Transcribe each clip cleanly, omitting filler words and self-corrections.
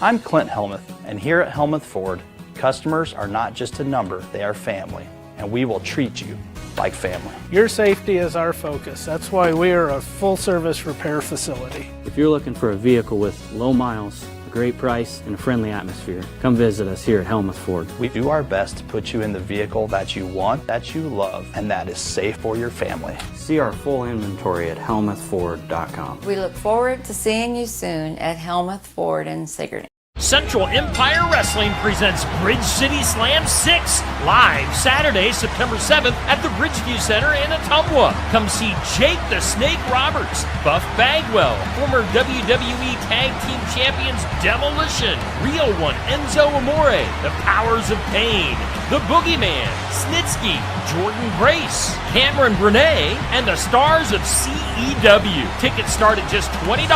I'm Clint Helmuth, and here at Helmuth Ford, customers are not just a number, they are family, and we will treat you like family. Your safety is our focus. That's why we are a full-service repair facility. If you're looking for a vehicle with low miles, a great price, and a friendly atmosphere, come visit us here at Helmuth Ford. We do our best to put you in the vehicle that you want, that you love, and that is safe for your family. See our full inventory at helmuthford.com. We look forward to seeing you soon at Helmuth Ford in Sigourney. Central Empire Wrestling presents Bridge City Slam 6 live Saturday, September 7th at the Bridgeview Center in Ottumwa. Come see Jake the Snake Roberts, Buff Bagwell, former WWE Tag Team Champions Demolition, Real One Enzo Amore, The Powers of Pain, The Boogeyman, Snitsky, Jordan Grace, Cameron Brene, and the stars of CEW. Tickets start at just $20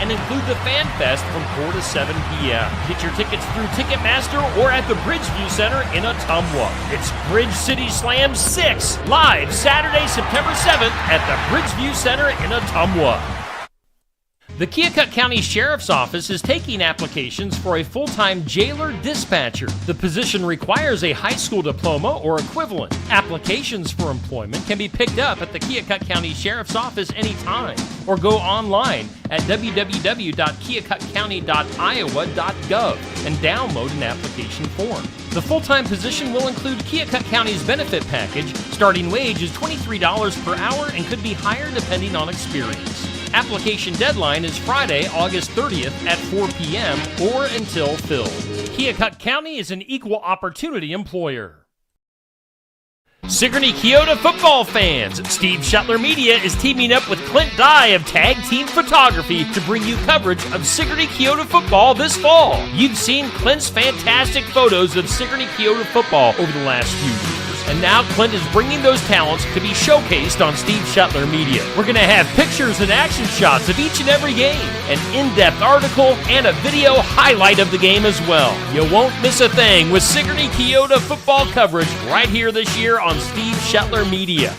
and include the Fan Fest from 4 to 7 p.m. Get your tickets through Ticketmaster or at the Bridgeview Center in Ottumwa. It's Bridge City Slam 6, live Saturday, September 7th at the Bridgeview Center in Ottumwa. The Keokuk County Sheriff's Office is taking applications for a full-time jailer dispatcher. The position requires a high school diploma or equivalent. Applications for employment can be picked up at the Keokuk County Sheriff's Office anytime or go online at www.keokukcounty.iowa.gov and download an application form. The full-time position will include Keokuk County's benefit package. Starting wage is $23 per hour and could be higher depending on experience. Application deadline is Friday, August 30th at 4 p.m. or until filled. Keokuk County is an equal opportunity employer. Sigourney Keota football fans, Steve Shuttler Media is teaming up with Clint Dye of Tag Team Photography to bring you coverage of Sigourney Keota football this fall. You've seen Clint's fantastic photos of Sigourney Keota football over the last few years. And now Clint is bringing those talents to be showcased on Steve Shuttler Media. We're going to have pictures and action shots of each and every game, an in-depth article, and a video highlight of the game as well. You won't miss a thing with Sigourney Keota football coverage right here this year on Steve Shuttler Media.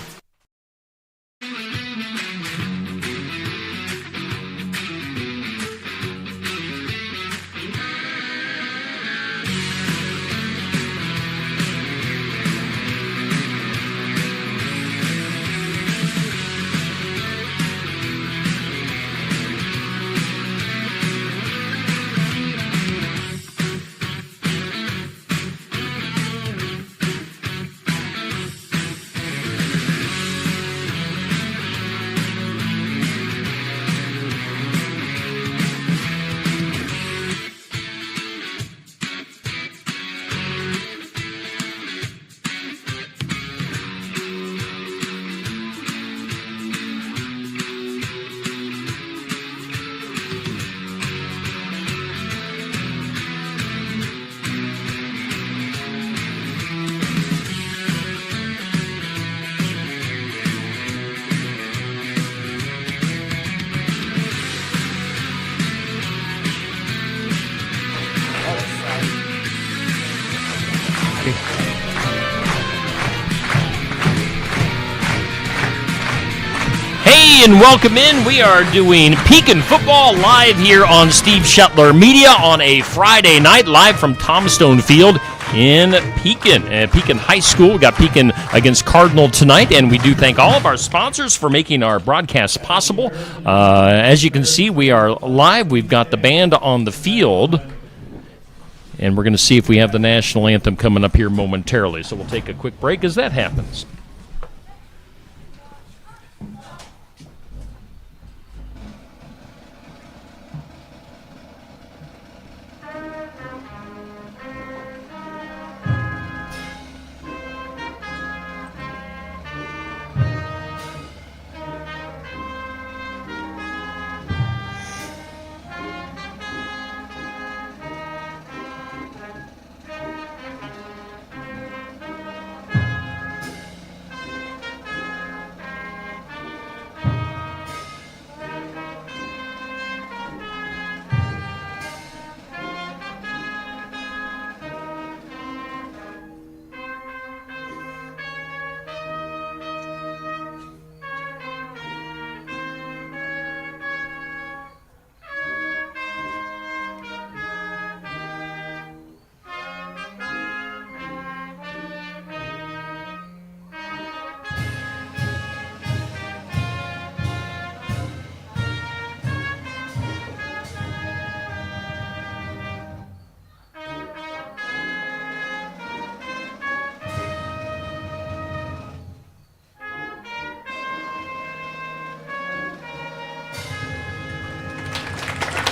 Hey, and welcome in. We are doing Pekin football live here on Steve Shuttler Media on a Friday night, live from Tombstone Field in Pekin. Pekin High School. We got Pekin against Cardinal tonight, and we do thank all of our sponsors for making our broadcast possible. As you can see, we are live. We've got the band on the field, and we're going to see if we have the national anthem coming up here momentarily. So we'll take a quick break as that happens.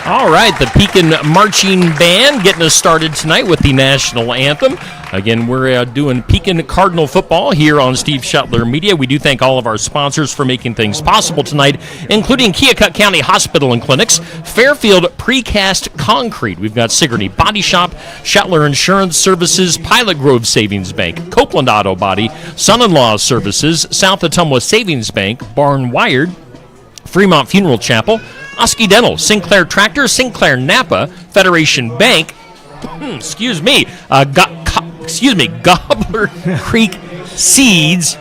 All right, the Pekin Marching Band getting us started tonight with the national anthem. Again, we're doing Pekin Cardinal football here on Steve Shuttler Media. We do thank all of our sponsors for making things possible tonight, including Keokuk County Hospital and Clinics, Fairfield Precast Concrete. We've got Sigourney Body Shop, Shuttler Insurance Services, Pilot Grove Savings Bank, Copeland Auto Body, Son-in-Law Services, South Ottumwa Savings Bank, Barn Wired, Fremont Funeral Chapel, Oski Dental, Sinclair Tractor, Sinclair Napa, Federation Bank, Gobbler Creek Seeds.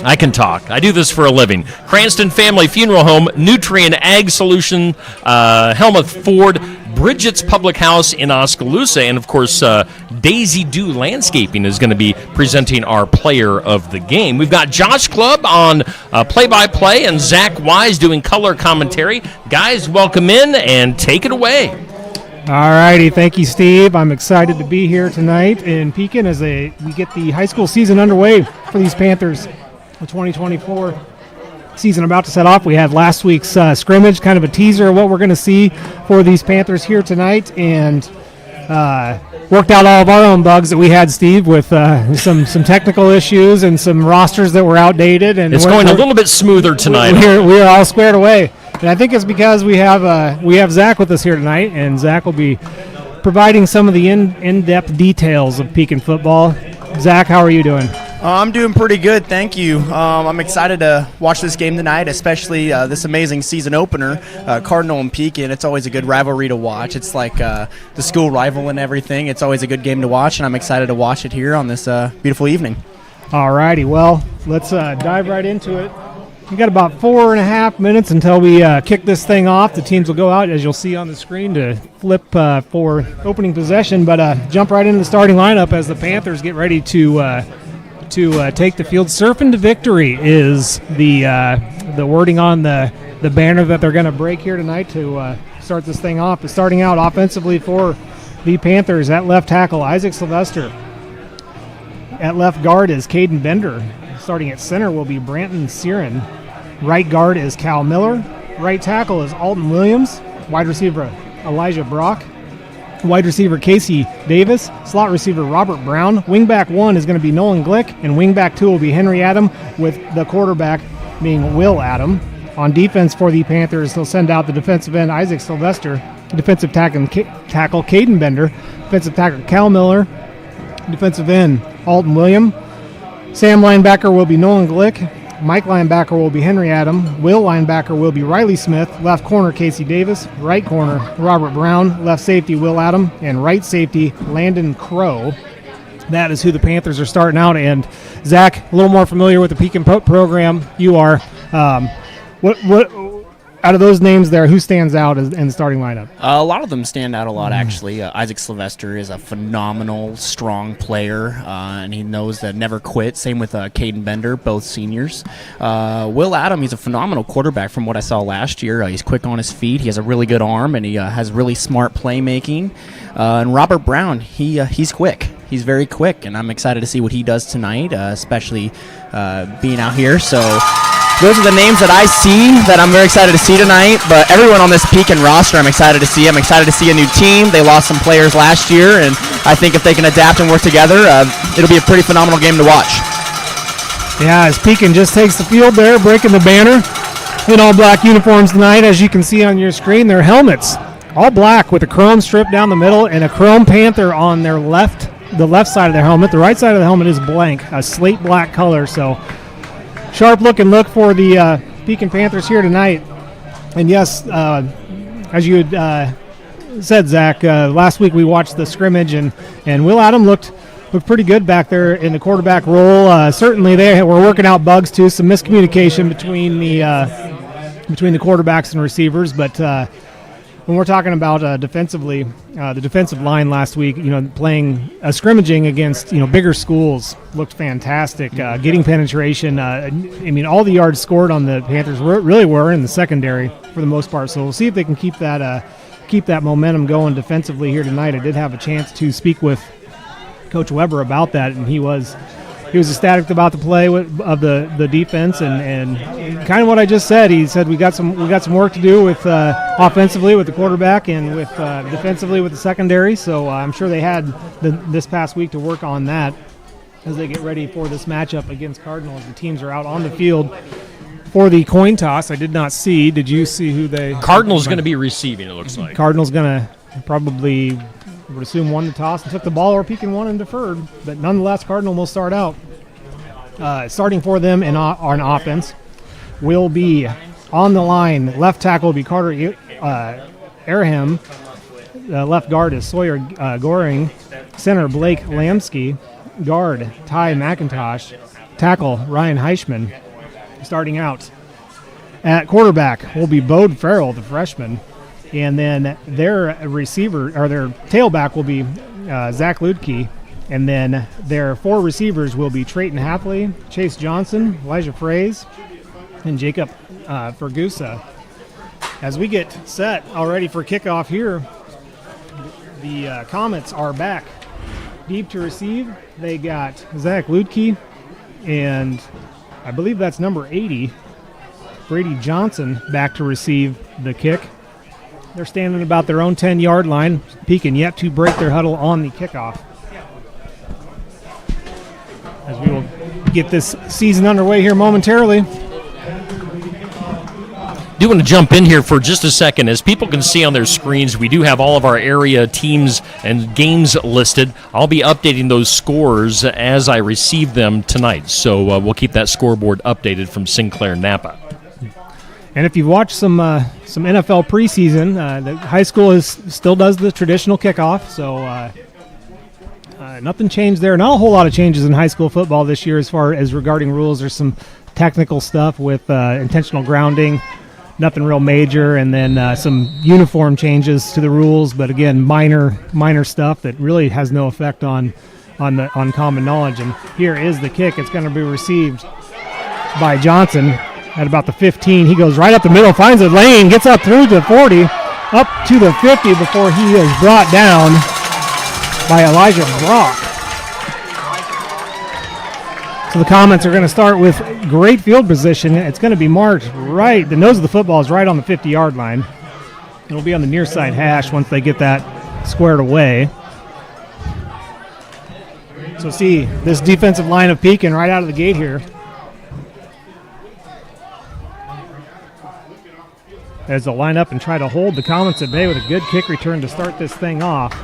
I can talk. I do this for a living. Cranston Family Funeral Home, Nutrien Ag Solution, Helmuth Ford, Bridget's Public House in Oskaloosa, and of course, Daisy Dew Landscaping is going to be presenting our player of the game. We've got Josh Clubb on play-by-play and Zach Wise doing color commentary. Guys, welcome in and take it away. All righty, thank you, Steve. I'm excited to be here tonight in Pekin as we get the high school season underway for these Panthers. The 2024 season about to set off. We had last week's scrimmage, kind of a teaser of what we're going to see for these Panthers here tonight, and worked out all of our own bugs that we had, Steve, with some technical issues and some rosters that were outdated. And it's going a little bit smoother tonight. We're all squared away, and I think it's because we have Zach with us here tonight, and Zach will be providing some of the in-depth details of Pekin football. Zach, how are you doing? I'm doing pretty good, thank you. I'm excited to watch this game tonight, especially this amazing season opener, Cardinal and Pekin. It's always a good rivalry to watch. It's like the school rival and everything. It's always a good game to watch, and I'm excited to watch it here on this beautiful evening. All righty, well, let's dive right into it. We've got about 4.5 minutes until we kick this thing off. The teams will go out, as you'll see on the screen, to flip for opening possession, but jump right into the starting lineup as the Panthers get ready to take the field. Surfing to victory is the wording on the banner that they're going to break here tonight to start this thing off. Starting out offensively for the Panthers at left tackle, Isaac Sylvester. At left guard is Caden Bender. Starting at center will be Branton Searin. Right guard is Cal Miller. Right tackle is Alton Williams. Wide receiver Elijah Brock. Wide receiver Casey Davis, slot receiver Robert Brown. Wingback 1 is going to be Nolan Glick, and wingback 2 will be Henry Adam, with the quarterback being Will Adam. On defense for the Panthers, they'll send out the defensive end Isaac Sylvester, defensive tackle Caden Bender, defensive tackle Cal Miller, defensive end Alton William. Sam linebacker will be Nolan Glick. Mike linebacker will be Henry Adam. Will linebacker will be Riley Smith. Left corner Casey Davis. Right corner Robert Brown. Left safety Will Adam. And right safety Landon Crow. That is who the Panthers are starting out. And Zach, a little more familiar with the Pekin program. You are. What out of those names there, who stands out in the starting lineup? A lot of them stand out a lot, actually. Isaac Sylvester is a phenomenal, strong player, and he knows to never quit. Same with Caden Bender, both seniors. Will Adam, he's a phenomenal quarterback from what I saw last year. He's quick on his feet. He has a really good arm, and he has really smart playmaking. And Robert Brown, he's quick. He's very quick, and I'm excited to see what he does tonight, especially being out here. So those are the names that I see that I'm very excited to see tonight. But everyone on this Pekin roster I'm excited to see. I'm excited to see a new team. They lost some players last year, and I think if they can adapt and work together, it'll be a pretty phenomenal game to watch. Yeah, as Pekin just takes the field there, breaking the banner in all black uniforms tonight. As you can see on your screen, their helmets all black with a chrome strip down the middle and a chrome panther on their left, the left side of their helmet. The right side of the helmet is blank, a slate black color. So sharp looking look for the Pekin Panthers here tonight. And yes, as you had said, Zach, last week we watched the scrimmage, and Will Adam looked pretty good back there in the quarterback role. Certainly they were working out bugs too, some miscommunication between the quarterbacks and receivers. But when we're talking about defensively, the defensive line last week, playing scrimmaging against bigger schools looked fantastic. Getting penetration, all the yards scored on the Panthers really were in the secondary for the most part. So we'll see if they can keep that momentum going defensively here tonight. I did have a chance to speak with Coach Weber about that, and he was he was ecstatic about the play of the defense and kind of what I just said. He said we got some work to do with offensively with the quarterback and with defensively with the secondary. So I'm sure they had this past week to work on that as they get ready for this matchup against Cardinals. The teams are out on the field for the coin toss. I did not see. Did you see who they? Cardinals going to be receiving, it looks like. Cardinals going to probably, would assume, won the toss and took the ball, or Pekin won and deferred. But nonetheless, Cardinal will start out. Starting for them on offense will be on the line. Left tackle will be Carter Airham. Left guard is Sawyer Goring. Center Blake Lamsky. Guard Ty McIntosh. Tackle Ryan Heischman. Starting out at quarterback will be Bode Farrell, the freshman. And then their receiver, or their tailback, will be Zach Ludke. And then their 4 receivers will be Trayton Hapley, Chase Johnson, Elijah Fraze, and Jacob Fergusa. As we get set already for kickoff here, the Comets are back. Deep to receive, they got Zach Ludke, and I believe that's number 80, Brady Johnson, back to receive the kick. They're standing about their own 10-yard line. Pekin yet to break their huddle on the kickoff. As we will get this season underway here momentarily. Do want to jump in here for just a second. As people can see on their screens, we do have all of our area teams and games listed. I'll be updating those scores as I receive them tonight. So we'll keep that scoreboard updated from Sinclair Napa. And if you've watched some NFL preseason, the high school still does the traditional kickoff. So nothing changed there. Not a whole lot of changes in high school football this year as far as regarding rules. There's some technical stuff with intentional grounding. Nothing real major, and then some uniform changes to the rules, but again, minor stuff that really has no effect on common knowledge. And here is the kick. It's going to be received by Johnson at about the 15. He goes right up the middle, finds a lane, gets up through the 40, up to the 50 before he is brought down by Elijah Brock. So the Comets are going to start with great field position. It's going to be marked right. The nose of the football is right on the 50-yard line. It'll be on the near side hash once they get that squared away. So see this defensive line of Pekin right out of the gate here. As they'll line up and try to hold the Comets at bay with a good kick return to start this thing off.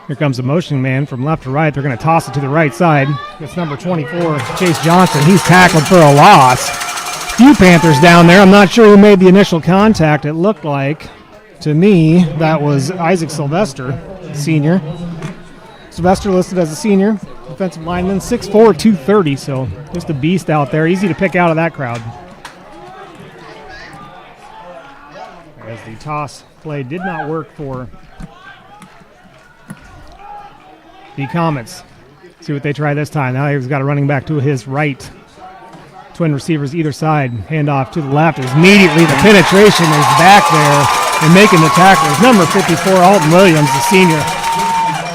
Here comes the motion man from left to right. They're going to toss it to the right side. It's number 24, Chase Johnson. He's tackled for a loss. Few Panthers down there. I'm not sure who made the initial contact. It looked like, to me, that was Isaac Sylvester, senior. Sylvester listed as a senior. Defensive lineman, 6'4", 230, so just a beast out there. Easy to pick out of that crowd. As the toss play did not work for the Comets. See what they try this time. Now he's got a running back to his right. Twin receivers either side. Handoff to the left. Immediately the penetration is back there and making the tackle is number 54, Alton Williams, the senior.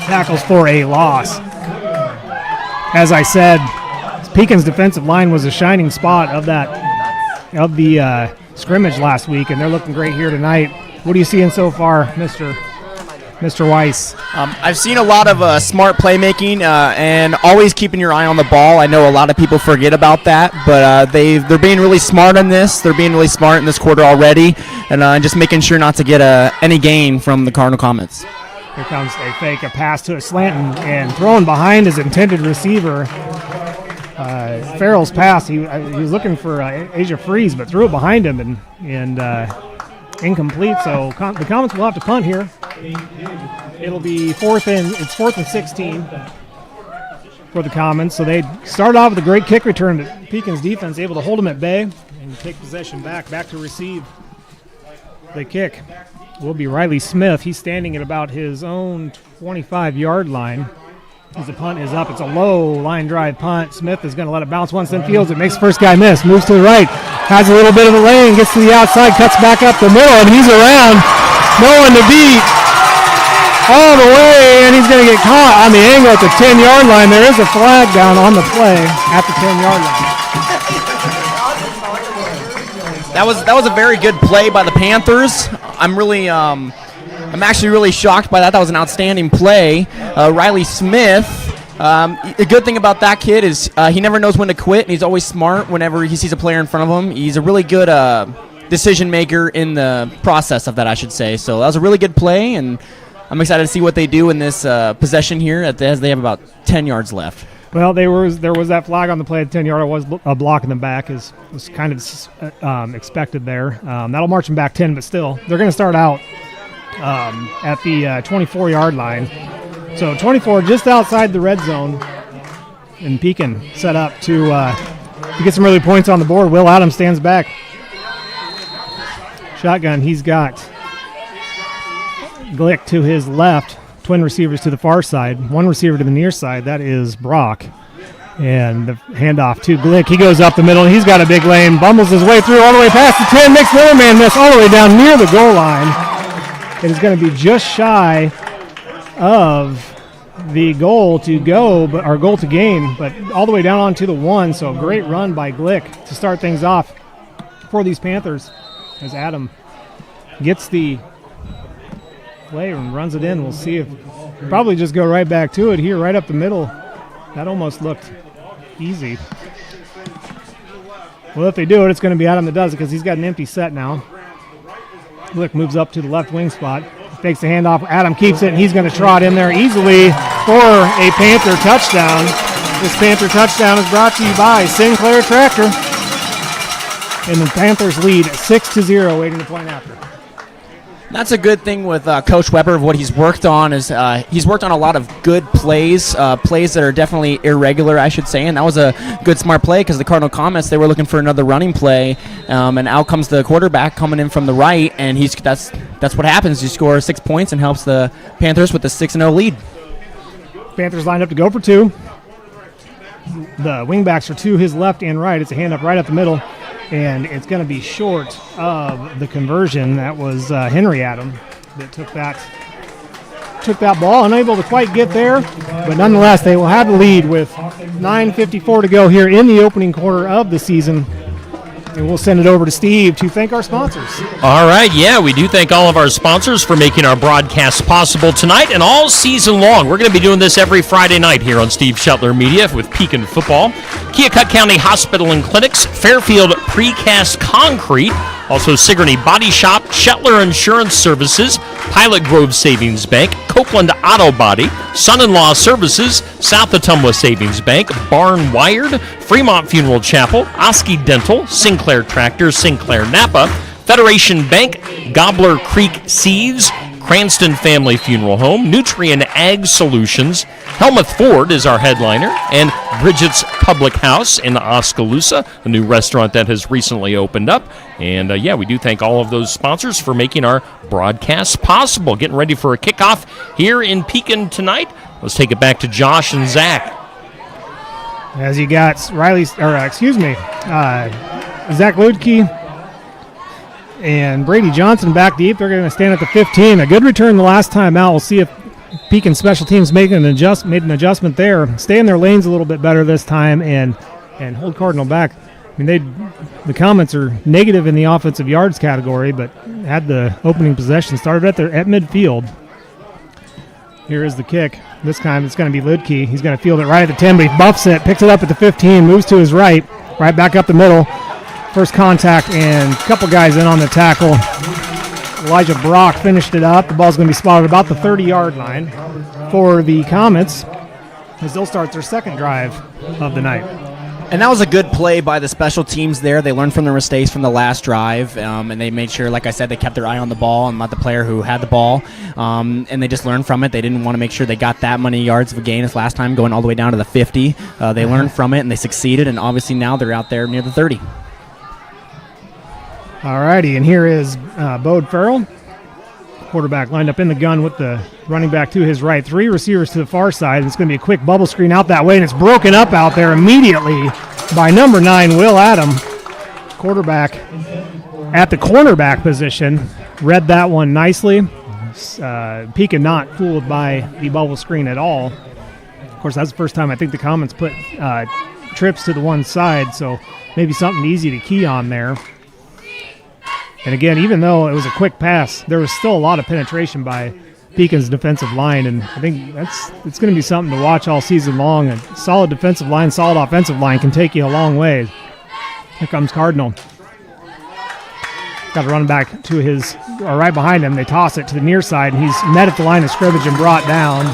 Tackles for a loss. As I said, Pekin's defensive line was a shining spot of the scrimmage last week, and they're looking great here tonight. What are you seeing so far, Mr. Weiss? I've seen a lot of smart playmaking and always keeping your eye on the ball. I know a lot of people forget about that, but they're being really smart on this. They're being really smart in this quarter already, and just making sure not to get any gain from the Cardinal Comets. Here comes a fake, a pass to a slant, and thrown behind his intended receiver. Farrell's pass, he was looking for Asia Freeze, but threw it behind him and incomplete. So the Comets will have to punt here. It'll be fourth and 16 for the Comets. So they start off with a great kick return, but Pekin's defense able to hold them at bay and take possession back to receive the kick. Will be Riley Smith. He's standing at about his own 25-yard line. As the punt is up, it's a low line drive punt. Smith is going to let it bounce once, then fields it. Makes the first guy miss. Moves to the right. Has a little bit of a lane. Gets to the outside. Cuts back up the middle, and he's around. No one to beat. all the way, and he's going to get caught on the angle at the 10-yard line. There is a flag down on the play at the 10-yard line. That was a very good play by the Panthers. I'm actually really shocked by that. That was an outstanding play. Riley Smith. The good thing about that kid is he never knows when to quit, and he's always smart whenever he sees a player in front of him. He's a really good decision maker in the process of that, I should say. So that was a really good play, and I'm excited to see what they do in this possession here as they have about 10 yards left. Well, there was that flag on the play at 10-yard. It was a block in the back, was kind of expected there. That'll march them back 10, but still, they're going to start out at the 24-yard line. So 24 just outside the red zone, and Pekin set up to get some early points on the board. Will Adams stands back. Shotgun, he's got Glick to his left. Twin receivers to the far side, one receiver to the near side. That is Brock. And the handoff to Glick. He goes up the middle, and he's got a big lane. Bumbles his way through all the way past the 10. Makes another man miss all the way down near the goal line. It is going to be just shy of the goal to go, or goal to gain, but all the way down onto the 1. So a great run by Glick to start things off for these Panthers as Adam gets the play and runs it in. We'll see if probably just go right back to it here, right up the middle. That almost looked easy. Well, if they do it, it's going to be Adam that does it because he's got an empty set now. Glick moves up to the left wing spot, takes the handoff. Adam keeps it, and he's going to trot in there easily for a Panther touchdown. This Panther touchdown is brought to you by Sinclair Tractor. And the Panthers lead 6-0, waiting to point after. That's a good thing with Coach Weber. Of what he's worked on is he's worked on a lot of good plays, plays that are definitely irregular, I should say. And that was a good, smart play because the Cardinal Comets, they were looking for another running play, and out comes the quarterback coming in from the right, and that's what happens. You score 6 points and helps the Panthers with the 6-0 lead. Panthers lined up to go for 2. The wingbacks are to his left and right. It's a hand up right up the middle. And it's going to be short of the conversion. That was Henry Adam that took that ball, unable to quite get there. But nonetheless, they will have the lead with 9:54 to go here in the opening quarter of the season. And we'll send it over to Steve to thank our sponsors. All right, yeah, we do thank all of our sponsors for making our broadcast possible tonight and all season long. We're going to be doing this every Friday night here on Steve Shetler Media with Pekin Football, Keokuk County Hospital and Clinics, Fairfield Precast Concrete, also Sigourney Body Shop, Shetler Insurance Services, Pilot Grove Savings Bank, Copeland Auto Body, Son-in-Law Services, South Ottumwa Savings Bank, Barn Wired, Fremont Funeral Chapel, Oski Dental, Sinclair Tractor, Sinclair Napa, Federation Bank, Gobbler Creek Seeds, Cranston Family Funeral Home, Nutrien Ag Solutions, Helmuth Ford is our headliner, and Bridget's Public House in Oskaloosa, a new restaurant that has recently opened up. And we do thank all of those sponsors for making our broadcast possible. Getting ready for a kickoff here in Pekin tonight. Let's take it back to Josh and Zach. As you got Zach Ludke and Brady Johnson back deep. They're going to stand at the 15. A good return the last time out. We'll see if Pekin special teams made an adjustment there. Stay in their lanes a little bit better this time and hold Cardinal back. I mean, the comments are negative in the offensive yards category, but had the opening possession started at midfield. Here is the kick. This time it's going to be Ludke. He's going to field it right at the 10, but he buffs it, picks it up at the 15, moves to his right back up the middle. First contact and a couple guys in on the tackle. Elijah Brock finished it up. The ball's going to be spotted about the 30-yard line for the Comets as they'll start their second drive of the night. And that was a good play by the special teams there. They learned from their mistakes from the last drive, and they made sure, like I said, they kept their eye on the ball and not the player who had the ball, and they just learned from it. They didn't want to make sure they got that many yards of a gain as last time, going all the way down to the 50. They learned from it, and they succeeded, and obviously now they're out there near the 30. All righty, and here is Bode Farrell. Quarterback lined up in the gun with the running back to his right. 3 receivers to the far side. It's going to be a quick bubble screen out that way, and it's broken up out there immediately by number 9, Will Adam. Quarterback at the cornerback position. Read that one nicely. Pekin not fooled by the bubble screen at all. Of course, that's the first time I think the Comets put trips to the one side, so maybe something easy to key on there. And again, even though it was a quick pass, there was still a lot of penetration by Pekin's defensive line, and I think it's going to be something to watch all season long. A solid defensive line, solid offensive line can take you a long way. Here comes Cardinal. Got to run back to right behind him. They toss it to the near side, and he's met at the line of scrimmage and brought down.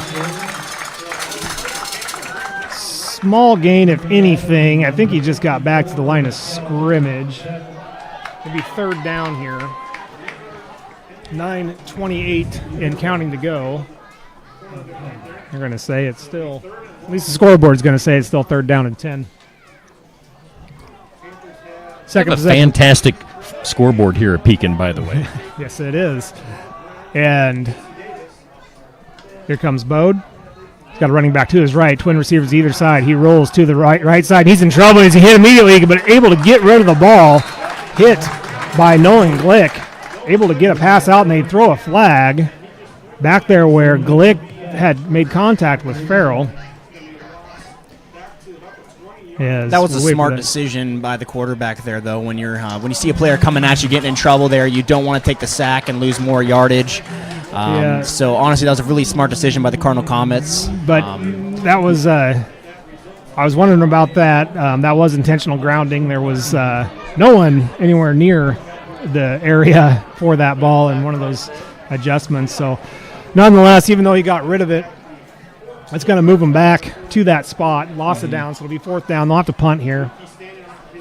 Small gain, if anything. I think he just got back to the line of scrimmage. It'll be third down here. 9:28 and counting to go. They're going to say it's still, at least the scoreboard's going to say it's still third down and 10. Second possession. Fantastic scoreboard here at Pekin, by the way. Yes, it is. And here comes Bode. He's got a running back to his right, twin receivers either side. He rolls to the right side. He's in trouble as he hit immediately, but able to get rid of the ball. Hit by Nolan Glick. Able to get a pass out, and they throw a flag back there where Glick had made contact with Farrell. That was a smart decision by the quarterback there, though. When you see a player coming at you, getting in trouble there, you don't want to take the sack and lose more yardage. So honestly, that was a really smart decision by the Cardinal Comets. But that was, I was wondering about that. That was intentional grounding. There was no one anywhere near the area for that ball and one of those adjustments. So nonetheless, even though he got rid of it, it's going to move them back to that spot. Loss of down, so it'll be fourth down. They'll have to punt here.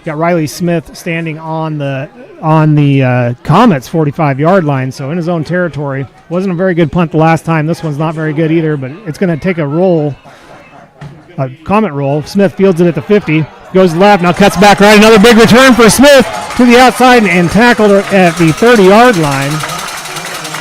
Got Riley Smith standing on the Comets' 45-yard line, so in his own territory. Wasn't a very good punt the last time. This one's not very good either, but it's going to take a Comet roll. Smith fields it at the 50, goes left, now cuts back right. Another big return for Smith to the outside and tackled at the 30-yard line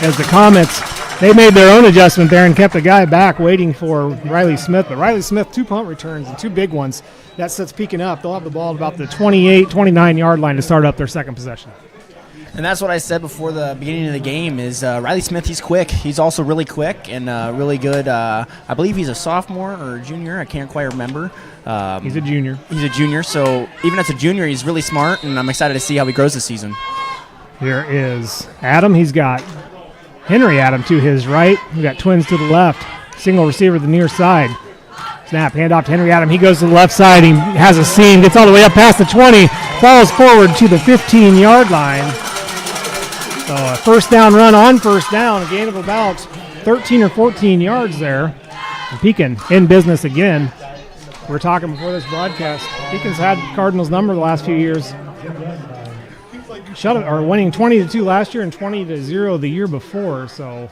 as the Comets, they made their own adjustment there and kept the guy back waiting for Riley Smith. But Riley Smith, 2 punt returns and 2 big ones. That sets Pekin up. They'll have the ball at about the 28, 29-yard line to start up their second possession. And that's what I said before the beginning of the game is Riley Smith, he's quick. He's also really quick and really good. I believe he's a sophomore or a junior. I can't quite remember. He's a junior. He's a junior, so even as a junior, he's really smart, and I'm excited to see how he grows this season. Here is Adam. He's got Henry Adam to his right. We've got twins to the left. Single receiver to the near side. Snap, hand off to Henry Adam. He goes to the left side. He has a seam, gets all the way up past the 20, falls forward to the 15-yard line. So a first down run on first down, a gain of about 13 or 14 yards there. And Pekin in business again. We were talking before this broadcast. Pekin's had Cardinals' number the last few years. Winning 20-2 last year and 20-0 the year before. So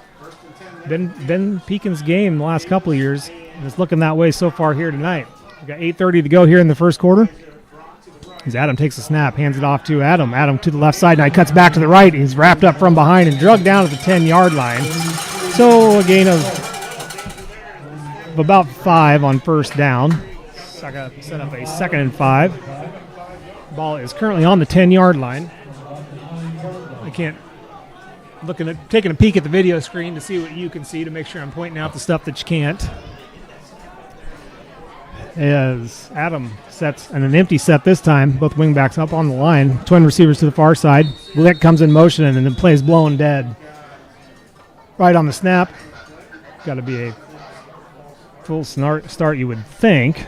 been Pekin's game the last couple of years. And it's looking that way so far here tonight. We've got 8:30 to go here in the first quarter. As Adam takes a snap, hands it off to Adam. Adam to the left side, now he cuts back to the right. He's wrapped up from behind and drugged down at the 10-yard line. So a gain of about 5 on first down. Set up a 2nd and 5. Ball is currently on the 10-yard line. Taking a peek at the video screen to see what you can see to make sure I'm pointing out the stuff that you can't. As Adam sets and an empty set this time, both wingbacks up on the line, twin receivers to the far side. Glick comes in motion and then plays blown dead. Right on the snap. Got to be a full start, you would think.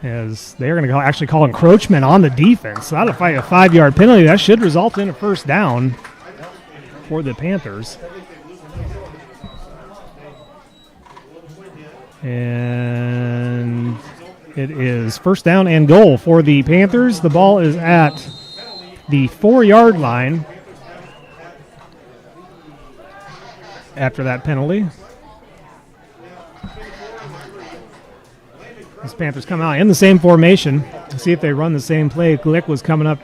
As they're going to actually call encroachment on the defense. So that'll fight a 5-yard penalty. That should result in a first down for the Panthers. And it is first down and goal for the Panthers. The ball is at the 4-yard line after that penalty. These Panthers come out in the same formation. See if they run the same play. Glick was coming up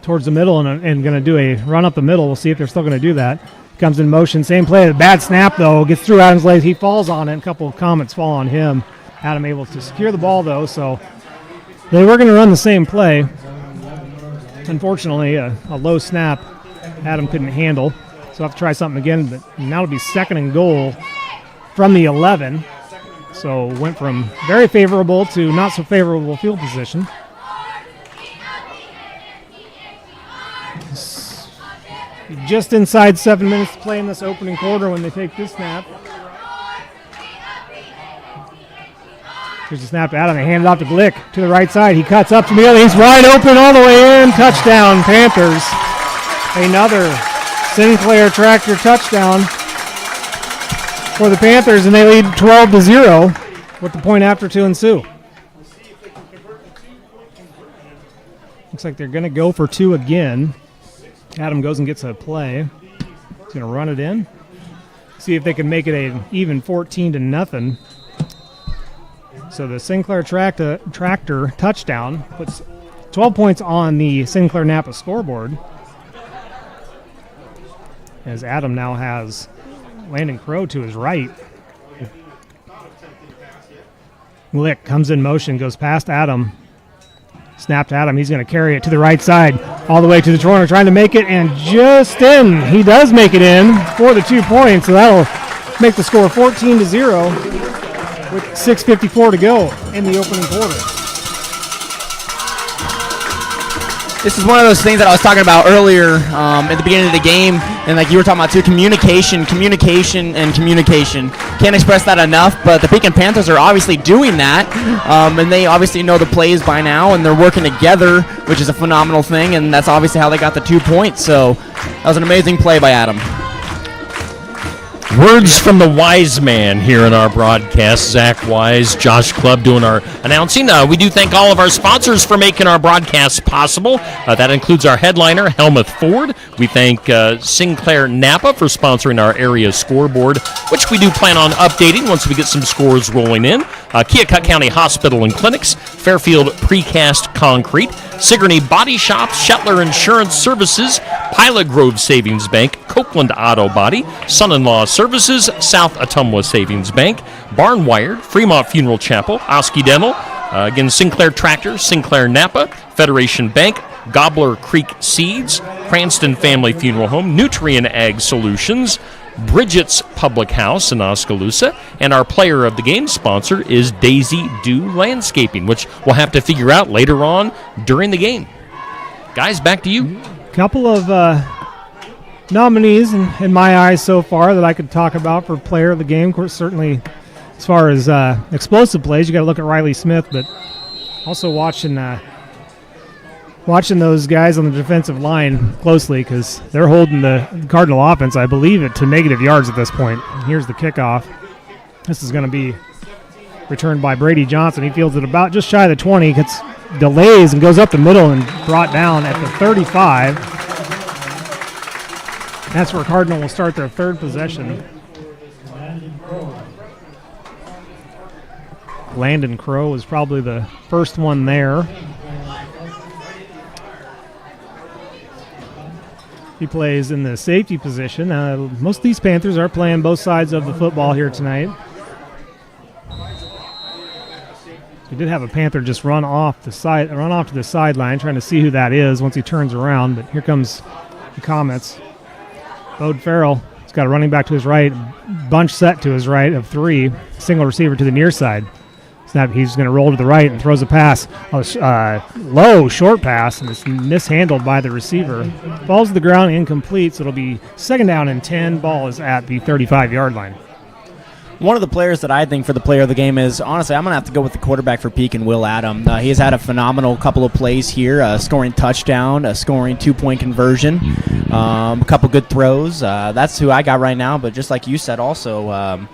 towards the middle and going to do a run up the middle. We'll see if they're still going to do that. Comes in motion, same play. A bad snap, though. Gets through Adam's legs. He falls on it. A couple of Comets fall on him. Adam able to secure the ball, though, so they were going to run the same play. Unfortunately, a low snap Adam couldn't handle. So I'll have to try something again, but now it'll be 2nd and goal from the 11. So went from very favorable to not so favorable field position. Just inside 7 minutes to play in this opening quarter when they take this snap. Here's the snap to Adam. They hand it off to Glick to the right side. He cuts up to the other. He's wide open all the way in. Touchdown, Panthers. Another Sinclair Tractor touchdown for the Panthers, and they lead 12-0 with the point after to ensue. Looks like they're going to go for 2 again. Adam goes and gets a play. He's going to run it in. See if they can make it an even 14-0. So the Sinclair Tractor touchdown puts 12 points on the Sinclair Napa scoreboard. As Adam now has Landon Crow to his right. Glick comes in motion, goes past Adam. Snap to Adam. He's going to carry it to the right side, all the way to the corner, trying to make it, and just in. He does make it in for the 2 points, so that'll make the score 14-0 with 6:54 to go in the opening quarter. This is one of those things that I was talking about earlier at the beginning of the game, and like you were talking about too, communication. Can't express that enough, but the Pekin Panthers are obviously doing that, and they obviously know the plays by now, and they're working together, which is a phenomenal thing, and that's obviously how they got the 2 points. So that was an amazing play by Adam. Words from the wise man here in our broadcast. Zach Wise, Josh Clubb doing our announcing. We do thank all of our sponsors for making our broadcasts possible. That includes our headliner, Helmuth Ford. We thank Sinclair Napa for sponsoring our area scoreboard, which we do plan on updating once we get some scores rolling in. Keokuk County Hospital and Clinics, Fairfield Precast Concrete, Sigourney Body Shop, Shetler Insurance Services, Pilot Grove Savings Bank, Copeland Auto Body, Son-in-Law Services, South Ottumwa Savings Bank, Barn Wired, Fremont Funeral Chapel, Oski Dental, again Sinclair Tractor, Sinclair Napa, Federation Bank, Gobbler Creek Seeds, Cranston Family Funeral Home, Nutrien Ag Solutions, Bridget's Public House in Oskaloosa, and our player of the game sponsor is Daisy Dew Landscaping, which we'll have to figure out later on during the game. Guys, back to you. Couple of nominees in my eyes so far that I could talk about for player of the game. Of course, certainly as far as explosive plays, you got to look at Riley Smith, but also watching those guys on the defensive line closely because they're holding the Cardinal offense, I believe, to negative yards at this point. And here's the kickoff. This is going to be returned by Brady Johnson. He fields it about just shy of the 20, gets delays and goes up the middle and brought down at the 35. That's where Cardinal will start their third possession. Landon Crow is probably the first one there. He plays in the safety position. Most of these Panthers are playing both sides of the football here tonight. We did have a Panther just run off to the sideline, trying to see who that is once he turns around. But here comes the Comets. Bode Farrell has got a running back to his right, bunch set to his right of 3, single receiver to the near side. Snap, he's going to roll to the right and throws a pass, low, short pass, and it's mishandled by the receiver. Falls to the ground, incomplete, so it'll be 2nd down and 10. Ball is at the 35-yard line. One of the players that I think for the player of the game is, honestly, I'm going to have to go with the quarterback for Pekin, Will Adam. He has had a phenomenal couple of plays here, scoring touchdown, scoring 2-point conversion, a couple good throws. That's who I got right now, but just like you said also,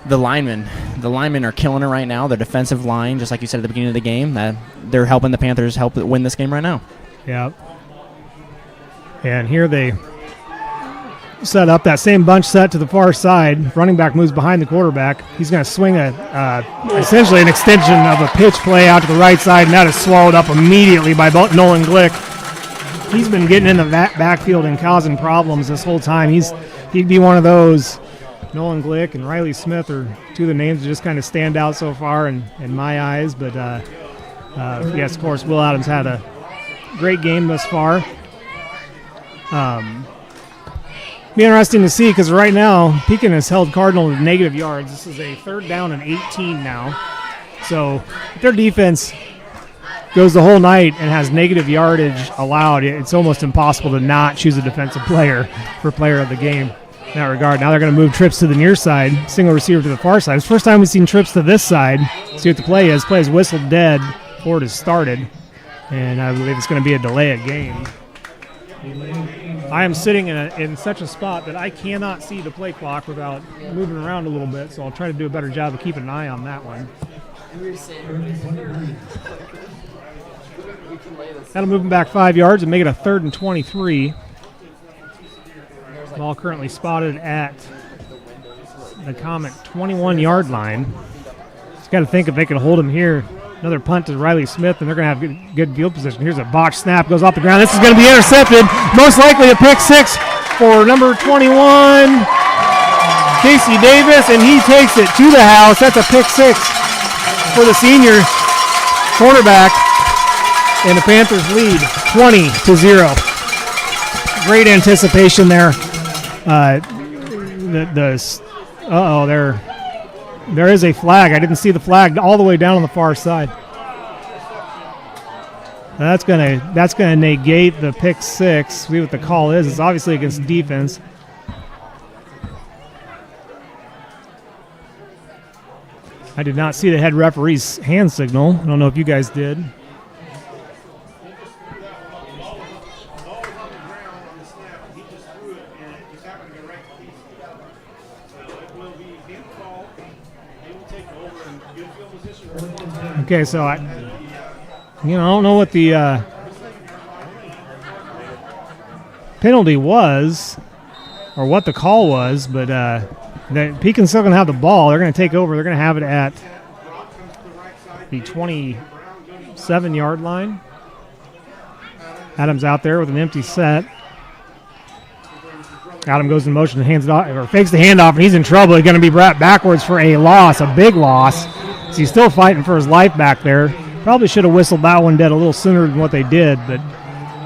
the linemen are killing it right now. Their defensive line, just like you said at the beginning of the game, they're helping the Panthers win this game right now. Yeah. And here they set up that same bunch set to the far side. Running back moves behind the quarterback. He's going to swing essentially an extension of a pitch play out to the right side, and that is swallowed up immediately by Nolan Glick. He's been getting in the backfield and causing problems this whole time. He'd be one of those. Nolan Glick and Riley Smith are two of the names that just kind of stand out so far in my eyes. But, yes, of course, Will Adams had a great game thus far. Be interesting to see because right now Pekin has held Cardinal to negative yards. This is a 3rd down and 18 now. So if their defense goes the whole night and has negative yardage allowed, it's almost impossible to not choose a defensive player for player of the game in that regard. Now they're going to move trips to the near side, single receiver to the far side. It's the first time we've seen trips to this side. See what the play is. Play is whistled dead. Ford has started, and I believe it's going to be a delay of game. I am sitting in such a spot that I cannot see the play clock without moving around a little bit, so I'll try to do a better job of keeping an eye on that one. That'll move him back 5 yards and make it a 3rd and 23. Ball currently spotted at the Comet 21-yard line. Just got to think if they can hold him here. Another punt to Riley Smith, and they're going to have good field position. Here's a botched snap, goes off the ground. This is going to be intercepted. Most likely a pick 6 for number 21, Casey Davis, and he takes it to the house. That's a pick 6 for the senior cornerback, and the Panthers lead 20-0. Great anticipation there. There is a flag. I didn't see the flag all the way down on the far side. That's gonna negate the pick 6. See what the call is. It's obviously against defense. I did not see the head referee's hand signal. I don't know if you guys did. Okay, so I don't know what the penalty was or what the call was, but Pekin's still going to have the ball. They're going to take over. They're going to have it at the 27-yard line. Adams out there with an empty set. Adam goes in motion and hands it off, or fakes the handoff, and he's in trouble. He's going to be brought backwards for a loss, a big loss. So he's still fighting for his life back there. Probably should have whistled that one dead a little sooner than what they did, but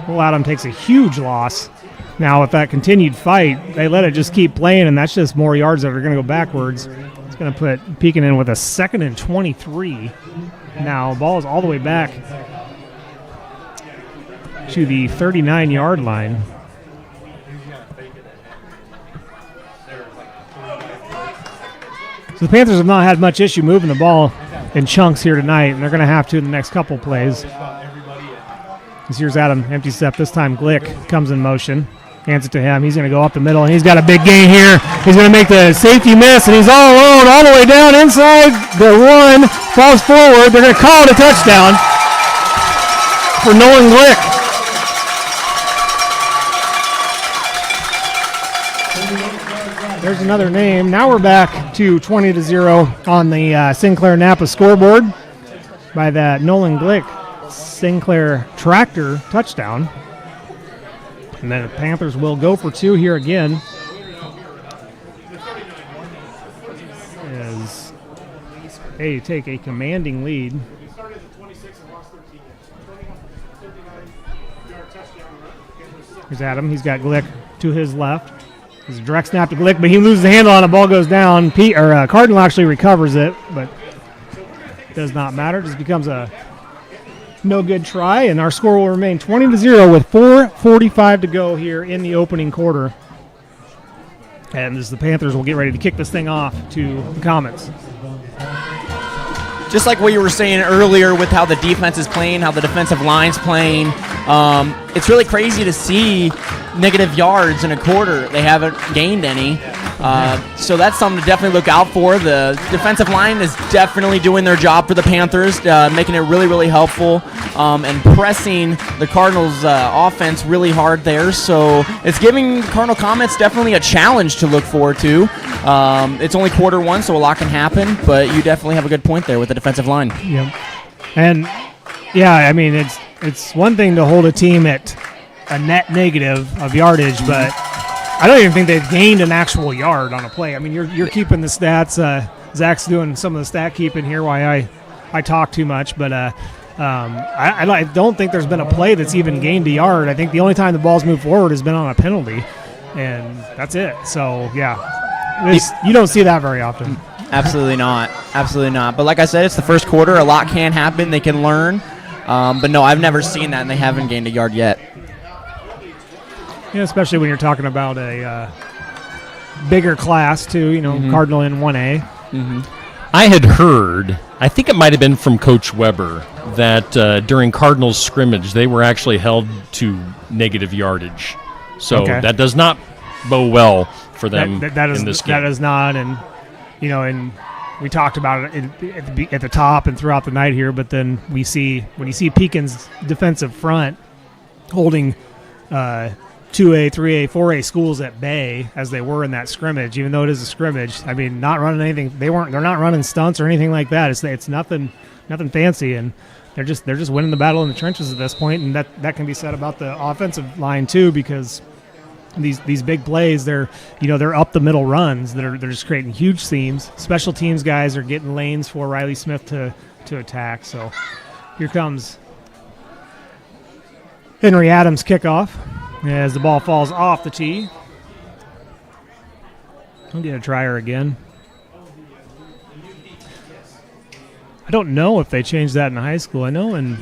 Will Adam takes a huge loss. Now, with that continued fight, they let it just keep playing, and that's just more yards that are going to go backwards. It's going to put Pekin in with a 2nd and 23. Now, ball is all the way back to the 39-yard line. So the Panthers have not had much issue moving the ball in chunks here tonight, and they're going to have to in the next couple plays. Here's Adam, empty step. This time Glick comes in motion, hands it to him. He's going to go up the middle, and he's got a big gain here. He's going to make the safety miss, and he's all alone all the way down inside the run. Falls forward. They're going to call it a touchdown for Nolan Glick. There's another name. Now we're back to 20-0 on the Sinclair Napa scoreboard by that Nolan Glick Sinclair tractor touchdown. And then the Panthers will go for 2 here again. As they take a commanding lead. Here's Adam. He's got Glick to his left. It's a direct snap to Glick, but he loses the handle on it. Ball goes down. Cardinal actually recovers it, but it does not matter. It just becomes a no good try, and our score will remain 20-0 with 4:45 to go here in the opening quarter. And as the Panthers will get ready to kick this thing off to the Comets. Just like what you were saying earlier with how the defense is playing, how the defensive line's playing, it's really crazy to see negative yards in a quarter. They haven't gained any. So that's something to definitely look out for. The defensive line is definitely doing their job for the Panthers, making it really, really helpful and pressing the Cardinals' offense really hard there. So it's giving Cardinal Comets definitely a challenge to look forward to. It's only quarter 1, so a lot can happen, but you definitely have a good point there with the defensive line. Yep. And, yeah, I mean, it's one thing to hold a team at a net negative of yardage, but I don't even think they've gained an actual yard on a play. I mean, you're keeping the stats. Zach's doing some of the stat keeping here while I talk too much, but I don't think there's been a play that's even gained a yard. I think the only time the ball's moved forward has been on a penalty, and that's it. So, you don't see that very often. Absolutely not. Absolutely not. But like I said, it's the first quarter. A lot can happen. They can learn. But no, I've never seen that, and they haven't gained a yard yet. Yeah, especially when you're talking about a bigger class, too, Cardinal in 1A. Mm-hmm. I had heard, I think it might have been from Coach Weber, that during Cardinals scrimmage, they were actually held to negative yardage. So that does not bode well for them in this game. That is not, and and we talked about it at the top and throughout the night here, but then when you see Pekin's defensive front holding 2A, 3A, 4A schools at bay as they were in that scrimmage, even though it is a scrimmage. I mean, not running anything. They're not running stunts or anything like that. It's nothing fancy, and they're just winning the battle in the trenches at this point, and that can be said about the offensive line too, because these big plays, they're up the middle runs they're just creating huge seams. Special teams guys are getting lanes for Riley Smith to attack. So here comes Henry Adams' kickoff as the ball falls off the tee. I'm going to try her again. I don't know if they changed that in high school. I know in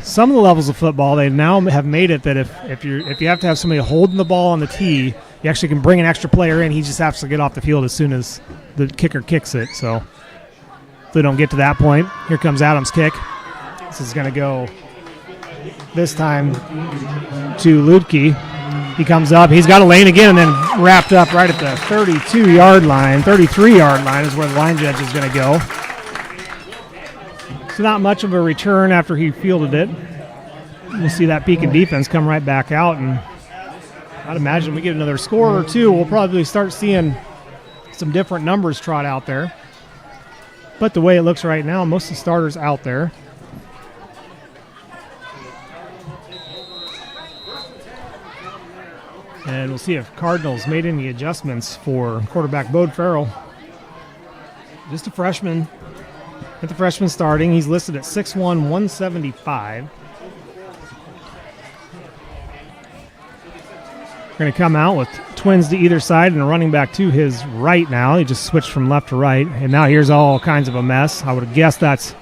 some of the levels of football, they now have made it that if you have to have somebody holding the ball on the tee, you actually can bring an extra player in. He just has to get off the field as soon as the kicker kicks it. So if they don't get to that point, here comes Adams' kick. This is going to go this time to Ludke. He comes up. He's got a lane again, and then wrapped up right at the 32-yard line. 33-yard line is where the line judge is going to go. So not much of a return after he fielded it. We'll see that Pekin defense come right back out, and I'd imagine we get another score or two, we'll probably start seeing some different numbers trot out there. But the way it looks right now, most of the starters out there. And we'll see if Cardinals made any adjustments for quarterback Bode Farrell. Just a freshman. With the freshman starting, he's listed at 6'1", 175. We're going to come out with twins to either side and a running back to his right now. He just switched from left to right, and now here's all kinds of a mess. I would have guessed that's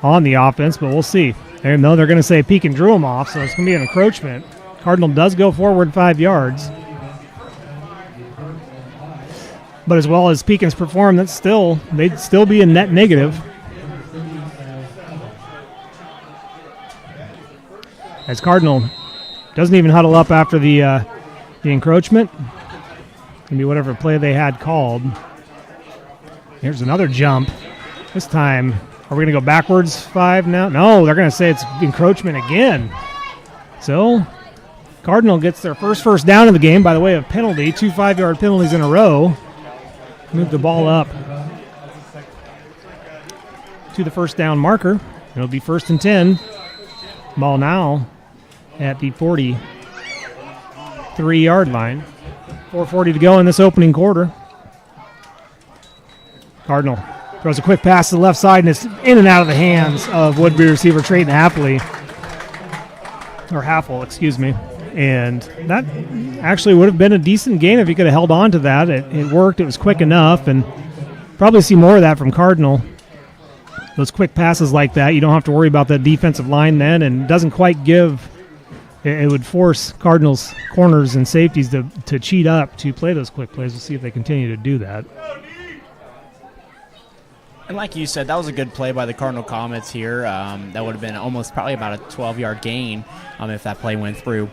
on the offense, but we'll see. And no, they're going to say Pekin drew him off, so it's going to be an encroachment. Cardinal does go forward 5 yards. But as well as Pekin's performed, they'd still be a net negative. As Cardinal doesn't even huddle up after the encroachment. Can be whatever play they had called. Here's another jump. This time, are we going to go backwards 5 now? No, they're going to say it's encroachment again. So Cardinal gets their first down in the game by the way of penalty. 2 5-yard penalties in a row. Move the ball up to the first down marker. It'll be 1st and 10. Ball now at the 43-yard line. 4:40 to go in this opening quarter. Cardinal throws a quick pass to the left side, and it's in and out of the hands of would-be receiver Trayton Haffel, excuse me. And that actually would have been a decent gain if he could have held on to that. It worked. It was quick enough, and probably see more of that from Cardinal. Those quick passes like that, you don't have to worry about that defensive line then, and doesn't quite give. It would force Cardinals' corners and safeties to cheat up to play those quick plays. We'll see if they continue to do that. And like you said, that was a good play by the Cardinal Comets here. That would have been almost probably about a 12-yard gain if that play went through.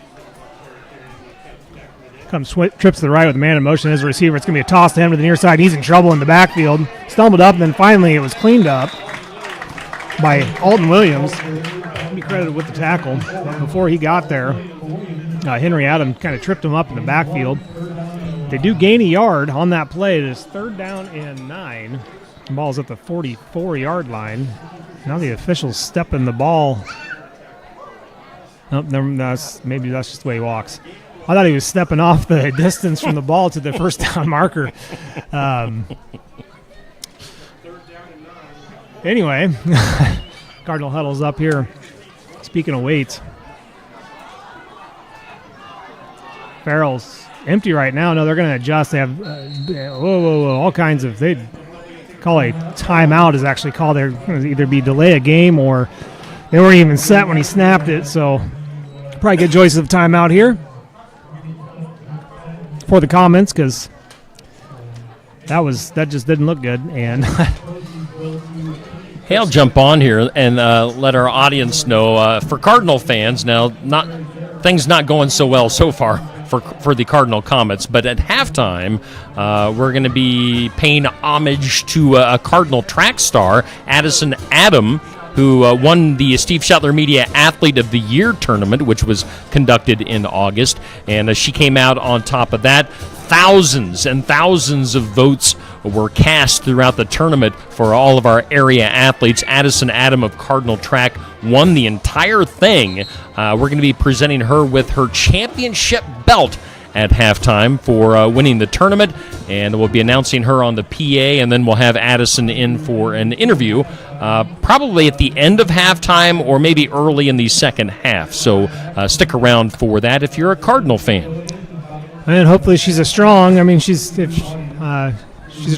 Trips to the right with a man in motion as a receiver. It's going to be a toss to him to the near side. He's in trouble in the backfield. Stumbled up, and then finally it was cleaned up by Alton Williams. I'll be credited with the tackle. But before he got there, Henry Adams kind of tripped him up in the backfield. They do gain a yard on that play. It is 3rd down and 9. The ball's at the 44-yard line. Now the officials step in the ball. Nope, maybe that's just the way he walks. I thought he was stepping off the distance from the ball to the first down marker. Anyway, Cardinal huddles up here. Speaking of weights, Farrell's empty right now. No, they're going to adjust. They have all kinds of, they call a timeout is actually called. They're going to either be delay a game or they weren't even set when he snapped it. So probably good choice of timeout here for the comments, because that just didn't look good. And Hey, I'll jump on here and let our audience know, for Cardinal fans, now things not going so well so far for the Cardinal Comets, but at halftime, we're going to be paying homage to a Cardinal track star, Addison Adam, who won the Steve Shetler Media Athlete of the Year tournament, which was conducted in August, and she came out on top of that. Thousands and thousands of votes were cast throughout the tournament for all of our area athletes. Addison Adam of Cardinal Track won the entire thing. We're going to be presenting her with her championship belt at halftime for winning the tournament, and we'll be announcing her on the PA, and then we'll have Addison in for an interview probably at the end of halftime or maybe early in the second half. So stick around for that if you're a Cardinal fan. And hopefully she's a strong. I mean, she's a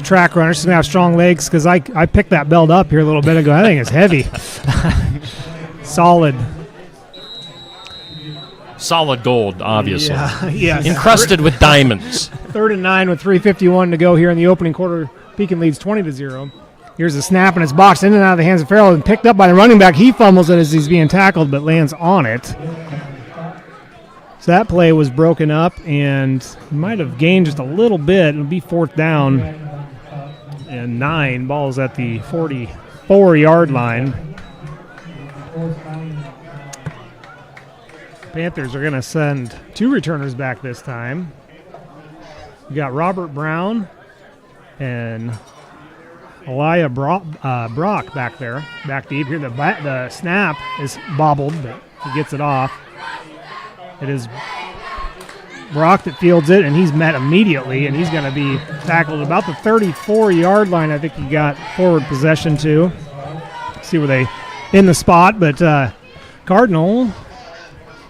track runner. She's gonna have strong legs, because I picked that belt up here a little bit ago. I think it's heavy, solid gold, obviously. Yeah. Encrusted with diamonds. 3rd and 9 with 3:51 to go here in the opening quarter. Pekin leads 20-0. Here's a snap, and it's boxed in and out of the hands of Farrell and picked up by the running back. He fumbles it as he's being tackled, but lands on it. So that play was broken up, and might have gained just a little bit. It'll be 4th down and 9. Ball's at the 44-yard line. Panthers are going to send 2 returners back this time. We got Robert Brown and Elia Brock back there, back deep here. The snap is bobbled, but he gets it off. It is Brock that fields it, and he's met immediately, and he's going to be tackled about the 34-yard line. I think he got forward possession to. See where they in the spot, but Cardinal,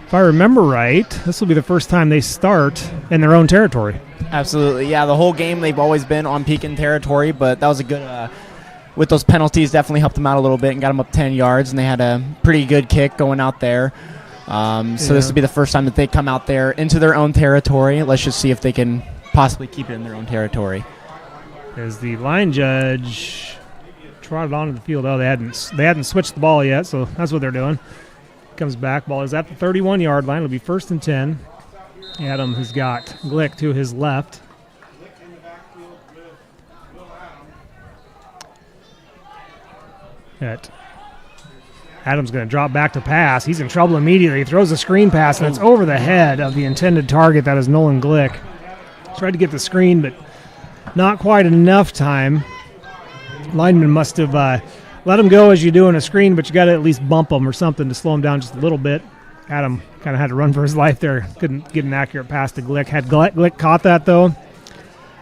if I remember right, this will be the first time they start in their own territory. Absolutely, yeah. The whole game they've always been on Pekin territory, but that was a good. With those penalties, definitely helped them out a little bit and got them up 10 yards, and they had a pretty good kick going out there. So this will be the first time that they come out there into their own territory. Let's just see if they can possibly keep it in their own territory. As the line judge trotted onto the field, they hadn't switched the ball yet, so that's what they're doing. Comes back, ball is at the 31-yard line. It'll be 1st and 10. Adam has got Glick to his left. Adam's going to drop back to pass. He's in trouble immediately. He throws a screen pass, and it's over the head of the intended target. That is Nolan Glick. Tried to get the screen, but not quite enough time. Lineman must have let him go as you do in a screen, but you got to at least bump him or something to slow him down just a little bit. Adam kind of had to run for his life there. Couldn't get an accurate pass to Glick. Had Glick caught that, though,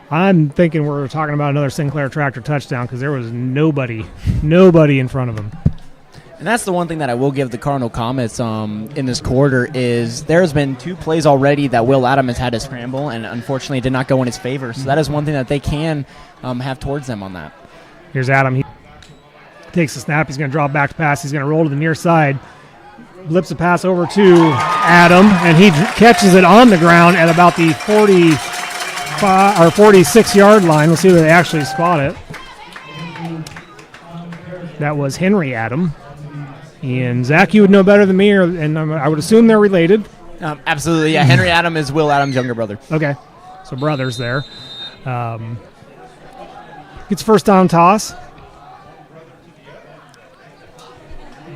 I'm thinking we're talking about another Sinclair Tractor touchdown, because there was nobody in front of him. And that's the one thing that I will give the Cardinal Comets in this quarter is there's been 2 plays already that Will Adam has had to scramble, and unfortunately it did not go in his favor. So that is one thing that they can have towards them on that. Here's Adam. He takes the snap. He's going to drop back to pass. He's going to roll to the near side. Blips a pass over to Adam, and he catches it on the ground at about the 46-yard line. We'll see where they actually spot it. That was Henry Adam. And Zach, you would know better than me, and I would assume they're related. Absolutely, yeah. Henry Adam is Will Adams' younger brother. Okay, so brothers there. Gets first down toss.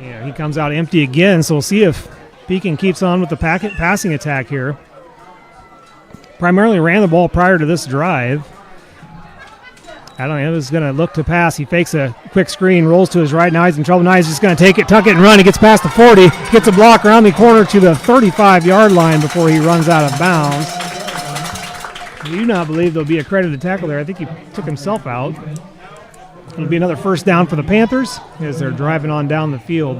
Yeah, he comes out empty again, so we'll see if Pekin keeps on with the passing attack here. Primarily ran the ball prior to this drive. Adam is going to look to pass. He fakes a quick screen, rolls to his right. Now he's in trouble. Now he's just going to take it, tuck it, and run. He gets past the 40, gets a block around the corner to the 35-yard line before he runs out of bounds. I do not believe there'll be a credited tackle there. I think he took himself out. It'll be another first down for the Panthers as they're driving on down the field.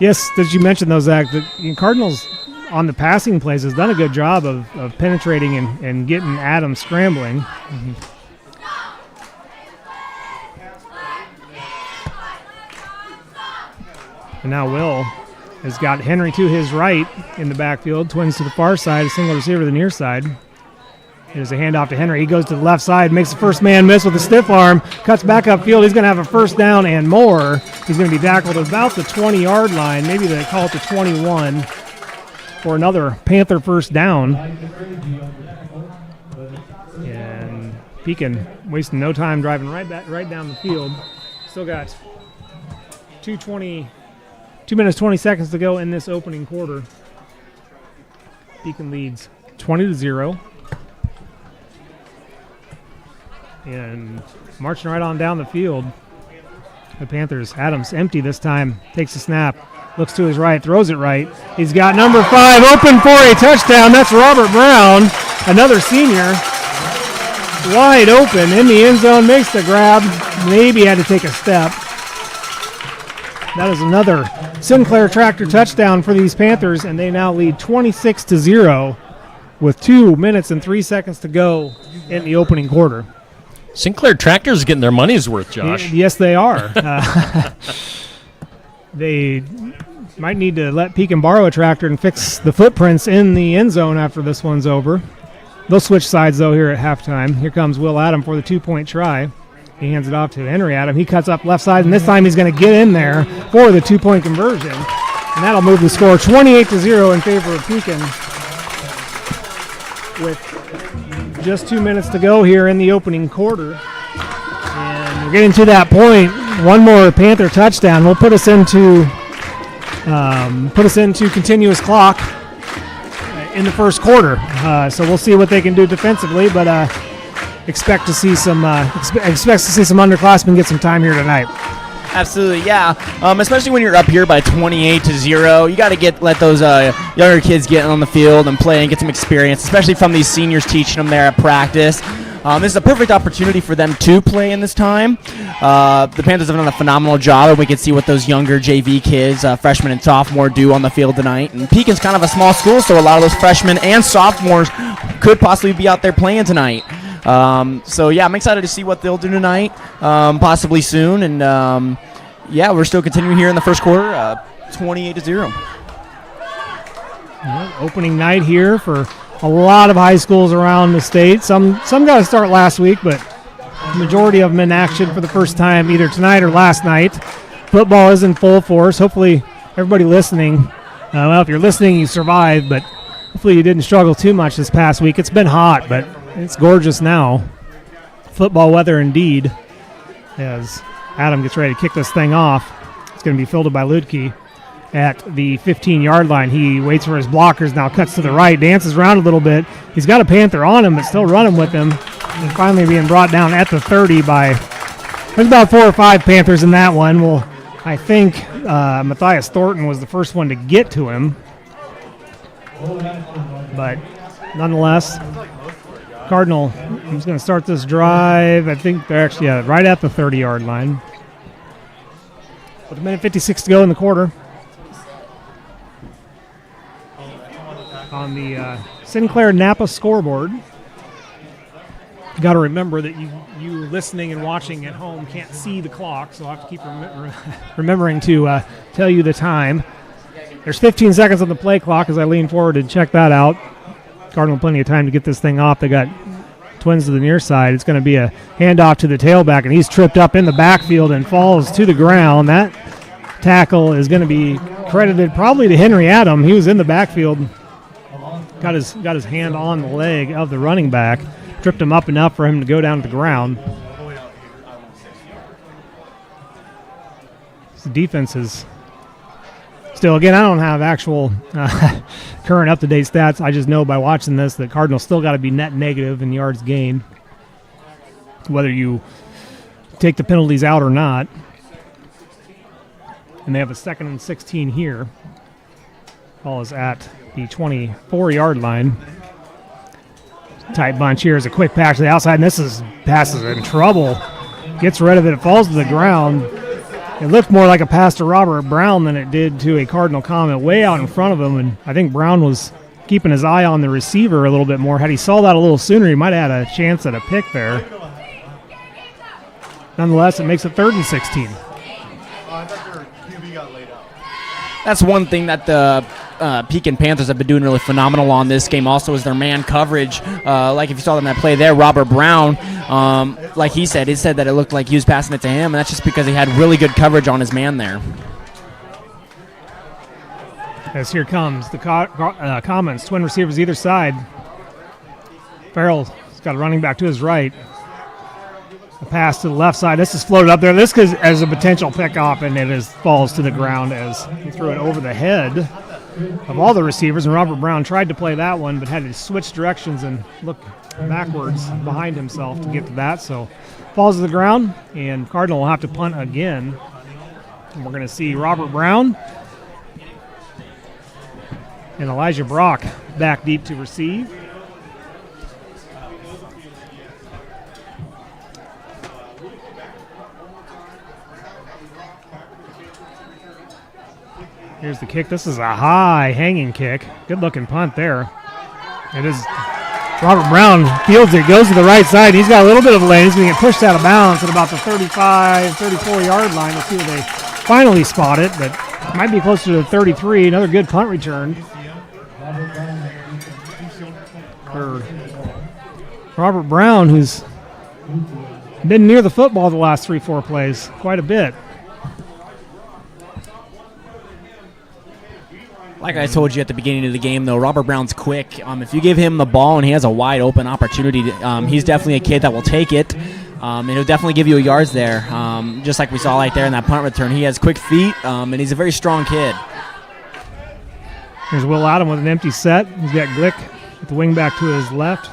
Yes, as you mentioned, though, Zach, the Cardinals on the passing plays has done a good job of penetrating and getting Adams scrambling. And now Will has got Henry to his right in the backfield, Twins to the far side, a single receiver to the near side. There's a handoff to Henry. He goes to the left side, makes the first man miss with a stiff arm, cuts back upfield. He's going to have a first down and more. He's going to be tackled at about the 20-yard line. Maybe they call it the 21 for another Panther first down. And Pekin wasting no time driving right down the field. Still got 2 minutes, 20 seconds to go in this opening quarter. Pekin leads 20-0. And marching right on down the field. The Panthers, Adams empty this time, takes a snap, looks to his right, throws it right. He's got number 5 open for a touchdown. That's Robert Brown, another senior. Wide open in the end zone, makes the grab, maybe had to take a step. That is another Sinclair Tractor touchdown for these Panthers, and they now lead 26-0 with 2 minutes and 3 seconds to go in the opening quarter. Sinclair Tractor's getting their money's worth, Josh. Yes, they are. They might need to let Pekin borrow a tractor and fix the footprints in the end zone after this one's over. They'll switch sides, though, here at halftime. Here comes Will Adam for the 2-point try. He hands it off to Henry Adam. He cuts up left side, and this time he's going to get in there for the 2-point conversion. And that'll move the score 28-0 in favor of Pekin. With just 2 minutes to go here in the opening quarter. And we're getting to that point. One more Panther touchdown will put us into continuous clock in the first quarter. So we'll see what they can do defensively, but expect to see some underclassmen get some time here tonight. Absolutely, yeah. Especially when you're up here by 28-0, you got to let those younger kids get on the field and play and get some experience, especially from these seniors teaching them there at practice. This is a perfect opportunity for them to play in this time. The Panthers have done a phenomenal job, and we can see what those younger JV kids, freshmen and sophomore, do on the field tonight. And Pekin's kind of a small school, so a lot of those freshmen and sophomores could possibly be out there playing tonight. So yeah, I'm excited to see what they'll do tonight, possibly soon. And yeah, we're still continuing here in the first quarter, 28-0. Opening night here for a lot of high schools around the state. Some got to start last week, but the majority of them in action for the first time either tonight or last night. Football is in full force. Hopefully everybody listening, well, if you're listening, you survived, but hopefully you didn't struggle too much this past week. It's been hot, but it's gorgeous now. Football weather indeed. As Adam gets ready to kick this thing off, it's going to be fielded by Ludke at the 15-yard line. He waits for his blockers, now cuts to the right, dances around a little bit. He's got a Panther on him, but still running with him. And finally being brought down at the 30 by, there's about 4 or 5 Panthers in that one. Well, I think Matthias Thornton was the first one to get to him. But nonetheless, Cardinal is going to start this drive. I think they're actually right at the 30-yard line. With a minute 56 to go in the quarter. On the Sinclair Napa scoreboard, you got to remember that you listening and watching at home can't see the clock, so I'll have to keep remembering to tell you the time. There's 15 seconds on the play clock as I lean forward and check that out. Cardinal plenty of time to get this thing off. They got Twins to the near side. It's going to be a handoff to the tailback, and he's tripped up in the backfield and falls to the ground. That tackle is going to be credited probably to Henry Adam. He was in the backfield, got his hand on the leg of the running back, tripped him up enough for him to go down to the ground. The defense is still, again, I don't have actual current up-to-date stats. I just know by watching this that Cardinals still got to be net negative in yards gained, whether you take the penalties out or not. And they have a 2nd and 16 here. Ball is at the 24-yard line. Tight bunch here is a quick pass to the outside, and passes in trouble. Gets rid of it. It falls to the ground. It looked more like a pass to Robert Brown than it did to a Cardinal Comet way out in front of him, and I think Brown was keeping his eye on the receiver a little bit more. Had he saw that a little sooner, he might have had a chance at a pick there. Nonetheless, it makes it 3rd and 16. That's one thing that the Pekin Panthers have been doing really phenomenal on this game also is their man coverage. Like if you saw them that play there, Robert Brown, like he said that it looked like he was passing it to him, and that's just because he had really good coverage on his man there. As here comes the Comets, twin receivers either side. Farrell's got a running back to his right. A pass to the left side. This is floated up there. This is as a potential pickoff, and it falls to the ground as he threw it over the head of all the receivers. And Robert Brown tried to play that one, but had to switch directions and look backwards behind himself to get to that. So falls to the ground, and Cardinal will have to punt again. And we're going to see Robert Brown and Elijah Brock back deep to receive. Here's the kick. This is a high hanging kick. Good looking punt there. It is Robert Brown fields it, goes to the right side. He's got a little bit of lane. He's going to get pushed out of bounds at about the 35, 34-yard line. We'll see where they finally spot it, but it might be closer to the 33. Another good punt return for Robert Brown, who's been near the football the last 3-4 plays quite a bit. Like I told you at the beginning of the game, though, Robert Brown's quick. If you give him the ball and he has a wide open opportunity, he's definitely a kid that will take it, and he'll definitely give you yards there. Just like we saw right there in that punt return, he has quick feet, and he's a very strong kid. Here's Will Adam with an empty set. He's got Glick with the wing back to his left.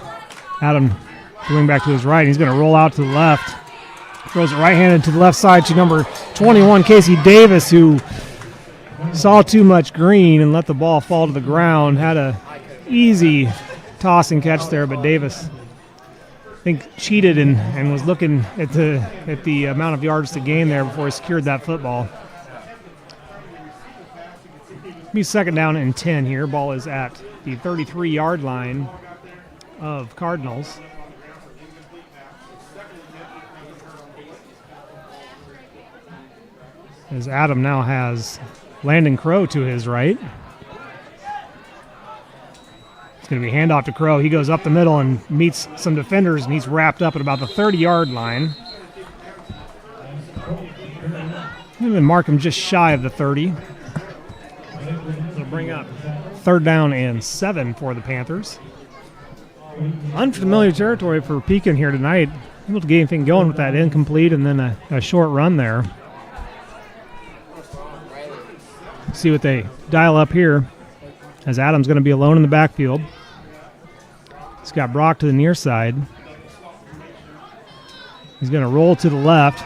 Adam, the wing back to his right. He's going to roll out to the left. Throws it right-handed to the left side to number 21, Casey Davis, who saw too much green and let the ball fall to the ground. Had a easy toss and catch there, but Davis, I think, cheated and was looking at the amount of yards to gain there before he secured that football. Be 2nd down and 10 here. Ball is at the 33-yard line of Cardinals. As Adam now has Landon Crow to his right. It's going to be handoff to Crow. He goes up the middle and meets some defenders, and he's wrapped up at about the 30-yard line. And then mark him just shy of the 30. It'll bring up 3rd down and 7 for the Panthers. Unfamiliar territory for Pekin here tonight. Able to get anything going with that incomplete and then a short run there. See what they dial up here, as Adam's going to be alone in the backfield. He's got Brock to the near side. He's going to roll to the left.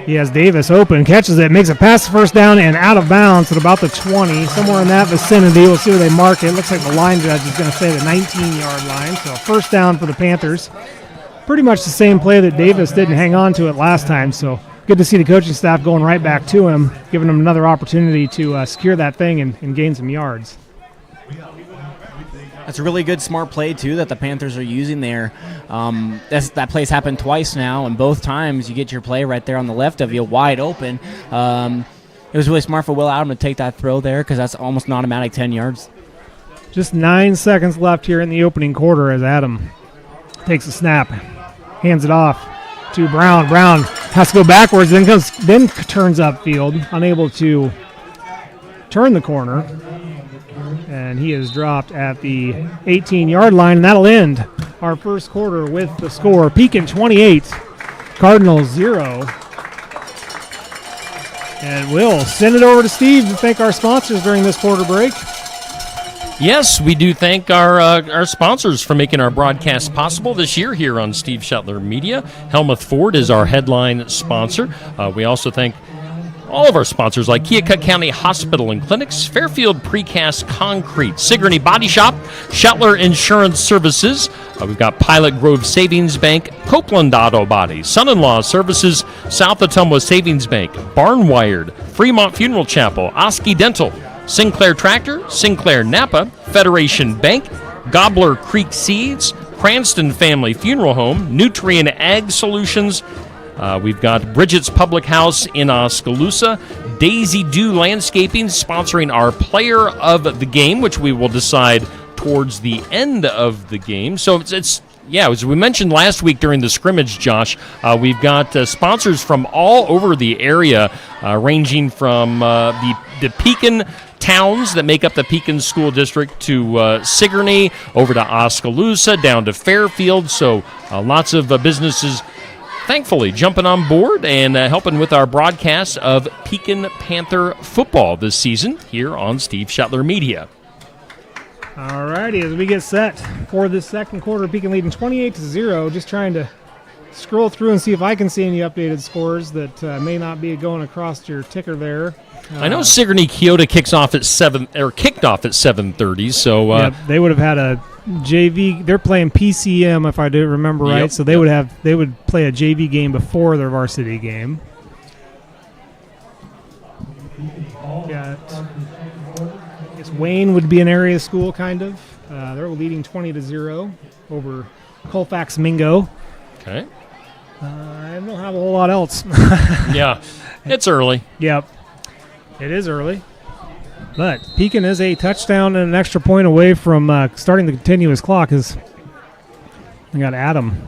He has Davis open, catches it, makes it past the 1st down and out of bounds at about the 20, somewhere in that vicinity. We'll see where they mark it. Looks like the line judge is going to say the 19-yard line, so 1st down for the Panthers. Pretty much the same play that Davis didn't hang on to it last time, so good to see the coaching staff going right back to him, giving him another opportunity to secure that thing and gain some yards. That's a really good, smart play, too, that the Panthers are using there. That play's happened twice now, and both times you get your play right there on the left of you, wide open. It was really smart for Will Adam to take that throw there because that's almost an automatic 10 yards. Just 9 seconds left here in the opening quarter as Adam takes a snap, hands it off to Brown. Brown has to go backwards, then turns upfield, unable to turn the corner. And he is dropped at the 18-yard line, and that'll end our first quarter with the score. Pekin 28, Cardinals 0. And we'll send it over to Steve to thank our sponsors during this quarter break. Yes, we do thank our sponsors for making our broadcast possible this year here on Steve Shetler Media. Helmuth Ford is our headline sponsor. We also thank all of our sponsors like Keokuk County Hospital and Clinics, Fairfield Precast Concrete, Sigourney Body Shop, Shetler Insurance Services. We've got Pilot Grove Savings Bank, Copeland Auto Body, Son-in-Law Services, South Ottumwa Savings Bank, Barnwired, Fremont Funeral Chapel, Oski Dental, Sinclair Tractor, Sinclair Napa, Federation Bank, Gobbler Creek Seeds, Cranston Family Funeral Home, Nutrient Ag Solutions. We've got Bridget's Public House in Oskaloosa, Daisy Dew Landscaping sponsoring our player of the game, which we will decide towards the end of the game. So it's as we mentioned last week during the scrimmage, Josh, we've got sponsors from all over the area, ranging from the Pekin towns that make up the Pekin School District to Sigourney, over to Oskaloosa, down to Fairfield. So lots of businesses, thankfully, jumping on board and helping with our broadcast of Pekin Panther football this season here on Steve Shetler Media. All righty, as we get set for this second quarter, Pekin leading 28-0. Just trying to scroll through and see if I can see any updated scores that may not be going across your ticker there. I know Sigourney Keota kicked off at 7:30. So they would have had a JV. They're playing PCM, if I do remember right. So they would play a JV game before their varsity game. Got. Wayne would be an area school, kind of. They're leading 20-0 over Colfax Mingo. Okay. I don't have a whole lot else. Yeah, it's early. Yep, it is early. But Pekin is a touchdown and an extra point away from starting the continuous clock. As we got Adam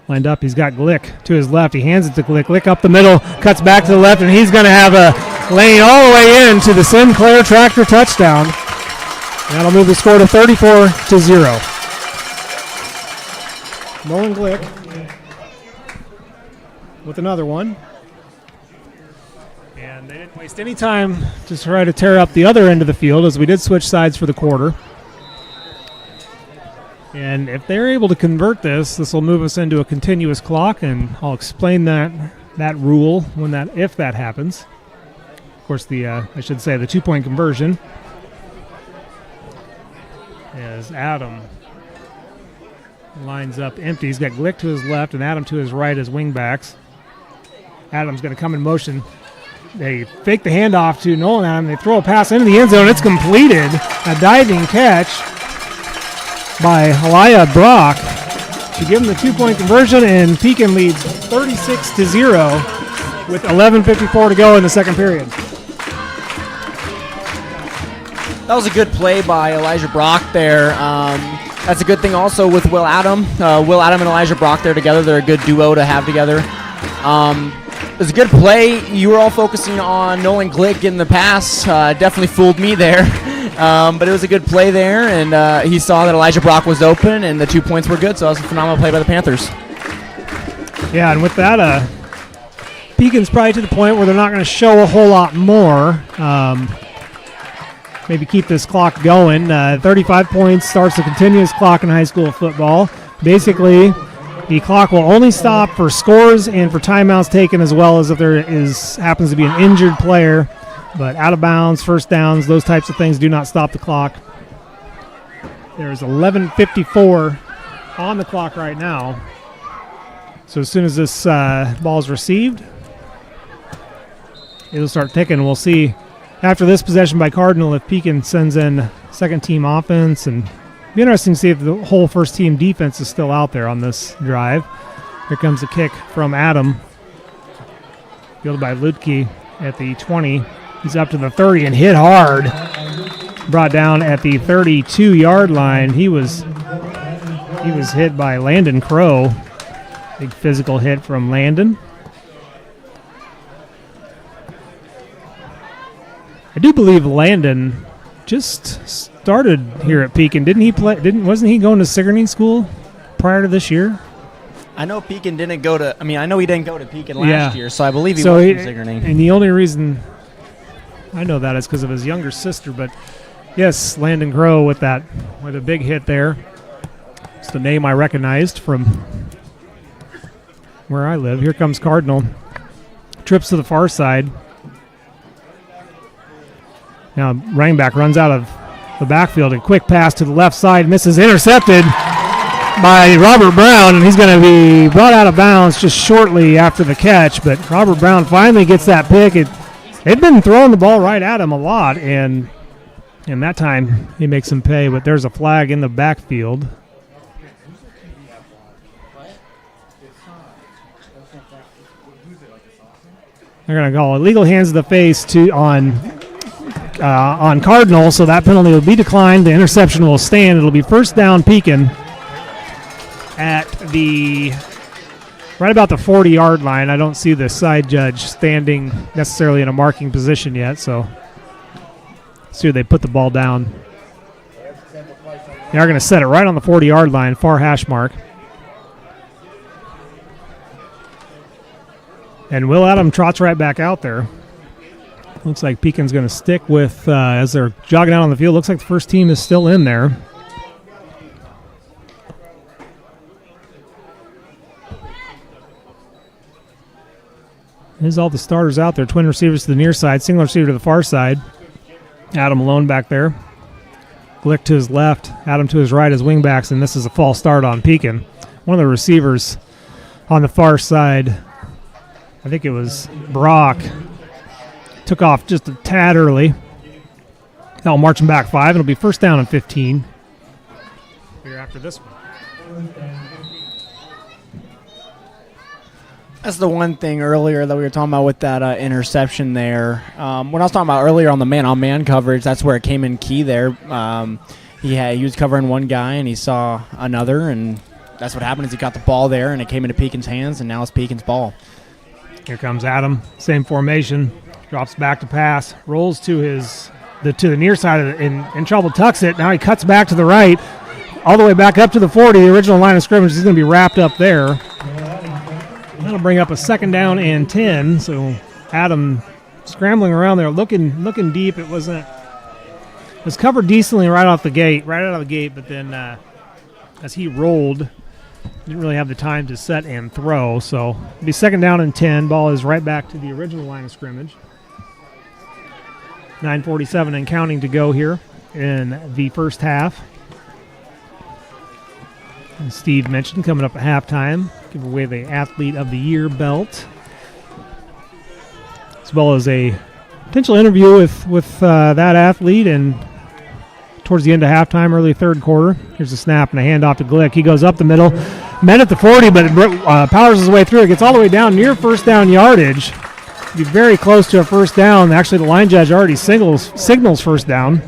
lined up. He's got Glick to his left. He hands it to Glick. Glick up the middle, cuts back to the left, and he's going to have a lane all the way in to the Sinclair Tractor touchdown. That'll move the score to 34-0. Nolan Glick with another one. And they didn't waste any time to try to tear up the other end of the field, as we did switch sides for the quarter. And if they're able to convert this will move us into a continuous clock, and I'll explain that rule if that happens. Of course, the 2-point conversion. As Adam lines up empty. He's got Glick to his left and Adam to his right as wingbacks. Adam's going to come in motion. They fake the handoff to Nolan Adam. They throw a pass into the end zone. It's completed. A diving catch by Elia Brock to give him the 2-point conversion, and Pekin leads 36-0 with 11:54 to go in the second period. That was a good play by Elijah Brock there. That's a good thing also with Will Adam. Will Adam and Elijah Brock there together. They're a good duo to have together. It was a good play. You were all focusing on Nolan Glick in the pass. Definitely fooled me there. But it was a good play there, and he saw that Elijah Brock was open, and the 2 points were good, so that was a phenomenal play by the Panthers. Yeah, and with that, Pekin's probably to the point where they're not going to show a whole lot more. Maybe keep this clock going. 35 points starts the continuous clock in high school football. Basically, the clock will only stop for scores and for timeouts taken, as well as if there happens to be an injured player. But out of bounds, first downs, those types of things do not stop the clock. There's 11:54 on the clock right now. So as soon as this ball is received, it'll start ticking. We'll see after this possession by Cardinal if Pekin sends in second-team offense. And it'll be interesting to see if the whole first-team defense is still out there on this drive. Here comes the kick from Adam. Fielded by Ludke at the 20. He's up to the 30 and hit hard. Brought down at the 32-yard line. He was hit by Landon Crow. Big physical hit from Landon. I do believe Landon just started here at Pekin. Wasn't he going to Sigourney School prior to this year? I know Pekin didn't go to. I know he didn't go to Pekin last year, so I believe he was from Sigourney. And the only reason I know that is because of his younger sister. But yes, Landon Crow with a big hit there. It's the name I recognized from where I live. Here comes Cardinal trips to the far side. Now running back runs out of the backfield. A quick pass to the left side, misses, intercepted by Robert Brown, and he's going to be brought out of bounds just shortly after the catch. But Robert Brown finally gets that pick. They'd been throwing the ball right at him a lot, and that time he makes him pay. But there's a flag in the backfield. They're going to call illegal hands to the face on Cardinal, so that penalty will be declined. The interception will stand. It'll be first down Pekin at right about the 40-yard line. I don't see the side judge standing necessarily in a marking position yet, so see where they put the ball down. They are going to set it right on the 40-yard line, far hash mark. And Will Adam trots right back out there. Looks like Pekin's going to stick with, as they're jogging out on the field, looks like the first team is still in there. Here's all the starters out there. Twin receivers to the near side, single receiver to the far side. Adam alone back there. Glick to his left, Adam to his right as wingbacks, and this is a false start on Pekin. One of the receivers on the far side, I think it was Brock, took off just a tad early. Now marching back 5. It'll be first down and 15 here after this one. That's the one thing earlier that we were talking about with that interception there. When I was talking about earlier on the man-on-man coverage, that's where it came in key there. He was covering one guy, and he saw another, and that's what happened is he got the ball there, and it came into Pekin's hands, and now it's Pekin's ball. Here comes Adam, same formation, drops back to pass, rolls to the near side of in trouble, tucks it. Now he cuts back to the right, all the way back up to the 40, the original line of scrimmage. He's going to be wrapped up there. That'll bring up a second down and 10. So Adam scrambling around there, looking deep. It was covered decently right out of the gate, but then as he rolled, didn't really have the time to set and throw. So it'll be second down and 10. Ball is right back to the original line of scrimmage. 9:47 and counting to go here in the first half. And Steve mentioned coming up at halftime, give away the Athlete of the Year belt, as well as a potential interview with that athlete. And towards the end of halftime, early third quarter, here's a snap and a handoff to Glick. He goes up the middle, met at the 40, but powers his way through. It gets all the way down near first down yardage. Be very close to a first down. Actually, the line judge already signals first down.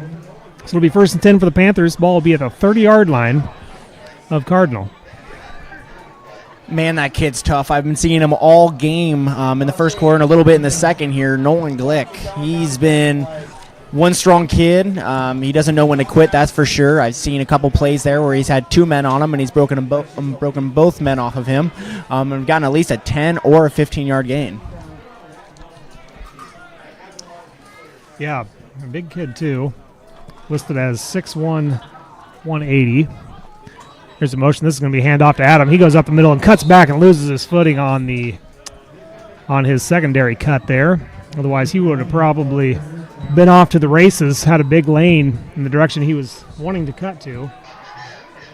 So it'll be first and 10 for the Panthers. Ball will be at the 30-yard line of Cardinal. Man, that kid's tough. I've been seeing him all game in the first quarter and a little bit in the second here. Nolan Glick. He's been one strong kid. He doesn't know when to quit, that's for sure. I've seen a couple plays there where he's had 2 men on him, and he's broken both men off of him and gotten at least a 10 or a 15-yard gain. Yeah, a big kid, too. Listed as 6'1", 180. Here's the motion. This is going to be handoff to Adam. He goes up the middle and cuts back and loses his footing on his secondary cut there. Otherwise, he would have probably been off to the races, had a big lane in the direction he was wanting to cut to,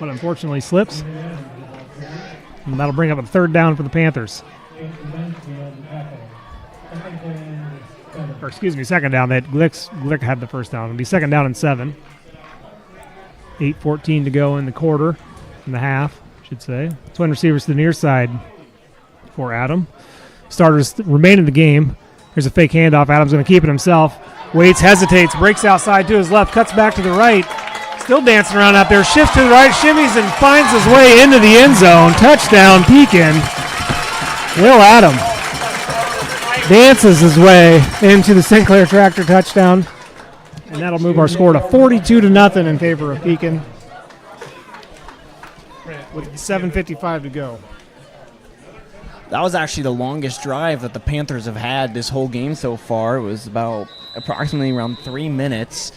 but unfortunately slips. And that'll bring up a third down for the Panthers. Or excuse me, second down. Glick had the first down. It'll be second down and 7. 8:14 to go in the quarter, in the half, I should say. Twin receivers to the near side for Adam. Starters remain in the game. Here's a fake handoff. Adam's going to keep it himself. Waits, hesitates, breaks outside to his left, cuts back to the right. Still dancing around out there. Shifts to the right, shimmies, and finds his way into the end zone. Touchdown, Pekin. Will Adam dances his way into the Sinclair Tractor touchdown. And that'll move our score to 42-0 in favor of Pekin with 7:55 to go. That was actually the longest drive that the Panthers have had this whole game so far. It was about approximately around 3 minutes.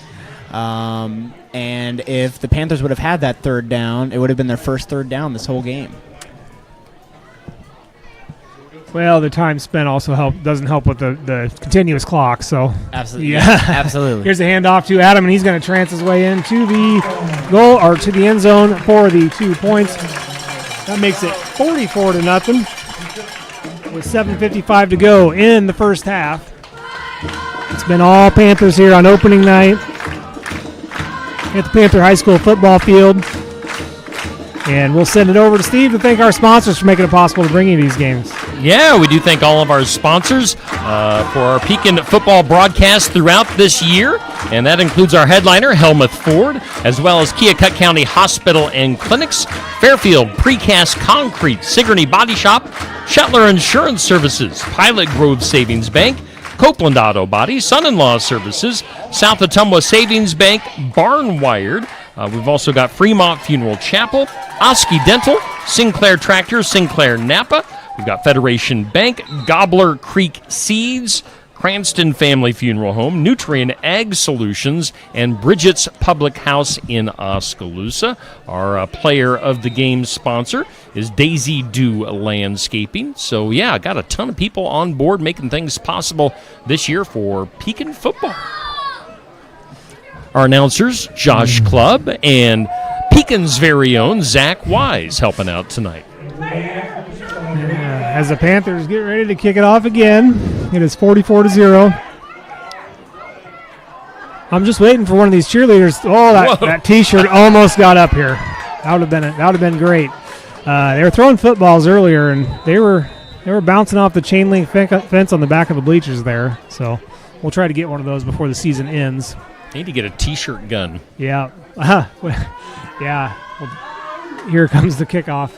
And if the Panthers would have had that third down, it would have been their first third down this whole game. Well, the time spent also doesn't help with the continuous clock. So Absolutely. Yeah. Absolutely. Here's a handoff to Adam, and he's going to trance his way into the goal or to the end zone for the 2 points. That makes it 44-0 with 7:55 to go in the first half. It's been all Panthers here on opening night at the Panther High School football field. And we'll send it over to Steve to thank our sponsors for making it possible to bring you these games. Yeah, we do thank all of our sponsors for our Pekin football broadcast throughout this year, and that includes our headliner, Helmuth Ford, as well as Keokuk County Hospital and Clinics, Fairfield Precast Concrete, Sigourney Body Shop, Shetler Insurance Services, Pilot Grove Savings Bank, Copeland Auto Body, Son-in-Law Services, South Ottumwa Savings Bank, Barn Wired. We've also got Fremont Funeral Chapel, Oski Dental, Sinclair Tractor, Sinclair Napa. We've got Federation Bank, Gobbler Creek Seeds, Cranston Family Funeral Home, Nutrien Ag Solutions, and Bridget's Public House in Oskaloosa. Our player of the game sponsor is Daisy Dew Landscaping. So, yeah, got a ton of people on board making things possible this year for Pekin football. Our announcers, Josh Clubb and Pekin's very own Zach Wise, helping out tonight. As the Panthers get ready to kick it off again, it is 44-0. I'm just waiting for one of these cheerleaders. Oh, that T-shirt almost got up here. That would have been great. They were throwing footballs earlier, and they were bouncing off the chain link fence on the back of the bleachers there. So we'll try to get one of those before the season ends. Need to get a T-shirt gun. Yeah. Yeah. Well, here comes the kickoff.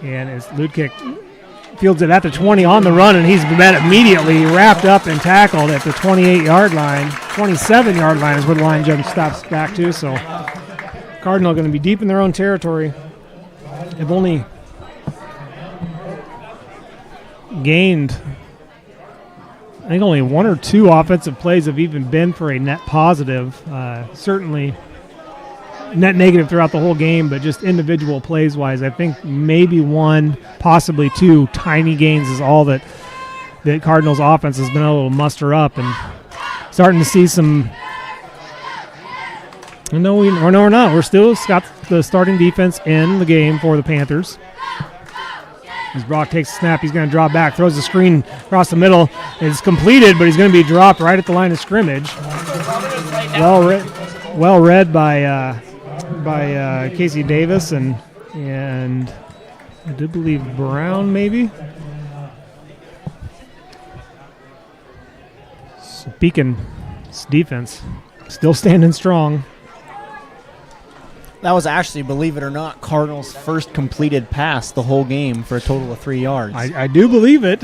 And as Ludkick fields it at the 20 on the run, and he's been immediately wrapped up and tackled at the 28-yard line. 27-yard line is where the line jump stops back to. So Cardinal going to be deep in their own territory. They've only gained, I think only 1 or 2 offensive plays have even been for a net positive. Certainly net negative throughout the whole game, but just individual plays-wise, I think maybe 1, possibly 2 tiny gains is all that Cardinals' offense has been able to muster up, and starting to see some. No, we're not. We're still got the starting defense in the game for the Panthers. As Brock takes a snap, he's going to draw back, throws the screen across the middle. It's completed, but he's going to be dropped right at the line of scrimmage. Well read by Casey Davis and I do believe Brown maybe. So Pekin's defense still standing strong. That was actually, believe it or not, Cardinals' first completed pass the whole game for a total of 3 yards. I do believe it.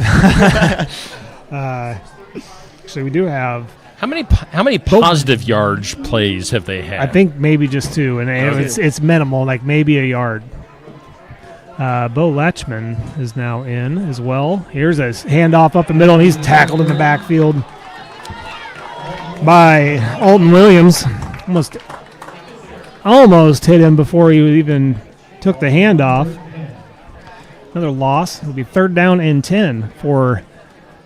Actually, we do have. How many positive yards plays have they had? I think maybe just 2, and it's minimal, like maybe a yard. Bo Letchman is now in as well. Here's a handoff up the middle, and he's tackled in the backfield by Alton Williams. Almost hit him before he even took the handoff. Another loss. It'll be 3rd down and 10 for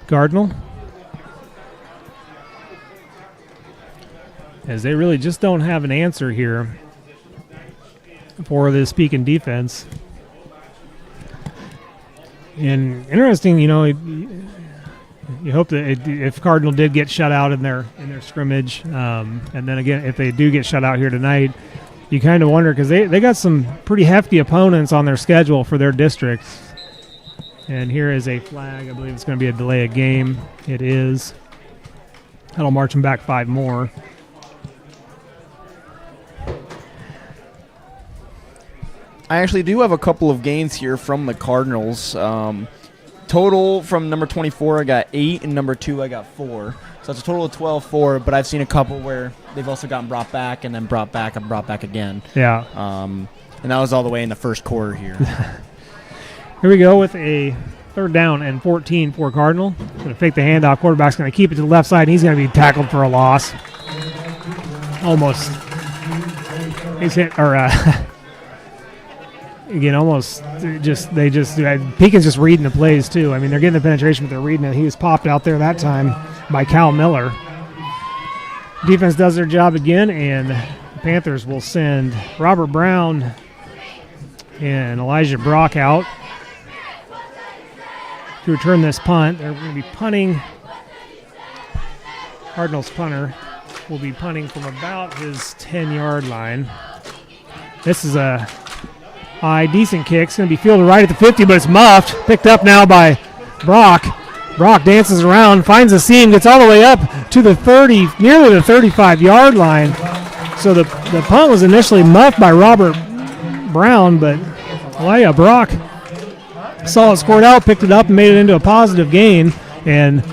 Cardinal. As they really just don't have an answer here for this Pekin defense. And interesting, you hope that if Cardinal did get shut out in their scrimmage, and then again, if they do get shut out here tonight, you kind of wonder, because they got some pretty hefty opponents on their schedule for their districts. And here is a flag. I believe it's going to be a delay of game. It is. That'll march them back 5 more. I actually do have a couple of gains here from the Cardinals. Total from number 24, I got 8, and number 2, I got 4. So it's a total of 12-4, but I've seen a couple where they've also gotten brought back and then brought back and brought back again. Yeah. And that was all the way in the first quarter here. Here we go with a 3rd down and 14 for Cardinal. Going to fake the handoff. Quarterback's going to keep it to the left side, and he's going to be tackled for a loss. Almost. He's hit, or again, almost Pekin's just reading the plays too. I mean, they're getting the penetration, but they're reading it. He was popped out there that time by Cal Miller. Defense does their job again, and the Panthers will send Robert Brown and Elijah Brock out to return this punt. They're going to be punting. Cardinals punter will be punting from about his 10-yard line. This is a high, decent kick. It's going to be fielded right at the 50, but it's muffed. Picked up now by Brock. Brock dances around, finds a seam, gets all the way up to the 30, nearly the 35-yard line. So the punt was initially muffed by Robert Brown, but Elijah Brock saw it scored out, picked it up, and made it into a positive gain. And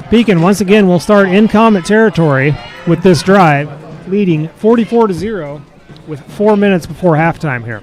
Pekin once again will start in Comet territory with this drive, leading 44-0 with 4 minutes before halftime here.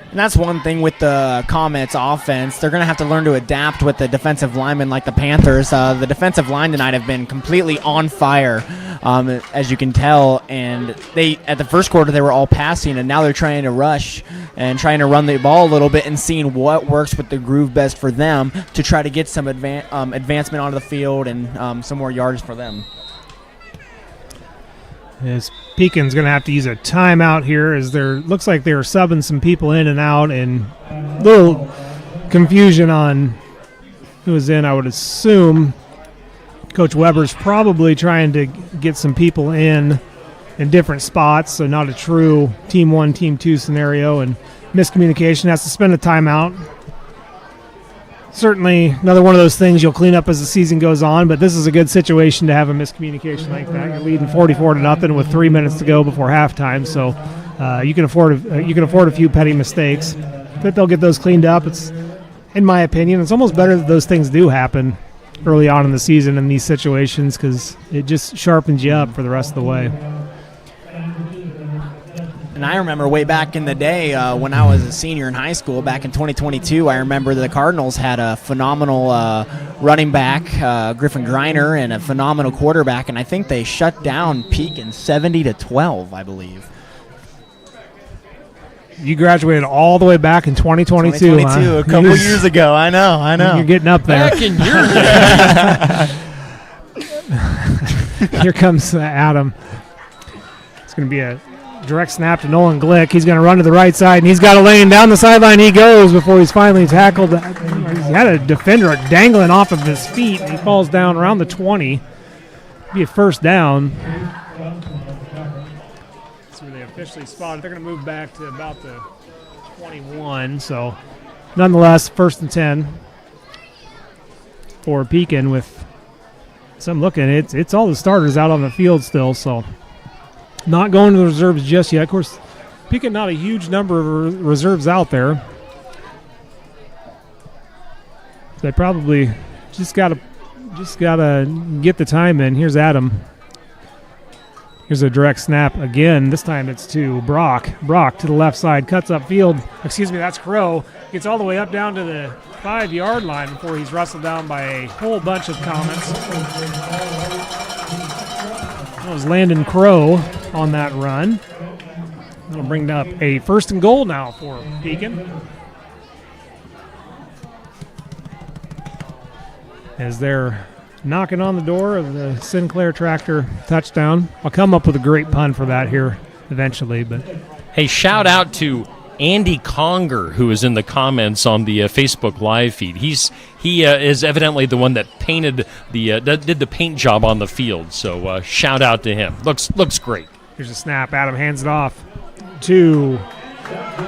And that's one thing with the Comets offense. They're going to have to learn to adapt with the defensive linemen like the Panthers. The defensive line tonight have been completely on fire, as you can tell. And they at the first quarter, they were all passing, and now they're trying to rush and trying to run the ball a little bit and seeing what works with the groove best for them to try to get some advancement onto the field and some more yards for them. As Pekin's going to have to use a timeout here, as there looks like they were subbing some people in and out, and a little confusion on who was in. I would assume Coach Weber's probably trying to get some people in different spots, so not a true Team 1, Team 2 scenario, and miscommunication. Has to spend a timeout. Certainly another one of those things you'll clean up as the season goes on, but this is a good situation to have a miscommunication like that. You're leading 44-0 with 3 minutes to go before halftime, so you can afford a few petty mistakes. But they'll get those cleaned up. It's, in my opinion, it's almost better that those things do happen early on in the season in these situations, because it just sharpens you up for the rest of the way. And I remember way back in the day when I was a senior in high school, back in 2022, I remember the Cardinals had a phenomenal running back, Griffin Griner, and a phenomenal quarterback, and I think they shut down Pekin 70-12, I believe. You graduated all the way back in 2022, huh? A couple years ago. I know. You're getting up there. Back in your day. Here comes Adam. It's going to be a direct snap to Nolan Glick. He's going to run to the right side, and he's got a lane down the sideline. He goes before he's finally tackled. He had a defender dangling off of his feet, and he falls down around the 20. Be a first down. That's where they officially spotted. They're going to move back to about the 21. So, nonetheless, 1st and 10 for Pekin with some looking. It's all the starters out on the field still, so not going to the reserves just yet. Of course, Pekin not a huge number of reserves out there. They probably just gotta get the time in. Here's Adam. Here's a direct snap again. This time it's to Brock. Brock to the left side, cuts upfield. Excuse me, that's Crow. Gets all the way up down to the 5-yard line before he's wrestled down by a whole bunch of Comets. That was Landon Crow on that run. That'll bring up a 1st and goal now for Pekin, as they're knocking on the door of the Sinclair Tractor touchdown. I'll come up with a great pun for that here eventually. But Hey, shout out to Andy Conger, who is in the comments on the Facebook live feed. He is evidently the one that painted did the paint job on the field. So shout out to him. Looks great. Here's a snap. Adam hands it off to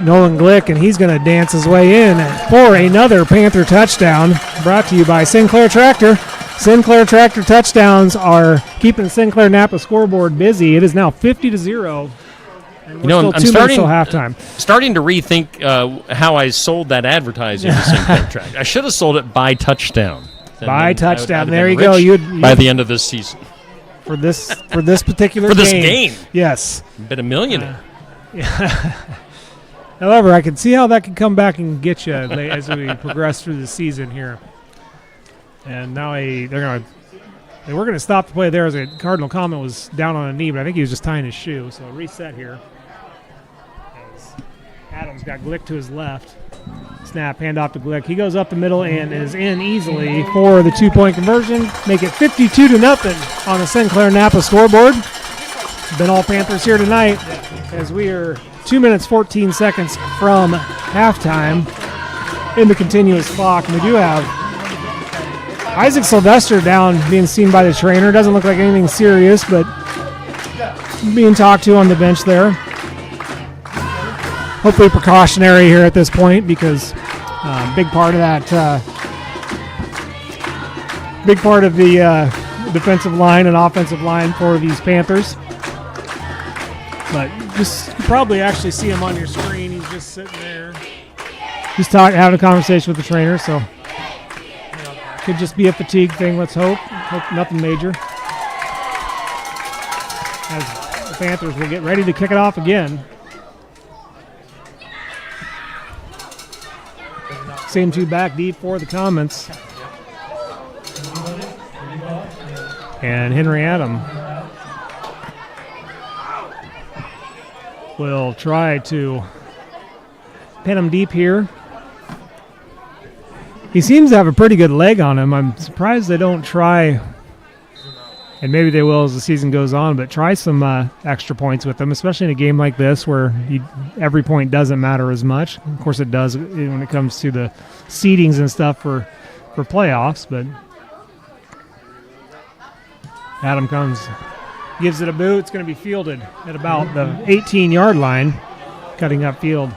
Nolan Glick, and he's going to dance his way in for another Panther touchdown. Brought to you by Sinclair Tractor. Sinclair Tractor touchdowns are keeping Sinclair Napa scoreboard busy. It is now 50-0. You know, I'm starting to rethink how I sold that advertising to Sinclair Tractor. I should have sold it by touchdown. By touchdown. There you go. By the end of this season. For this particular for this game. Yes. Been a millionaire. However, I can see how that can come back and get you as we progress through the season here. And now they were going to stop the play there as a Cardinal Comet was down on a knee, but I think he was just tying his shoe. So reset here. Adams got Glick to his left. Snap, handoff to Glick. He goes up the middle and is in easily for the 2-point conversion. Make it 52-0 on the Sinclair Napa scoreboard. Been all Panthers here tonight as we are 2 minutes 14 seconds from halftime in the continuous clock. And we do have Isaac Sylvester down being seen by the trainer. Doesn't look like anything serious, but being talked to on the bench there. Hopefully precautionary here at this point because big part of the defensive line and offensive line for these Panthers. But just you probably actually see him on your screen. He's just sitting there, just having a conversation with the trainer. So could just be a fatigue thing. Let's hope nothing major. As the Panthers will get ready to kick it off again. Same two back deep for the Comets. And Henry Adam will try to pin him deep here. He seems to have a pretty good leg on him. I'm surprised they don't try, and maybe they will as the season goes on, but try some extra points with him, especially in a game like this where every point doesn't matter as much. Of course it does when it comes to the seedings and stuff for playoffs, but Adam comes, gives it a boot. It's going to be fielded at about the 18-yard line, cutting upfield.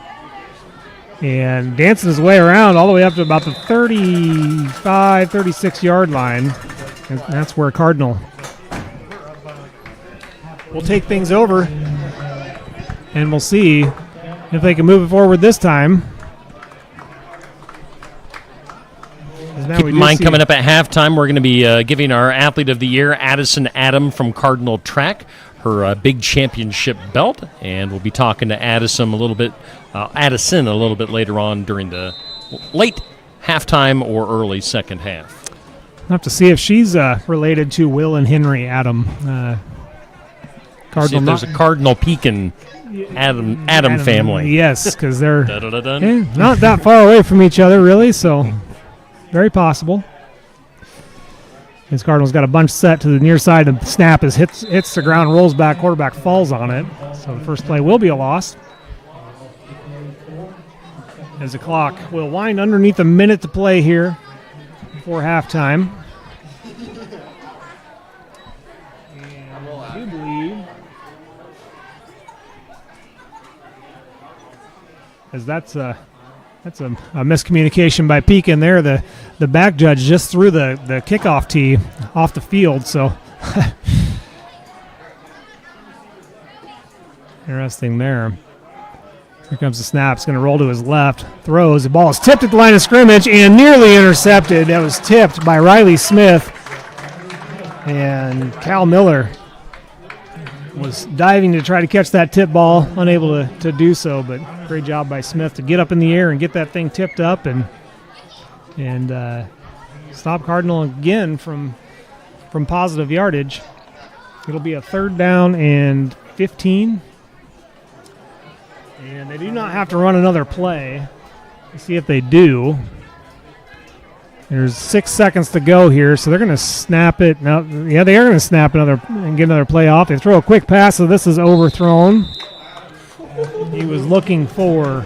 And dancing his way around all the way up to about the 35, 36-yard line. And that's where Cardinal will take things over. And we'll see if they can move it forward this time. Keep in mind, coming up at halftime, we're going to be giving our Athlete of the Year, Addison Adam from Cardinal Track, her big championship belt, and we'll be talking to Addison a little bit later on during the late halftime or early second half. I'll have to see if she's related to Will and Henry Adam. See if there's a Cardinal Pekin Adam family. Yes, because they're not that far away from each other, really, so very possible. His Cardinals got a bunch set to the near side. The snap hits the ground, rolls back, quarterback falls on it. So the first play will be a loss. As the clock will wind underneath a minute to play here before halftime. And I do believe, as that's a miscommunication by Pekin there. The back judge just threw the kickoff tee off the field, so interesting there. Here comes the snap. It's going to roll to his left. Throws. The ball is tipped at the line of scrimmage and nearly intercepted. That was tipped by Riley Smith. And Cal Miller was diving to try to catch that tip ball, unable to do so, but great job by Smith to get up in the air and get that thing tipped up and stop Cardinal again from positive yardage. It'll be a 3rd down and 15. And they do not have to run another play. Let's see if they do. There's 6 seconds to go here, so they're going to snap it. Now, yeah, they are going to snap another and get another play off. They throw a quick pass, so this is overthrown. He was looking for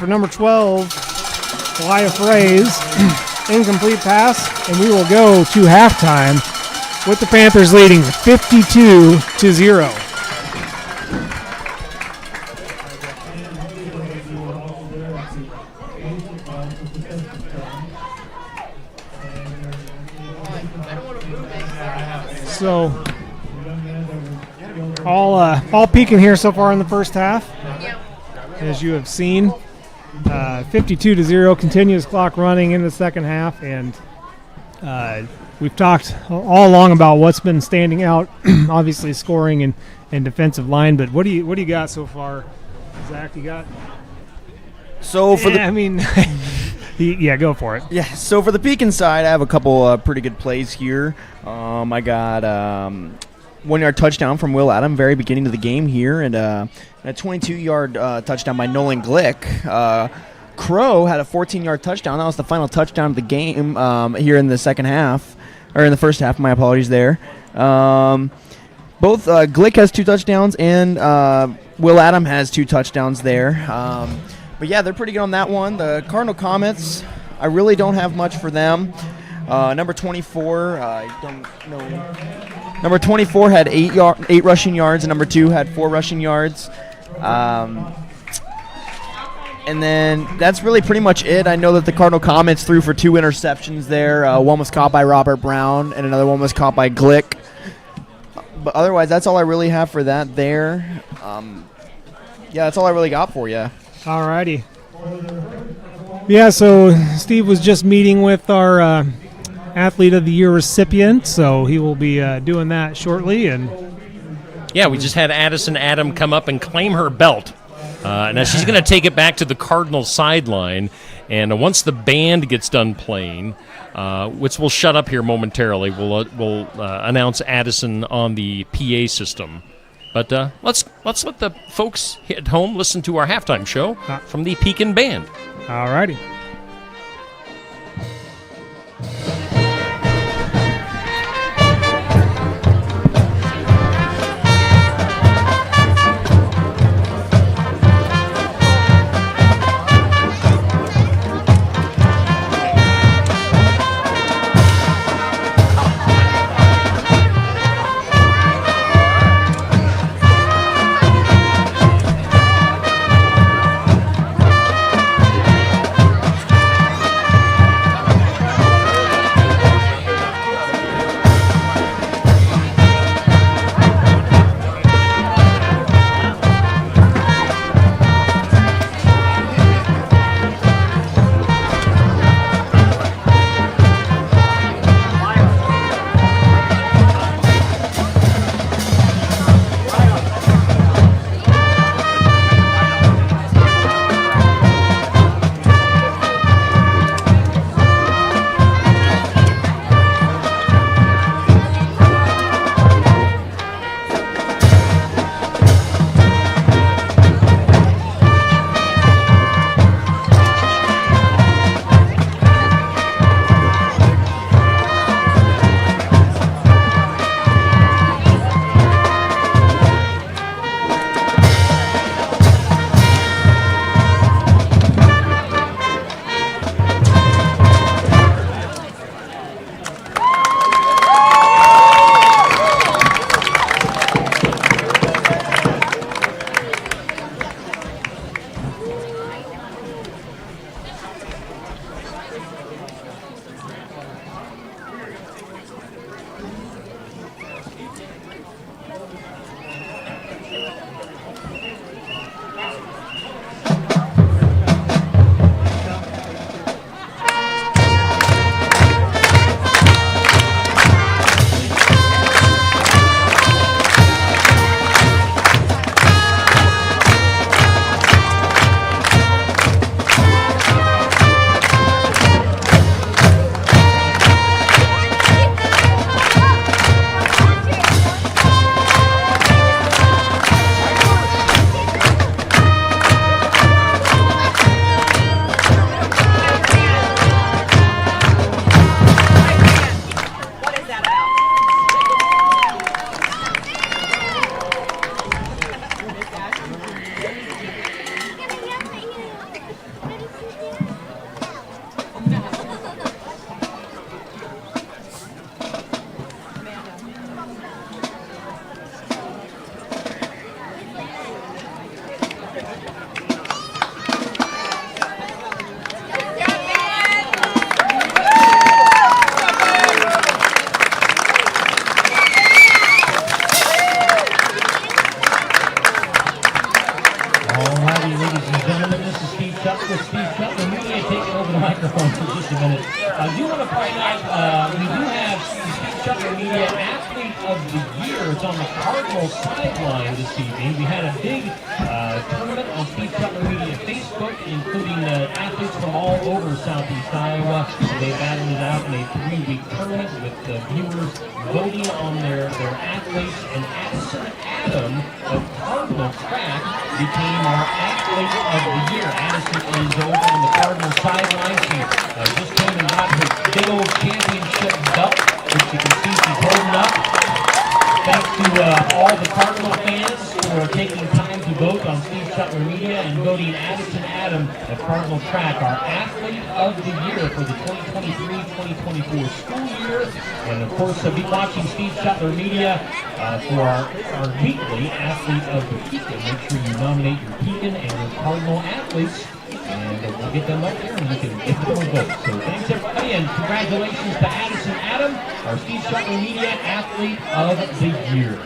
number 12, Goliath Reyes. Incomplete pass, and we will go to halftime with the Panthers leading 52-0. So all Pekin here so far in the first half, as you have seen. 52-0, continuous clock running in the second half, and we've talked all along about what's been standing out. Obviously, scoring and defensive line. But what do you got so far, Zach? You got? So for yeah, go for it. Yeah, so for the Pekin side, I have a couple pretty good plays here. I got 1-yard touchdown from Will Adam, very beginning of the game here, and a 22-yard touchdown by Nolan Glick. Crow had a 14-yard touchdown. That was the final touchdown of the game here in the second half, or in the first half. My apologies there. Both Glick has 2 touchdowns, and Will Adam has 2 touchdowns there. But yeah, they're pretty good on that one. The Cardinal Comets, I really don't have much for them. Number 24, Number 24 had 8 rushing yards, and number 2 had 4 rushing yards. And then that's really pretty much it. I know that the Cardinal Comets threw for 2 interceptions there. One was caught by Robert Brown, and another one was caught by Glick. But otherwise, that's all I really have for that there. Yeah, that's all I really got for you. All righty. Yeah, so Steve was just meeting with our Athlete of the Year recipient, so he will be doing that shortly. And yeah, we just had Addison Adam come up and claim her belt. Now she's going to take it back to the Cardinal sideline, and once the band gets done playing, which we'll shut up here momentarily, we'll announce Addison on the PA system. But let's let the folks at home listen to our halftime show from the Pekin Band. All righty. Cardinal sideline this evening. We had a big tournament on Steve Cutler Media Facebook Facebook, including athletes from all over Southeast Iowa. They battled it out in a 3-week tournament with viewers voting on their athletes. And Addison Adam of Cardinal Track became our Athlete of the Year. Addison is over on the Cardinal sideline. She just came and got her big old championship belt, which you can see she's holding up. Thanks to all the Cardinal fans for taking time to vote on Steve Shuttler Media and voting Addison Adam of Cardinal Track our Athlete of the Year for the 2023-2024 school year. And of course, be watching Steve Shuttler Media for our weekly Athlete of the Pekin. Make sure you nominate your Pekin and your Cardinal athletes, and we'll get them up there and you can get them a vote. So thanks everybody, and congratulations to Addison Adam, our Steve Shuttler Media Athlete of the Year.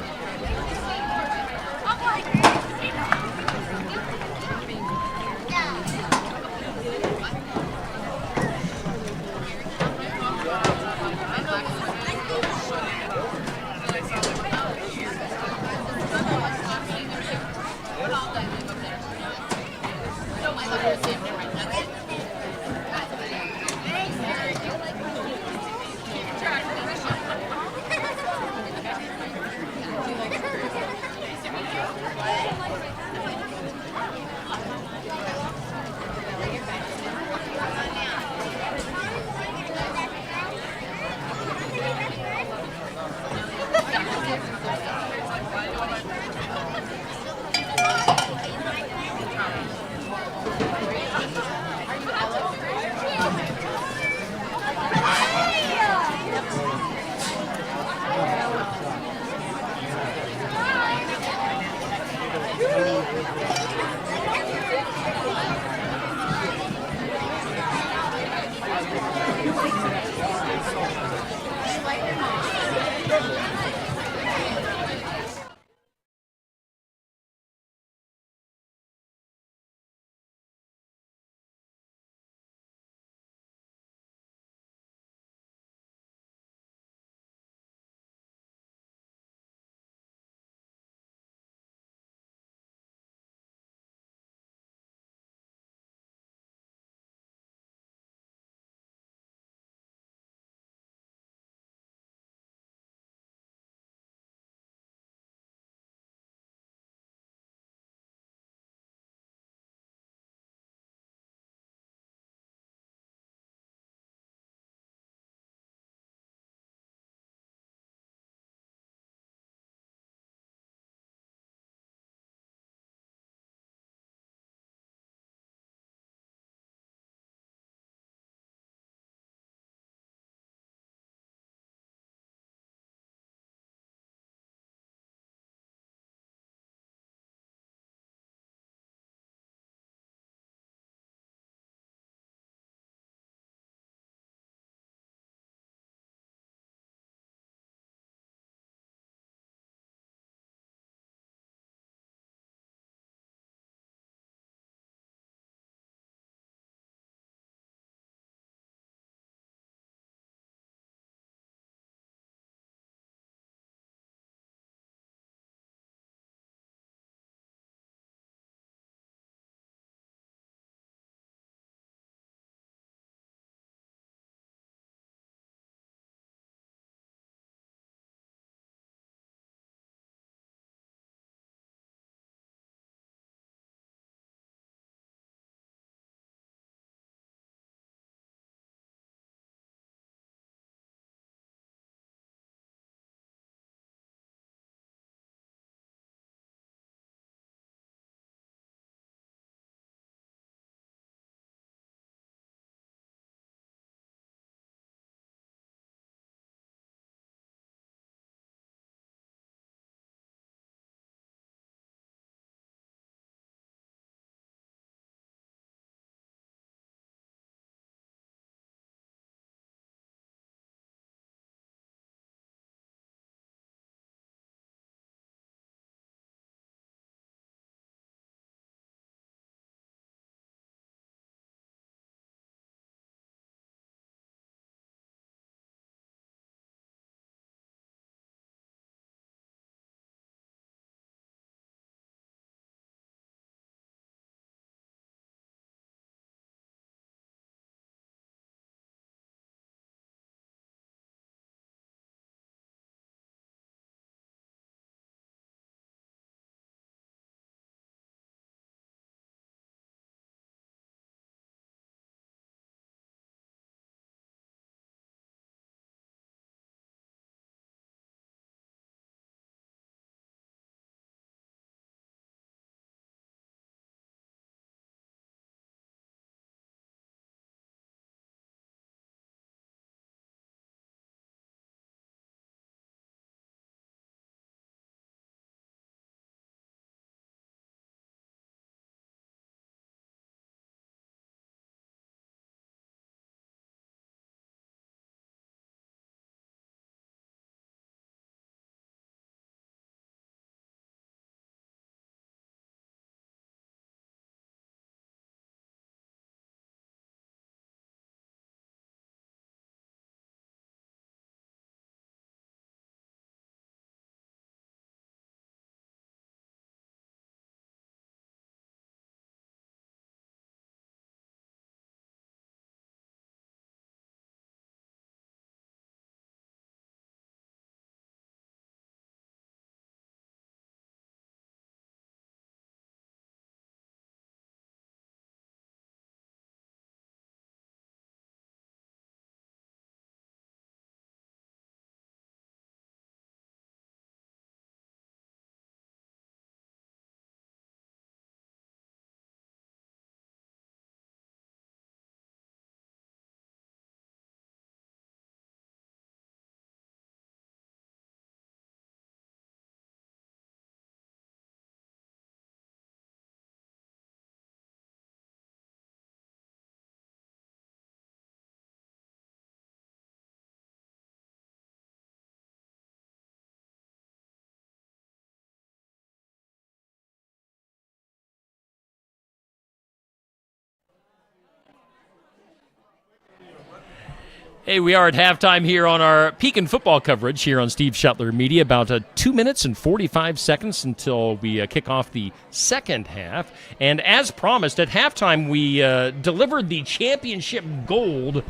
Hey, we are at halftime here on our Pekin football coverage here on Steve Shuttler Media. About 2 minutes and 45 seconds until we kick off the second half. And as promised, at halftime, we delivered the championship gold,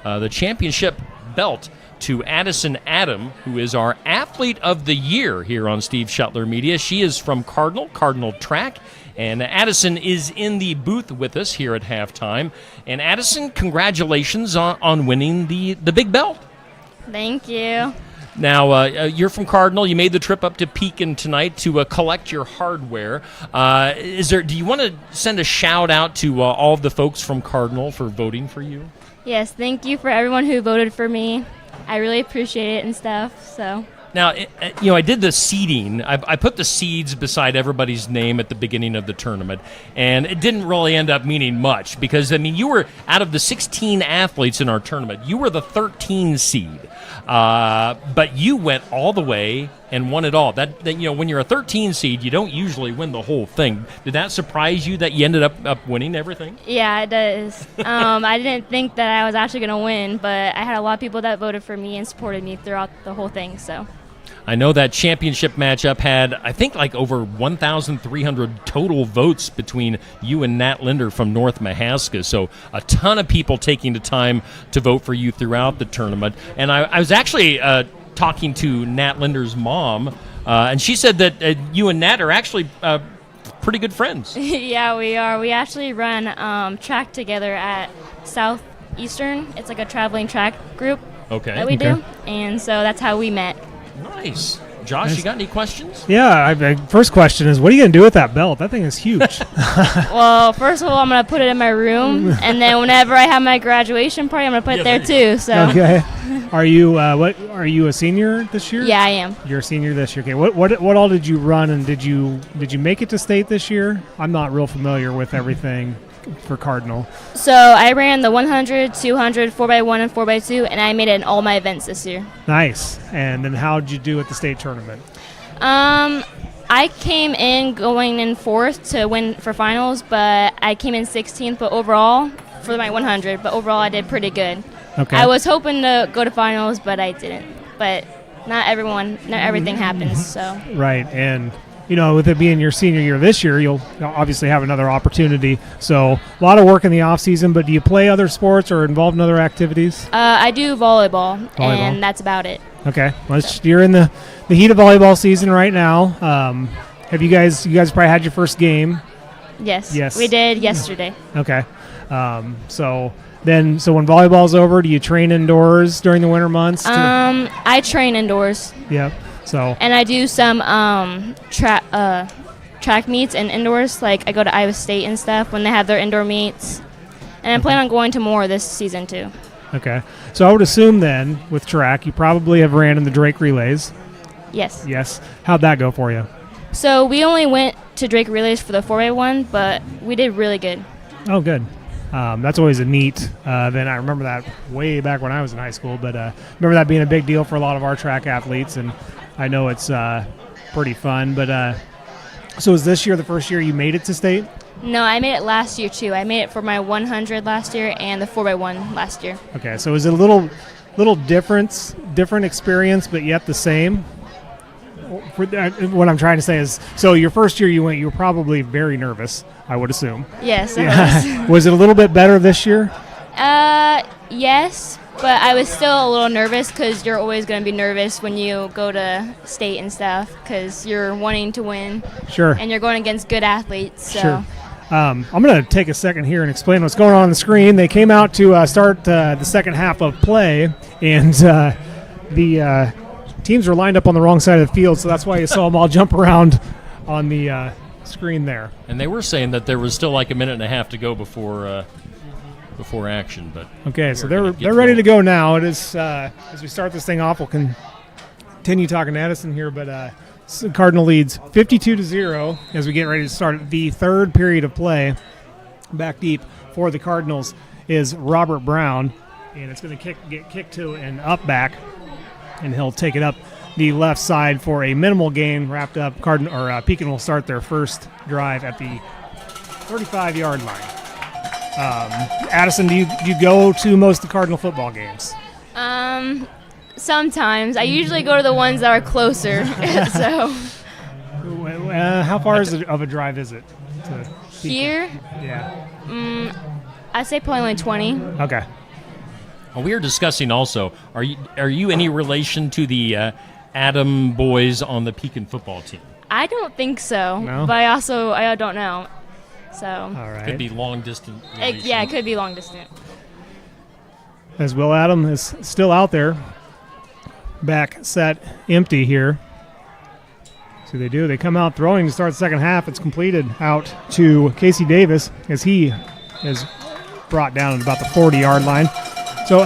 the championship belt, to Addison Adam, who is our Athlete of the Year here on Steve Shuttler Media. She is from Cardinal Track. And Addison is in the booth with us here at halftime. And Addison, congratulations on winning the big belt. Thank you. Now, you're from Cardinal. You made the trip up to Pekin tonight to collect your hardware. Do you want to send a shout out to all of the folks from Cardinal for voting for you? Yes, thank you for everyone who voted for me. I really appreciate it and stuff. So. Now, I did the seeding. I put the seeds beside everybody's name at the beginning of the tournament, and it didn't really end up meaning much because, you were out of the 16 athletes in our tournament, you were the 13 seed. But you went all the way and won it all. That when you're a 13 seed, you don't usually win the whole thing. Did that surprise you that you ended up winning everything? Yeah, it does. I didn't think that I was actually going to win, but I had a lot of people that voted for me and supported me throughout the whole thing, so. I know that championship matchup had, I think, like over 1,300 total votes between you and Nat Linder from North Mahaska. So a ton of people taking the time to vote for you throughout the tournament. And I was actually talking to Nat Linder's mom, and she said that you and Nat are actually pretty good friends. Yeah, we are. We actually run track together at Southeastern. It's like a traveling track group that we do. And so that's how we met. Nice. Josh, you got any questions? Yeah, first question is, what are you going to do with that belt? That thing is huge. Well, first of all, I'm going to put it in my room, and then whenever I have my graduation party, I'm going to put it there too. So. Okay. Are you a senior this year? Yeah, I am. You're a senior this year. Okay. What all did you run, and did you make it to state this year? I'm not real familiar with everything for Cardinal. So I ran the 100, 200, 4x1, and 4x2, and I made it in all my events this year. Nice. And then how did you do at the state tournament? I came in going in 4th to win for finals, but I came in 16th, but overall for my 100. But overall, I did pretty good. Okay. I was hoping to go to finals, but I didn't. But not everything happens. So. Right, and. With it being your senior year this year, you'll obviously have another opportunity. So a lot of work in the off season, but do you play other sports or involved in other activities? I do volleyball, and that's about it. Okay. Well, you're in the heat of volleyball season right now. Have you guys probably had your first game? Yes. We did yesterday. Okay. So when volleyball's over, do you train indoors during the winter months? I train indoors. Yep. And I do some track meets and indoors. Like I go to Iowa State and stuff when they have their indoor meets. And I plan on going to more this season too. Okay. So I would assume then with track, you probably have ran in the Drake relays. Yes. Yes. How'd that go for you? So we only went to Drake relays for the 4x1, but we did really good. Oh, good. That's always a neat. Then I remember that way back when I was in high school, but remember that being a big deal for a lot of our track athletes, and I know it's pretty fun. But so is this year the first year you made it to state? No, I made it last year too. I made it for my 100 last year and the 4x1 last year. Okay, so is it a little different experience, but yet the same? What I'm trying to say is, so your first year you were probably very nervous, I would assume. Yes, I was. Was it a little bit better this year? Yes, but I was still a little nervous because you're always going to be nervous when you go to state and stuff because you're wanting to win. Sure. And you're going against good athletes. So. Sure. I'm going to take a second here and explain what's going on the screen. They came out to start the second half of play, and the teams were lined up on the wrong side of the field, so that's why you saw them all jump around on the screen there. And they were saying that there was still like a minute and a half to go before action. But okay, so they're ready to go now. It is as we start this thing off, we'll continue talking to Addison here, but Cardinal leads 52-0 as we get ready to start the third period of play. Back deep for the Cardinals is Robert Brown, and it's going to get kicked to an up back, and he'll take it up the left side for a minimal gain. Wrapped up. Pekin will start their first drive at the 35-yard line. Addison, do you go to most of the Cardinal football games? Sometimes. I usually go to the ones that are closer. So How far of a drive is it? To here, Yeah. I'd say probably only 20. Okay. Well, we were discussing also, are you any relation to the Adam boys on the Pekin football team? I don't think so. No? But I don't know. So. All right. Could be long distance. Yeah, it could be long distance. As Will Adam is still out there. Back set empty here. So they do. They come out throwing to start the second half. It's completed out to Casey Davis as he is brought down at about the 40-yard line. So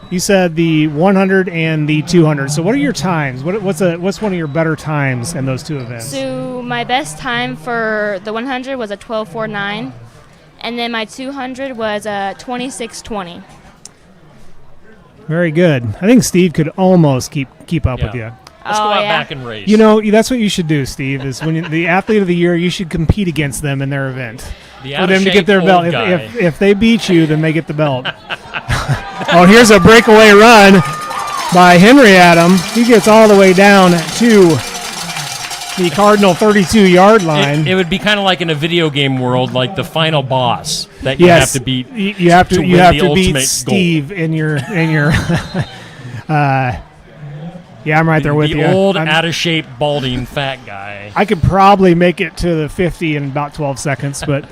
you said the 100 and the 200. So what are your times? What's one of your better times in those two events? So my best time for the 100 was a 12:49, and then my 200 was a 26:20. Very good. I think Steve could almost keep up with you. Let's go out back and race. You know, that's what you should do, Steve, is when the athlete of the year, you should compete against them in their event. For them to get their belt. If they beat you, then they get the belt. Oh, here's a breakaway run by Henry Adam. He gets all the way down to the Cardinal 32-yard line. It would be kind of like in a video game world, like the final boss that you have to beat. You have to beat Steve in your yeah, I'm right there with you. The old, out-of-shape, balding, fat guy. I could probably make it to the 50 in about 12 seconds, but...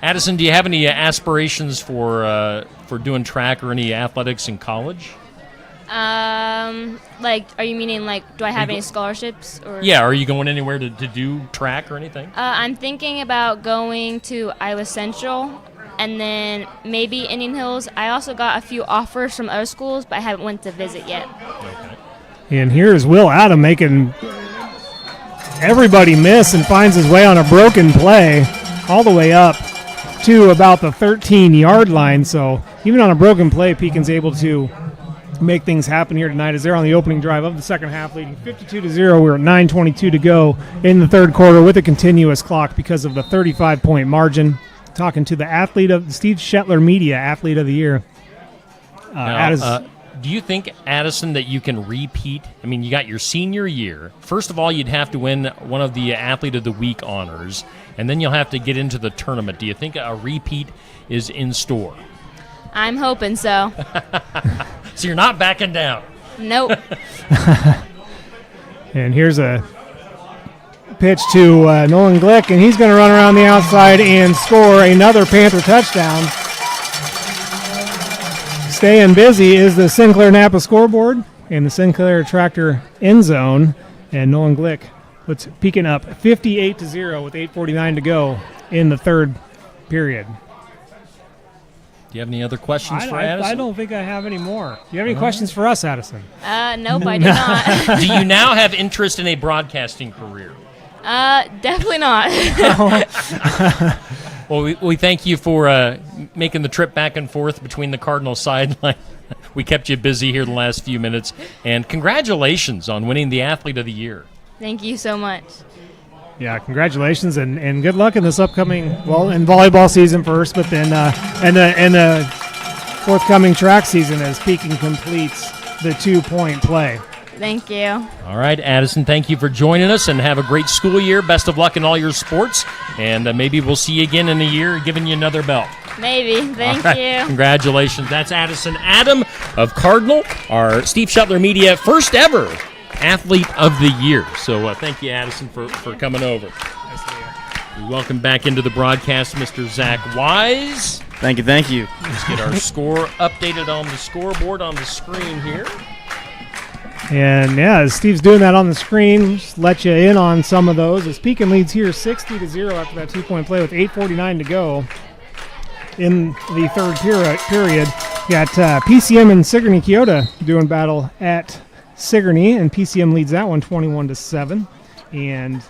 Addison, do you have any aspirations for doing track or any athletics in college? Like, are you meaning, like, do I have any scholarships? Or? Yeah, are you going anywhere to do track or anything? I'm thinking about going to Iowa Central and then maybe Indian Hills. I also got a few offers from other schools, but I haven't went to visit yet. Okay. And here's Will Adam making everybody miss and finds his way on a broken play all the way up to about the 13-yard line. So even on a broken play, Pekin's able to make things happen here tonight as they're on the opening drive of the second half, leading 52-0. We're at 9:22 to go in the third quarter with a continuous clock because of the 35-point margin. Talking to the athlete of Steve Shetler Media Athlete of the Year. Do you think, Addison, that you can repeat? I mean, you got your senior year. First of all, you'd have to win one of the Athlete of the Week honors, and then you'll have to get into the tournament. Do you think a repeat is in store? I'm hoping so. So you're not backing down? Nope. And here's a pitch to Nolan Glick, and he's going to run around the outside and score another Panther touchdown. Staying busy is the Sinclair Napa scoreboard and the Sinclair Tractor end zone, and Nolan Glick puts Pekin up 58-0 with 8:49 to go in the third period. Do you have any other questions for Addison? I don't think I have any more. Do you have any questions for us, Addison? Nope, I do not. Do you now have interest in a broadcasting career? Definitely not. Well, we thank you for making the trip back and forth between the Cardinal sideline. We kept you busy here the last few minutes. And congratulations on winning the Athlete of the Year. Thank you so much. Yeah, congratulations and good luck in this upcoming, in volleyball season first, but then and the forthcoming track season as Pekin completes the 2-point play. Thank you. All right, Addison, thank you for joining us, and have a great school year. Best of luck in all your sports, and maybe we'll see you again in a year giving you another belt. Maybe. Thank you. Congratulations. That's Addison Adam of Cardinal, our Steve Shetler Media first ever Athlete of the Year. So thank you, Addison, for coming over. Nice to meet you. We welcome back into the broadcast Mr. Zach Wise. Thank you. Let's get our score updated on the scoreboard on the screen here. And yeah, as Steve's doing that on the screen, just let you in on some of those. As Pekin leads here 60-0 after that 2-point play with 8:49 to go in the third period. Got PCM and Sigourney Kyoto doing battle at Sigourney, and PCM leads that one 21-7. And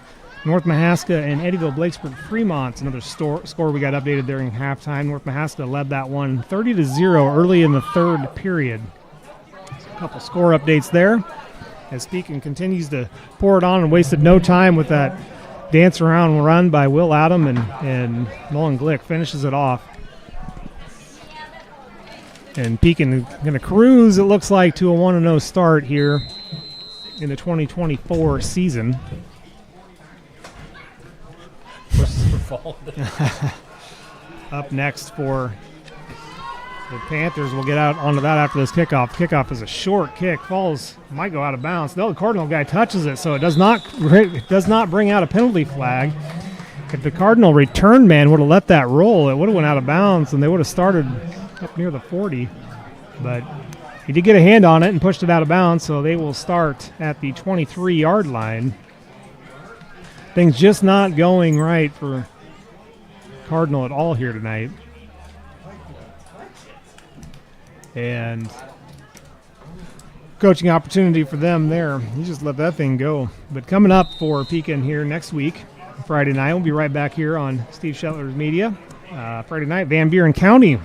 North Mahaska and Eddyville Blakesburg Fremont's another score we got updated during halftime. North Mahaska led that one 30-0 early in the third period. A couple score updates there as Pekin continues to pour it on and wasted no time with that dance around run by Will Adam, and Nolan Glick finishes it off And Pekin going to cruise, it looks like, to a 1-0 start here in the 2024 season. Up next for the Panthers. We'll get out onto that after this kickoff. Kickoff is a short kick. Falls, might go out of bounds. No, the Cardinal guy touches it, so it does not bring out a penalty flag. If the Cardinal return man would have let that roll, it would have went out of bounds, and they would have started up near the 40. But he did get a hand on it and pushed it out of bounds, so they will start at the 23-yard line. Things just not going right for Cardinal at all here tonight. And coaching opportunity for them there. You just let that thing go. But coming up for Pekin here next week, Friday night, we'll be right back here on Steve Shetler's Media. Friday night, Van Buren County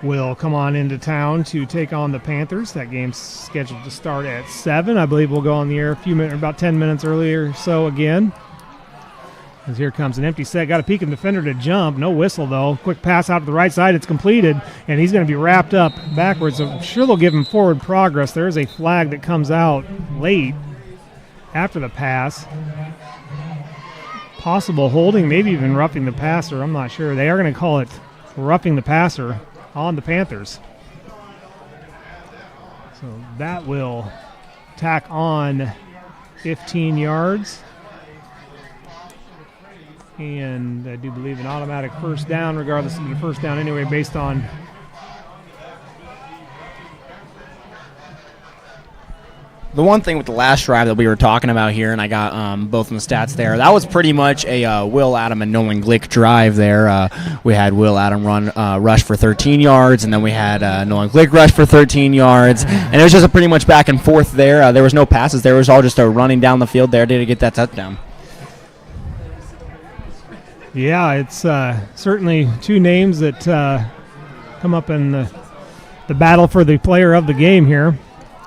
will come on into town to take on the Panthers. That game's scheduled to start at 7. I believe we'll go on the air about 10 minutes earlier or so again. As here comes an empty set. Got a Pekin defender to jump. No whistle, though. Quick pass out to the right side. It's completed, and he's going to be wrapped up backwards. I'm sure they'll give him forward progress. There is a flag that comes out late after the pass. Possible holding, maybe even roughing the passer. I'm not sure. They are going to call it roughing the passer on the Panthers. So that will tack on 15 yards. And I do believe an automatic first down, regardless of the first down anyway, based on the one thing with the last drive that we were talking about here, and I got both in the stats there, that was pretty much a Will Adam and Nolan Glick drive there. We had Will Adam rush for 13 yards, and then we had Nolan Glick rush for 13 yards, and it was just a pretty much back and forth there. There was no passes there. It was all just a running down the field there to get that touchdown. Yeah, it's certainly two names that come up in the battle for the player of the game here.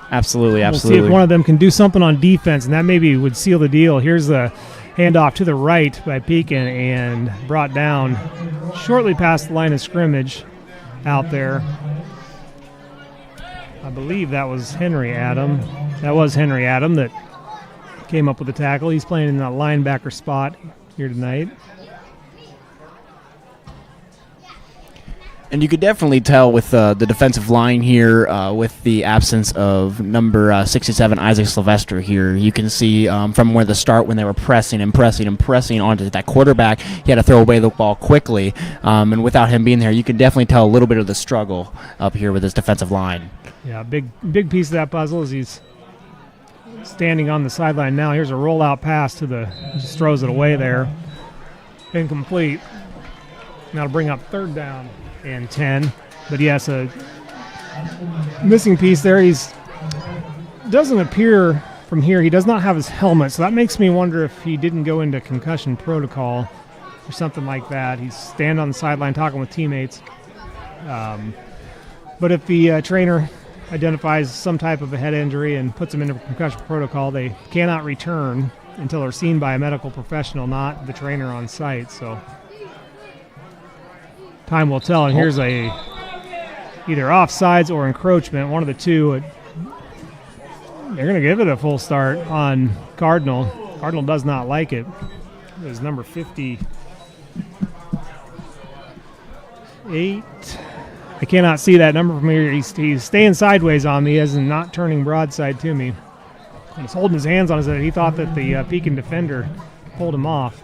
Absolutely. We'll see if one of them can do something on defense, and that maybe would seal the deal. Here's the handoff to the right by Pekin and brought down shortly past the line of scrimmage out there. I believe that was Henry Adam. That was Henry Adam that came up with the tackle. He's playing in that linebacker spot here tonight. And you could definitely tell with the defensive line here, with the absence of number 67, Isaac Sylvester here. You can see from where the start when they were pressing onto that quarterback, he had to throw away the ball quickly. And without him being there, you can definitely tell a little bit of the struggle up here with his defensive line. Yeah, big piece of that puzzle is he's standing on the sideline now. Here's a rollout pass he just throws it away there. Incomplete. Now to bring up third down and 10. But yes, a missing piece there. Doesn't appear from here. He does not have his helmet, so that makes me wonder if he didn't go into concussion protocol or something like that. He's standing on the sideline talking with teammates. But if the trainer identifies some type of a head injury and puts him into concussion protocol, they cannot return until they're seen by a medical professional, not the trainer on site. So time will tell, and here's either offsides or encroachment, one of the two. They're going to give it a full start on Cardinal. Cardinal does not like it. It was number 58. I cannot see that number from here. He's staying sideways on me as in not turning broadside to me. He's holding his hands on his head. He thought that the Pekin defender pulled him off.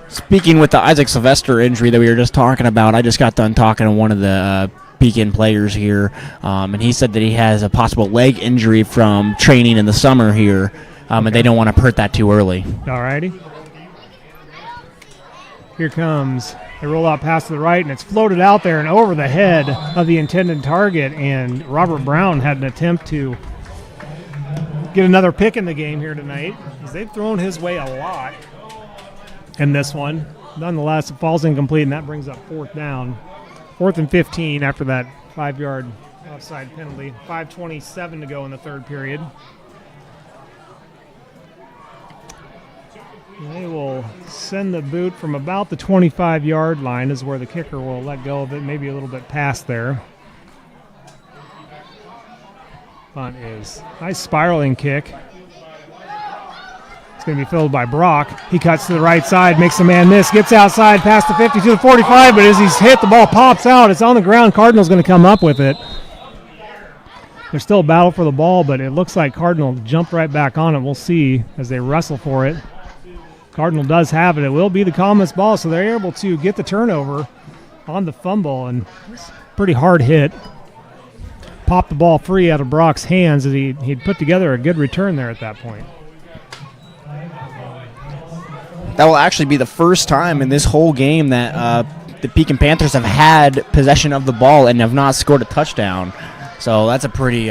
Speaking with the Isaac Sylvester injury that we were just talking about, I just got done talking to one of the Pekin players here, and he said that he has a possible leg injury from training in the summer here, and they don't want to hurt that too early. All righty. Here comes a rollout pass to the right, and it's floated out there and over the head of the intended target, and Robert Brown had an attempt to get another pick in the game here tonight, because they've thrown his way a lot in this one. Nonetheless, it falls incomplete, and that brings up fourth down. 4th and 15 after that 5-yard offside penalty. 5:27 to go in the third period. They will send the boot from about the 25-yard line is where the kicker will let go of it, maybe a little bit past there. Punt is nice spiraling kick. It's going to be filled by Brock. He cuts to the right side, makes the man miss, gets outside past the 50 to the 45, but as he's hit, the ball pops out. It's on the ground. Cardinal's going to come up with it. There's still a battle for the ball, but it looks like Cardinal jumped right back on it. We'll see as they wrestle for it. Cardinal does have it. It will be the Comets ball, so they're able to get the turnover on the fumble, and pretty hard hit. Popped the ball free out of Brock's hands as he'd put together a good return there at that point. That will actually be the first time in this whole game that the Pekin Panthers have had possession of the ball and have not scored a touchdown. So that's a pretty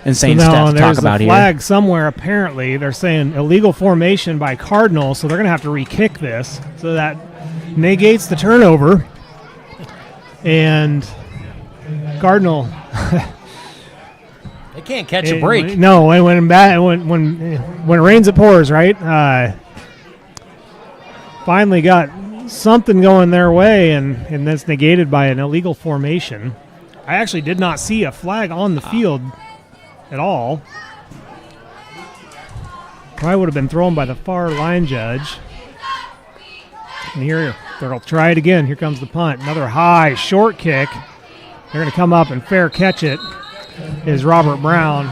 insane stat to talk about here. There's a flag somewhere, apparently. They're saying illegal formation by Cardinal, so they're going to have to re-kick this. So that negates the turnover. And Cardinal... They can't catch a break. No, when it rains, it pours, right? Finally got something going their way, and that's negated by an illegal formation. I actually did not see a flag on the field at all. Probably would have been thrown by the far line judge. And here, they'll try it again. Here comes the punt. Another high, short kick. They're going to come up and fair catch it is Robert Brown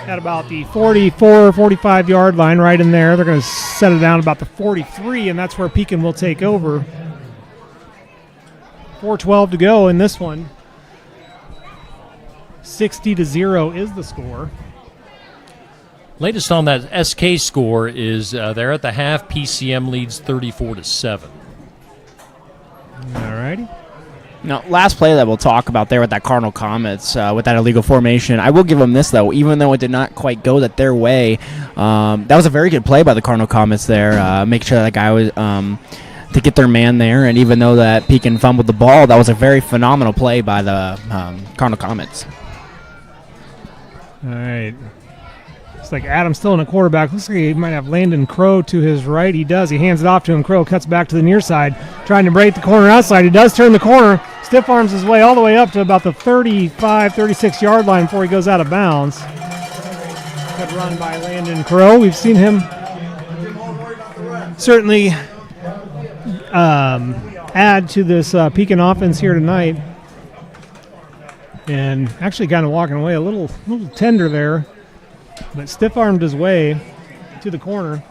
at about the 44, 45-yard line right in there. They're going to set it down about the 43, and that's where Pekin will take over. 4:12 to go in this one. 60-0 is the score. Latest on that SK score is they're at the half. PCM leads 34-7. All righty. Now, last play that we'll talk about there with that Cardinal Comets, with that illegal formation, I will give them this, though. Even though it did not quite go their way, that was a very good play by the Cardinal Comets there. Make sure that guy was to get their man there, and even though that Pekin fumbled the ball, that was a very phenomenal play by the Cardinal Comets. All right. It's like Adam's still in a quarterback. Looks like he might have Landon Crow to his right. He does. He hands it off to him. Crow cuts back to the near side, trying to break the corner outside. He does turn the corner. Stiff arms his way all the way up to about the 35, 36-yard line before he goes out of bounds. Good run by Landon Crow. We've seen him certainly add to this Pekin offense here tonight. And actually kind of walking away a little tender there, but stiff-armed his way to the corner.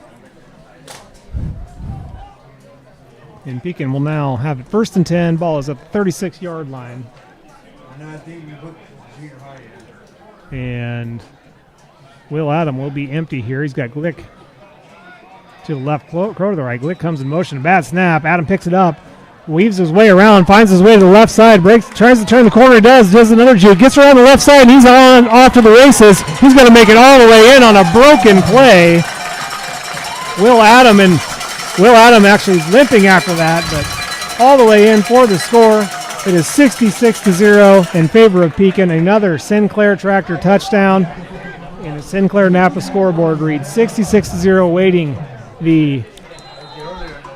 And Pekin will now have it 1st and 10. Ball is at the 36-yard line. And Will Adam will be empty here. He's got Glick to the left, Crow to the right. Glick comes in motion. A bad snap. Adam picks it up. Weaves his way around, finds his way to the left side, tries to turn the corner, does another juke, gets around the left side, and he's off to the races. He's going to make it all the way in on a broken play. Will Adam actually is limping after that, but all the way in for the score. It is 66-0 in favor of Pekin. Another Sinclair Tractor touchdown, and the Sinclair Napa scoreboard reads 66-0, waiting the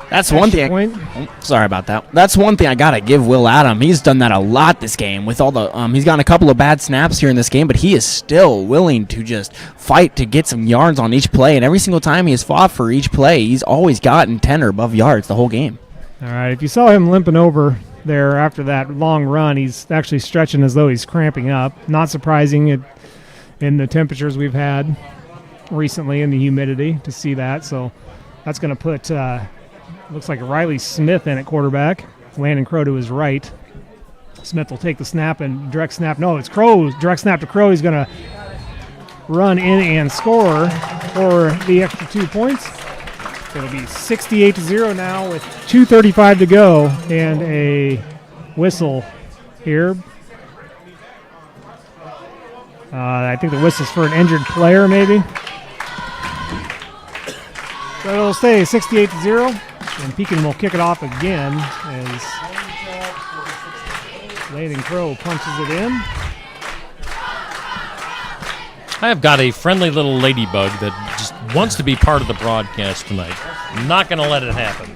That's one thing. Sorry about that. That's one thing I gotta give Will Adam. He's done that a lot this game. With all the, he's gotten a couple of bad snaps here in this game, but he is still willing to just fight to get some yards on each play. And every single time he has fought for each play, he's always gotten 10 or above yards the whole game. All right. If you saw him limping over there after that long run, he's actually stretching as though he's cramping up. Not surprising in the temperatures we've had recently and the humidity to see that. So that's going to put. Looks like Riley Smith in at quarterback. Landon Crow to his right. Smith will take the snap and direct snap. No, it's Crow. Direct snap to Crow. He's going to run in and score for the extra 2 points. It'll be 68-0 now with 2:35 to go and a whistle here. I think the whistle's for an injured player, maybe. So it'll stay 68-0. And Pekin will kick it off again as Landon Crow punches it in. I have got a friendly little ladybug that just wants to be part of the broadcast tonight. Not going to let it happen.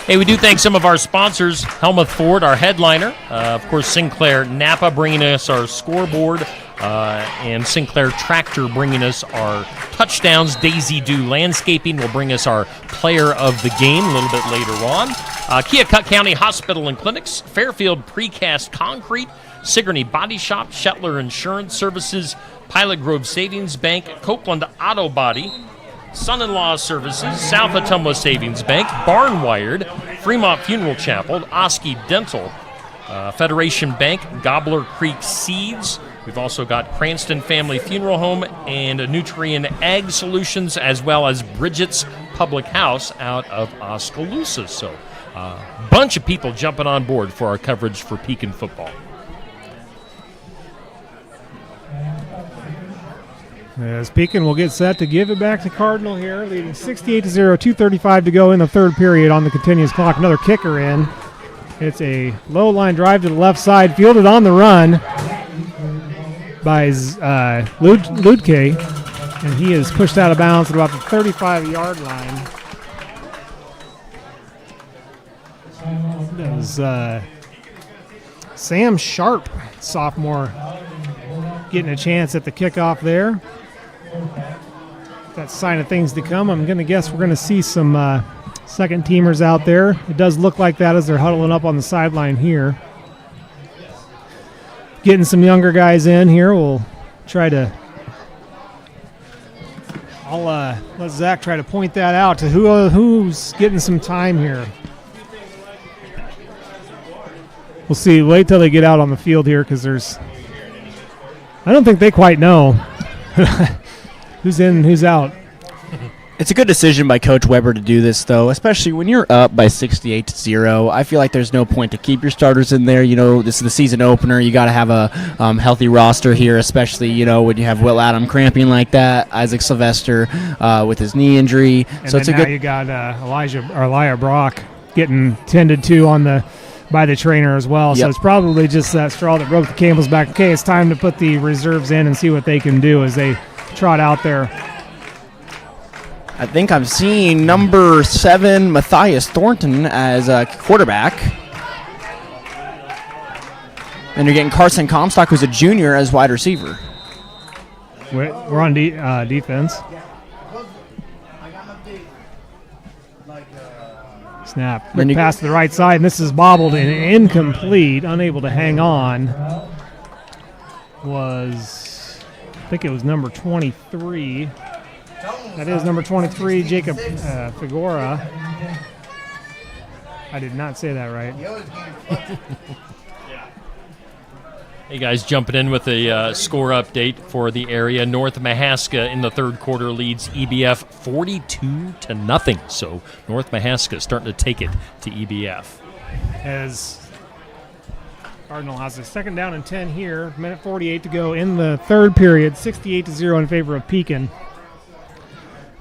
Hey, we do thank some of our sponsors, Helmuth Ford, our headliner, of course, Sinclair Napa bringing us our scoreboard, and Sinclair Tractor bringing us our touchdowns. Daisy Dew Landscaping will bring us our player of the game a little bit later on. Keokuk County Hospital and Clinics, Fairfield Precast Concrete, Sigourney Body Shop, Shetler Insurance Services, Pilot Grove Savings Bank, Copeland Auto Body, Son-in-Law Services, South Ottumwa Savings Bank, Barnwired, Fremont Funeral Chapel, Oski Dental, Federation Bank, Gobbler Creek Seeds. We've also got Cranston Family Funeral Home and Nutrien Ag Solutions, as well as Bridget's Public House out of Oskaloosa. So a bunch of people jumping on board for our coverage for Pekin football. As Pekin will get set to give it back to Cardinal here, leading 68-0, 2:35 to go in the third period on the continuous clock. Another kicker in. It's a low line drive to the left side, fielded on the run by Ludke, and he is pushed out of bounds at about the 35-yard line. That was Sam Sharp, sophomore, getting a chance at the kickoff there. That's a sign of things to come. I'm going to guess we're going to see some second teamers out there. It does look like that as they're huddling up on the sideline here. Getting some younger guys in here. We'll try to I'll let Zach try to point that out to who's getting some time here. We'll see. Wait till they get out on the field here, because I don't think they quite know who's in and who's out. It's a good decision by Coach Weber to do this, though, especially when you're up by 68-0. I feel like there's no point to keep your starters in there. You know, this is the season opener. You got to have a healthy roster here, especially, you know, when you have Will Adam cramping like that, Isaac Sylvester with his knee injury. And so it's a good. You got Elijah Brock getting tended to by the trainer as well. Yep. So it's probably just that straw that broke the camel's back. Okay, it's time to put the reserves in and see what they can do as they trot out there. I think I'm seeing number 7, Matthias Thornton, as a quarterback. And you're getting Carson Comstock, who's a junior, as wide receiver. We're on defense. Snap. Quick pass to the right side, and this is bobbled and incomplete. Unable to hang on. I think it was number 23. That is number 23, Jacob Figura. I did not say that right. Hey guys, jumping in with a score update for the area. North Mahaska in the third quarter leads EBF 42-0. So North Mahaska starting to take it to EBF. As Cardinal has a second down and 10 here, minute 48 to go in the third period, 68-0 in favor of Pekin.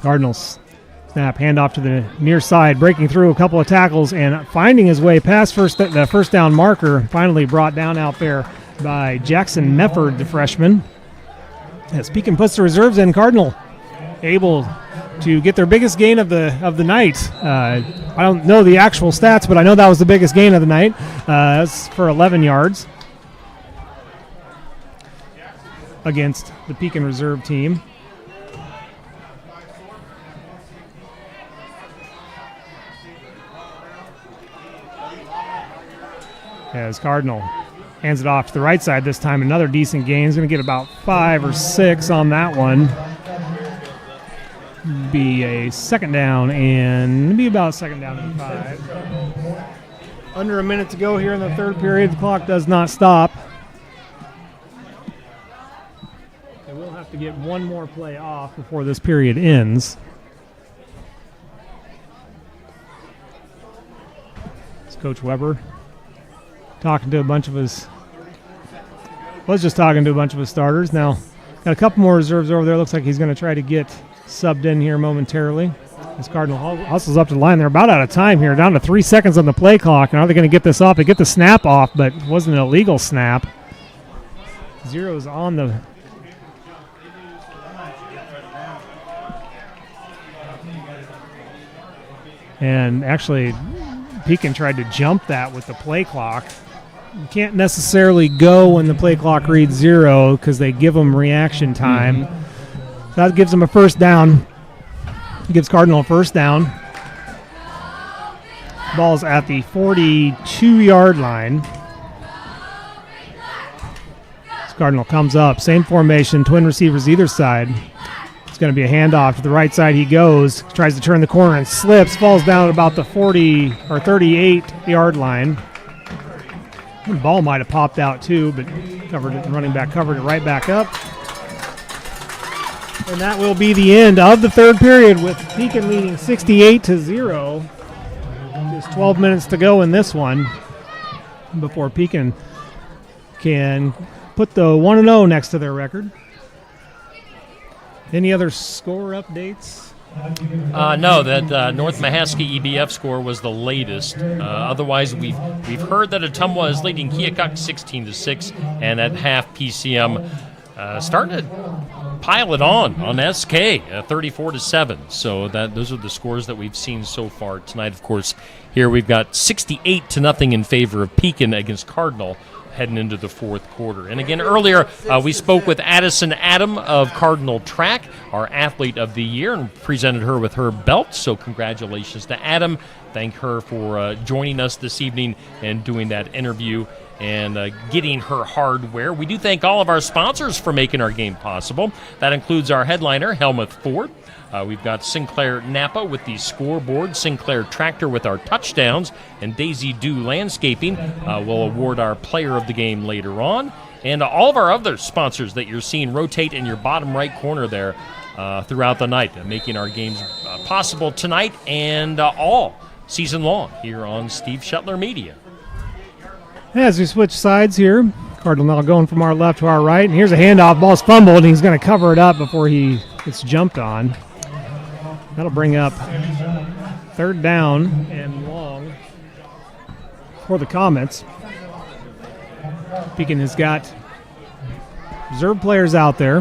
Cardinals snap, handoff to the near side, breaking through a couple of tackles and finding his way past the first down marker, finally brought down out there by Jackson Mefford, the freshman. As Pekin puts the reserves in, Cardinal able to get their biggest gain of the night. I don't know the actual stats, but I know that was the biggest gain of the night. That's for 11 yards against the Pekin reserve team. As Cardinal hands it off to the right side this time. Another decent gain. He's going to get about 5 or 6 on that one. Be a second down and about second down and 5. Under a minute to go here in the third period. The clock does not stop. They will have to get one more play off before this period ends. It's Coach Weber talking to a bunch of his starters. Now, got a couple more reserves over there. Looks like he's going to try to get subbed in here momentarily. As Cardinal hustles up to the line. They're about out of time here, down to 3 seconds on the play clock. And are they going to get this off? They get the snap off, but it wasn't an illegal snap. Zero's on the And actually, Pekin tried to jump that with the play clock. You can't necessarily go when the play clock reads 0 because they give them reaction time. So that gives them a first down. It gives Cardinal a first down. Ball's at the 42-yard line. This Cardinal comes up. Same formation, twin receivers either side. It's going to be a handoff. To the right side he goes. Tries to turn the corner and slips. Falls down at about the 40 or 38-yard line. The ball might have popped out too, but covered it. Running back covered it right back up. And that will be the end of the third period with Pekin leading 68-0. Just 12 minutes to go in this one before Pekin can put the 1-0 next to their record. Any other score updates? No, that North Mahaska EBF score was the latest. Otherwise, we've heard that Ottumwa is leading Keokuk 16-6, and at half PCM starting to pile it on SK 34-7. So those are the scores that we've seen so far tonight. Of course, here we've got 68-0 in favor of Pekin against Cardinal heading into the fourth quarter. And again, earlier we spoke with Addison Adam of Cardinal Track, our Athlete of the Year, and presented her with her belt. So congratulations to Adam. Thank her for joining us this evening and doing that interview and getting her hardware. We do thank all of our sponsors for making our game possible. That includes our headliner, Helmuth Ford. We've got Sinclair Napa with the scoreboard, Sinclair Tractor with our touchdowns, and Daisy Dew Landscaping will award our player of the game later on. And all of our other sponsors that you're seeing rotate in your bottom right corner there throughout the night, making our games possible tonight and all season long here on Steve Shetler Media. As we switch sides here, Cardinal now going from our left to our right, and here's a handoff. Ball's fumbled, and he's going to cover it up before he gets jumped on. That'll bring up third down and long for the Comets. Pekin has got reserve players out there.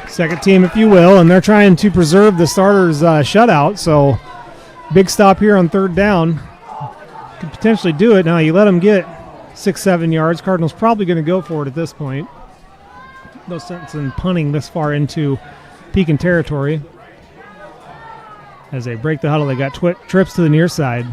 Second team, if you will, and they're trying to preserve the starters' shutout, so big stop here on third down. Could potentially do it. Now you let them get 6-7 yards. Cardinals probably going to go for it at this point. No sense in punting this far into Pekin territory. As they break the huddle, they got trips to the near side.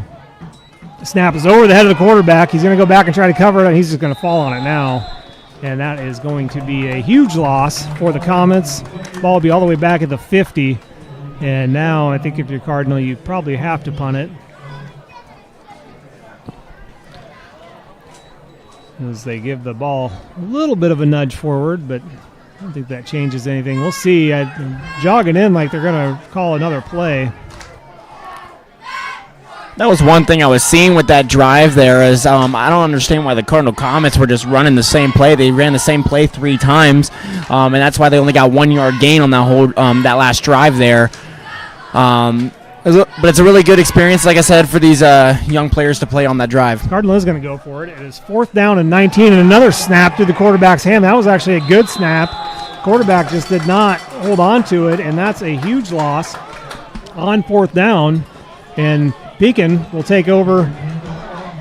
The snap is over the head of the quarterback. He's going to go back and try to cover it, and he's just going to fall on it now. And that is going to be a huge loss for the Comets. Ball will be all the way back at the 50. And now I think if you're Cardinal, you probably have to punt it. As they give the ball a little bit of a nudge forward, but I don't think that changes anything. We'll see. Jogging in like they're going to call another play. That was one thing I was seeing with that drive there is I don't understand why the Cardinal Comets were just running the same play. They ran the same play 3 times, and that's why they only got 1 yard gain on that whole that last drive there. But it's a really good experience, like I said, for these young players to play on that drive. Cardinal is going to go for it. It is 4th down and 19, and another snap through the quarterback's hand. That was actually a good snap. Quarterback just did not hold on to it, and that's a huge loss on 4th down. And Pekin will take over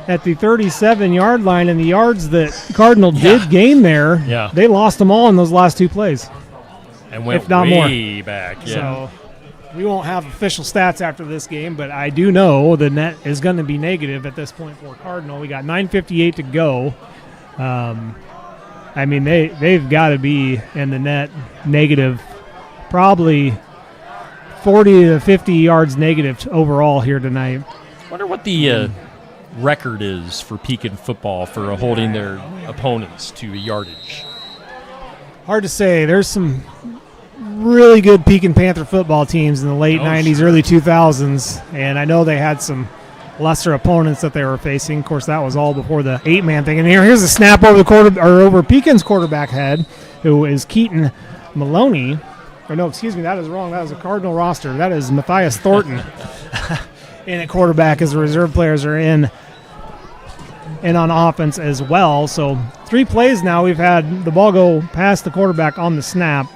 at the 37-yard line, and the yards that Cardinal did gain there, they lost them all in those last 2 plays. And went if not way more. Back. Yeah. So we won't have official stats after this game, but I do know the net is going to be negative at this point for Cardinal. We got 9:58 to go. I mean, they've got to be in the net negative, probably 40 to 50 yards negative overall here tonight. I wonder what the record is for Pekin football for holding their opponents to yardage. Hard to say. There's some really good Pekin Panther football teams in the late 90s, early 2000s, and I know they had some lesser opponents that they were facing. Of course, that was all before the 8-man thing. And here's a snap over the over Pekin's quarterback head, who is Keaton Maloney. Or no, excuse me, that is wrong. That is a Cardinal roster. That is Matthias Thornton in at quarterback as the reserve players are in and on offense as well. So 3 plays now we've had the ball go past the quarterback on the snap.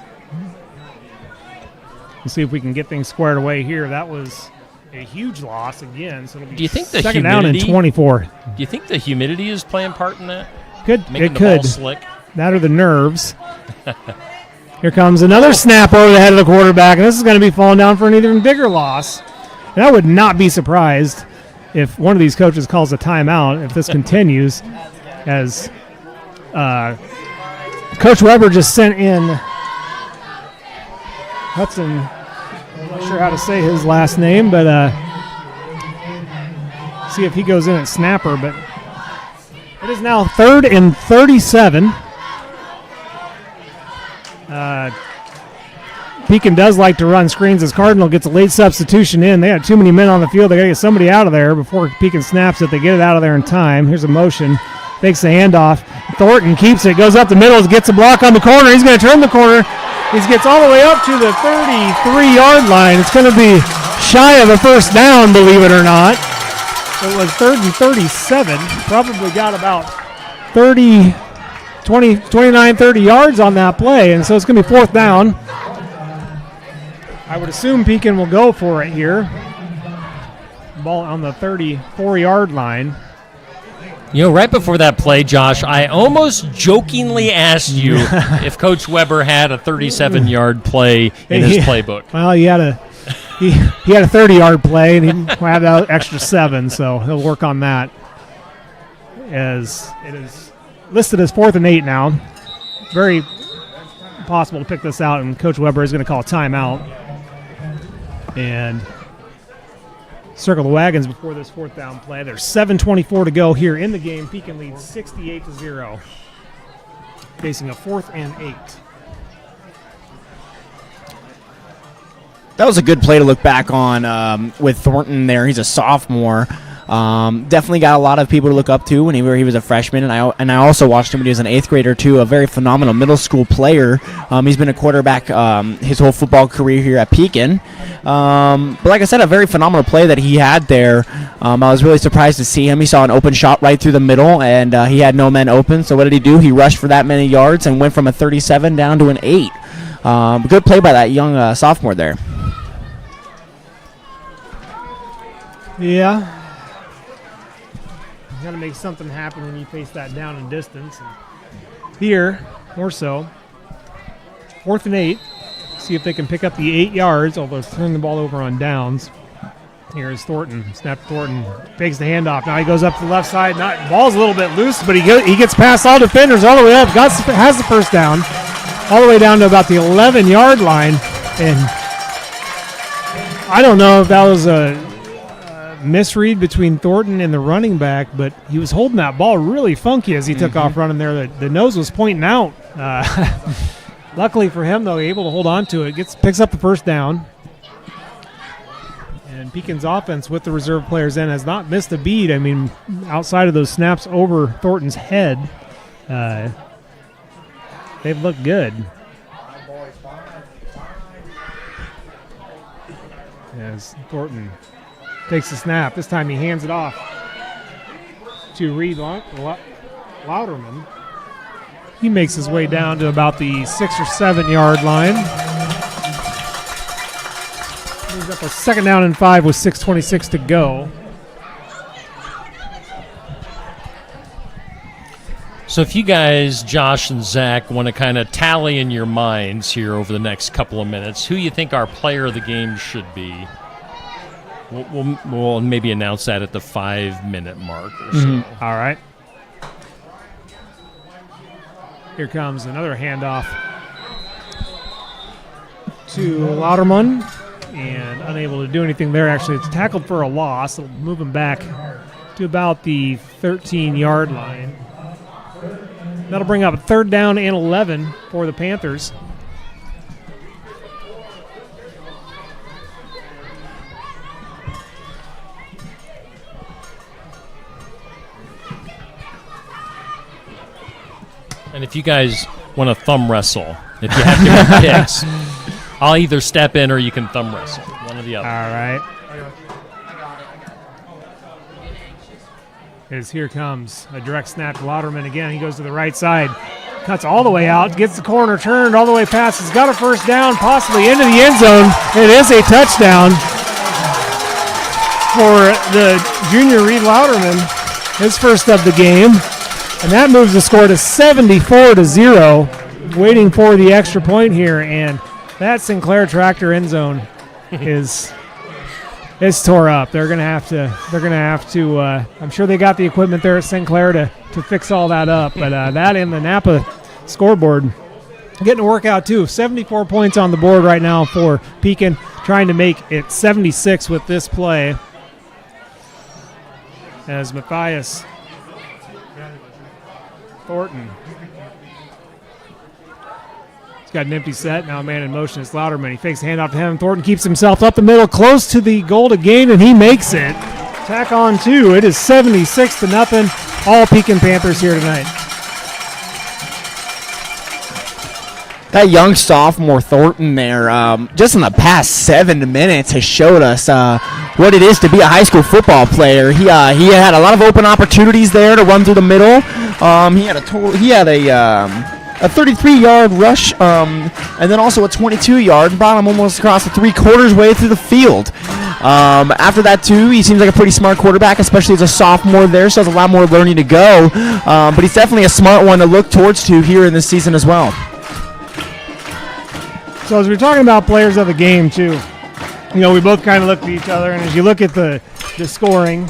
We'll see if we can get things squared away here. That was a huge loss again. So it'll be Do you think the second down and humidity- 24. Do you think the humidity is playing part in that? Making It the could. ball slick? That or the nerves. Here comes another snap over the head of the quarterback, and this is going to be falling down for an even bigger loss. And I would not be surprised if one of these coaches calls a timeout if this continues, as Coach Weber just sent in Hudson. I'm not sure how to say his last name, but see if he goes in at snapper. But it is now 3rd and 37. Pekin does like to run screens as Cardinal gets a late substitution in. They had too many men on the field. They got to get somebody out of there before Pekin snaps it. They get it out of there in time. Here's a motion. Fakes the handoff. Thornton keeps it. Goes up the middle. Gets a block on the corner. He's going to turn the corner. He gets all the way up to the 33-yard line. It's going to be shy of a first down, believe it or not. It was 3rd and 37. Probably got about 29, 30 yards on that play, and so it's going to be 4th down. I would assume Pekin will go for it here. Ball on the 34-yard line. You know, right before that play, Josh, I almost jokingly asked you if Coach Weber had a 37-yard play in his playbook. Well, he had a 30-yard play, and he had an extra 7, so he'll work on that. As it is listed as 4th and 8 now. Very possible to pick this out, and Coach Weber is going to call a timeout. And circle the wagons before this 4th down play. There's 7:24 to go here in the game. Pekin leads 68-0. Facing a 4th and 8. That was a good play to look back on with Thornton there. He's a sophomore. Definitely got a lot of people to look up to when he was a freshman, and I also watched him when he was an 8th grader too. A very phenomenal middle school player. He's been a quarterback his whole football career here at Pekin. But like I said, a very phenomenal play that he had there. I was really surprised to see him. He saw an open shot right through the middle, and he had no men open. So what did he do? He rushed for that many yards and went from a 37 down to an 8. Good play by that young sophomore there. Yeah. You got to make something happen when you face that down and distance. And here, more so, 4th and 8. See if they can pick up the 8 yards, although turn the ball over on downs. Here's Thornton. Snap Thornton. Fakes the handoff. Now he goes up to the left side. Ball's a little bit loose, but he gets past all defenders all the way up. Has the first down. All the way down to about the 11-yard line. And I don't know if that was a misread between Thornton and the running back, but he was holding that ball really funky as he took off running there. The nose was pointing out. Luckily for him, though, able to hold on to it. Picks up the first down. And Pekin's offense with the reserve players in has not missed a beat. I mean, outside of those snaps over Thornton's head, they've looked good. As Thornton takes the snap. This time he hands it off to Reed Louderman. He makes his way down to about the 6 or 7 yard line. Brings up a 2nd down and 5 with 6:26 to go. So if you guys, Josh and Zach, want to kind of tally in your minds here over the next couple of minutes, who you think our player of the game should be, we'll maybe announce that at the 5-minute mark or so. All right. Here comes another handoff to Louderman, and unable to do anything there. Actually, it's tackled for a loss. It'll move him back to about the 13-yard line. That'll bring up a 3rd down and 11 for the Panthers. And if you guys want to thumb wrestle, if you have different picks, I'll either step in or you can thumb wrestle. One or the other. All right. Here comes a direct snap to Louderman again. He goes to the right side. Cuts all the way out, gets the corner, turned all the way past. He's got a first down, possibly into the end zone. It is a touchdown for the junior Reed Louderman, his first of the game. And that moves the score to 74-0. Waiting for the extra point here, and that Sinclair Tractor end zone is tore up. They're gonna have to. I'm sure they got the equipment there at Sinclair to fix all that up. But that in the Napa scoreboard getting to work out too. 74 points on the board right now for Pekin, trying to make it 76 with this play. As Matthias Thornton. He's got an empty set. Now a man in motion is Louderman. He fakes the handoff to him. Thornton keeps himself up the middle, close to the goal to gain, and he makes it. Tack on two. It is 76-0. All Pekin Panthers here tonight. That young sophomore Thornton there, just in the past 7 minutes, has showed us what it is to be a high school football player. He had a lot of open opportunities there to run through the middle. He had a 33-yard rush, and then also a 22-yard. Brought him almost across the 3/4 way through the field. After that, too, he seems like a pretty smart quarterback, especially as a sophomore there, so has a lot more learning to go. But he's definitely a smart one to look towards here in this season as well. So as we're talking about players of the game, too, we both kind of looked at each other, and as you look at the scoring,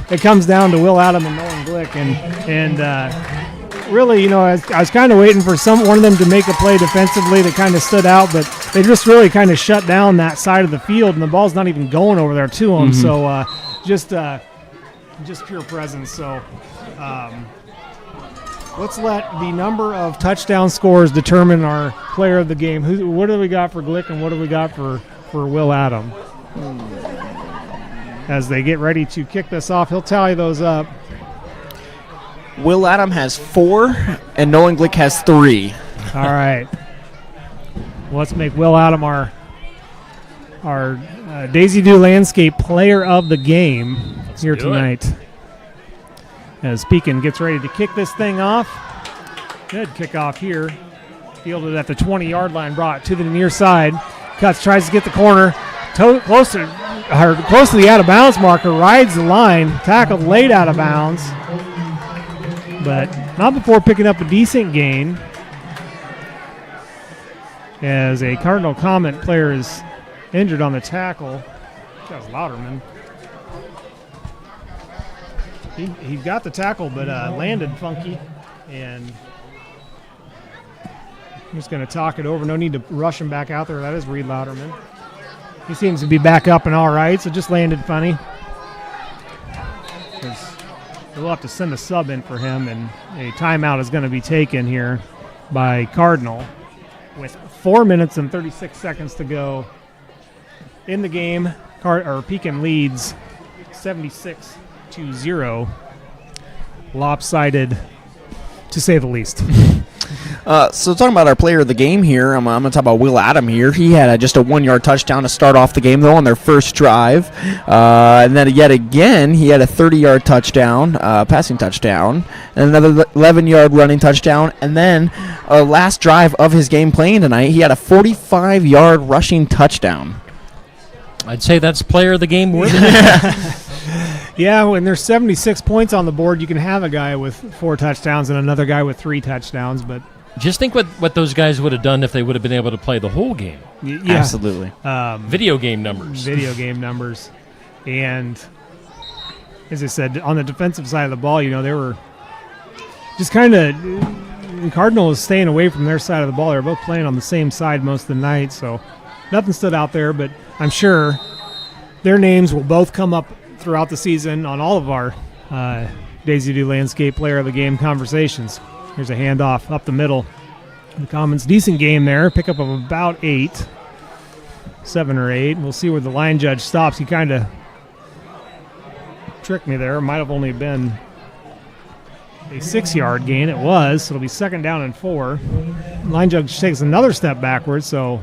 it comes down to Will Adam and Nolan Glick, and really, I was kind of waiting for one of them to make a play defensively that kind of stood out, but they just really kind of shut down that side of the field, and the ball's not even going over there to them. Mm-hmm. So just pure presence. So let's let the number of touchdown scores determine our player of the game. What do we got for Glick, and what do we got for Will Adam? As they get ready to kick this off, he'll tally those up. Will Adam has 4, and Nolan Glick has 3. All right. Well, let's make Will Adam our Daisy Dew Landscape Player of the Game here tonight. As Pekin gets ready to kick this thing off. Good kickoff here. Fielded at the 20-yard line, brought to the near side. Cuts, tries to get the corner. Close to the out-of-bounds marker. Rides the line. Tackled late out of bounds. But not before picking up a decent gain. As a Cardinal Comment player is injured on the tackle. That was Louderman. He got the tackle, but landed funky. And I'm just going to talk it over. No need to rush him back out there. That is Reed Louderman. He seems to be back up and all right, so just landed funny. We'll have to send a sub in for him, and a timeout is going to be taken here by Cardinal with 4 minutes and 36 seconds to go in the game. Pekin leads 76-0. Lopsided, to say the least. So talking about our player of the game here, I'm going to talk about Will Adam here. He had just a 1-yard touchdown to start off the game, though, on their first drive. And then yet again, he had a 30-yard touchdown, passing touchdown, and another 11-yard running touchdown. And then last drive of his game playing tonight, he had a 45-yard rushing touchdown. I'd say that's player of the game worthy. Yeah, when there's 76 points on the board, you can have a guy with 4 touchdowns and another guy with 3 touchdowns, but just think what those guys would have done if they would have been able to play the whole game. Yeah. Absolutely. Video game numbers. And as I said, on the defensive side of the ball, they were just kind of – Cardinal was staying away from their side of the ball. They were both playing on the same side most of the night, so nothing stood out there, but I'm sure their names will both come up throughout the season on all of our Daisy Dew Landscape Player of the Game conversations. Here's a handoff up the middle. The Commons, decent game there. Pickup of about 7 or 8. We'll see where the line judge stops. He kind of tricked me there. Might have only been a 6-yard gain. It was. So it'll be 2nd down and 4. Line judge takes another step backwards, so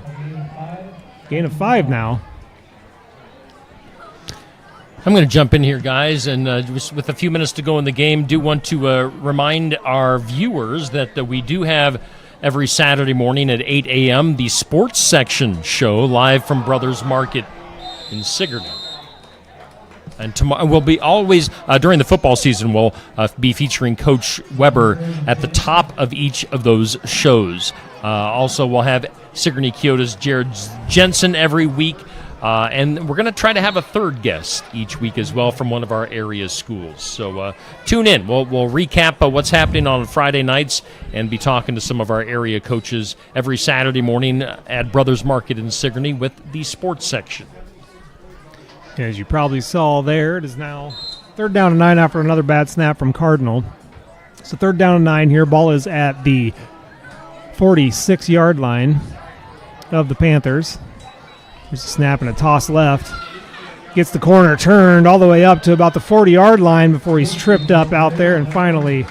gain of 5 now. I'm going to jump in here, guys, and just with a few minutes to go in the game, do want to remind our viewers that we do have every Saturday morning at 8 a.m. the sports section show live from Brothers Market in Sigourney. And tomorrow we'll be always, during the football season, we'll be featuring Coach Weber at the top of each of those shows. Also, we'll have Sigourney Kyoto's Jared Jensen every week. And we're going to try to have a third guest each week as well from one of our area schools. So tune in. We'll recap what's happening on Friday nights and be talking to some of our area coaches every Saturday morning at Brothers Market in Sigourney with the sports section. As you probably saw there, it is now 3rd down and 9 after another bad snap from Cardinal. So 3rd down and 9 here. Ball is at the 46-yard line of the Panthers. There's a snap and a toss left. Gets the corner turned all the way up to about the 40-yard line before he's tripped up out there and finally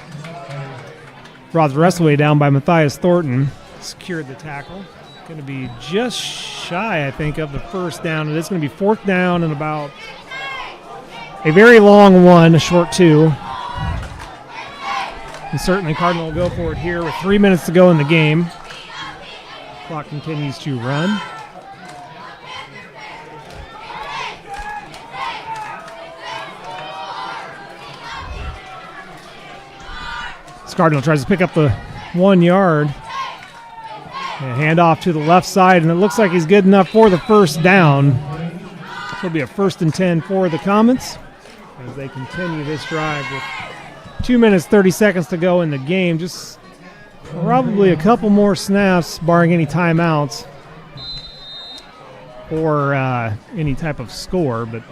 brought the rest of the way down by Matthias Thornton. Secured the tackle. Going to be just shy, I think, of the first down. It is going to be 4th down and about a very long one, a short 2. And certainly Cardinal will go for it here with 3 minutes to go in the game. Clock continues to run. Cardinal tries to pick up the 1 yard. Hand off to the left side, and it looks like he's good enough for the first down. It'll be a 1st and 10 for the Comets as they continue this drive with 2 minutes, 30 seconds to go in the game. Just probably a couple more snaps, barring any timeouts or any type of score. But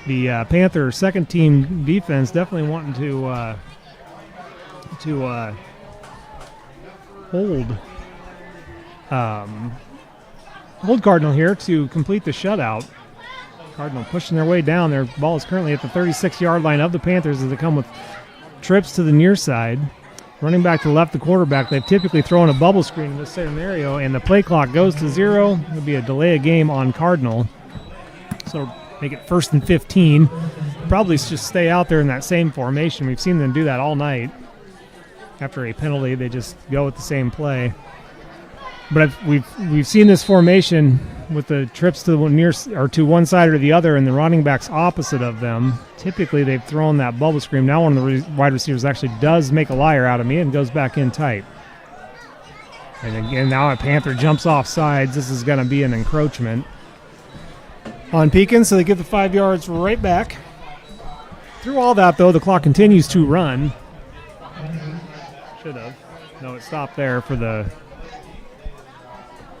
the Panther second-team defense definitely wanting to hold Cardinal here to complete the shutout. Cardinal pushing their way down. Their ball is currently at the 36-yard line of the Panthers as they come with trips to the near side. Running back to the left, the quarterback. They've typically thrown a bubble screen in this scenario, and the play clock goes to 0. It'll be a delay of game on Cardinal. So make it 1st and 15. Probably just stay out there in that same formation. We've seen them do that all night. After a penalty, they just go with the same play. But we've seen this formation with the trips to the near or to one side or the other, and the running backs opposite of them. Typically, they've thrown that bubble screen. Now one of the wide receivers actually does make a liar out of me and goes back in tight. And again, now a Panther jumps off sides. This is going to be an encroachment on Pekin, so they get the 5 yards right back. Through all that, though, the clock continues to run. Should have. No, it stopped there for the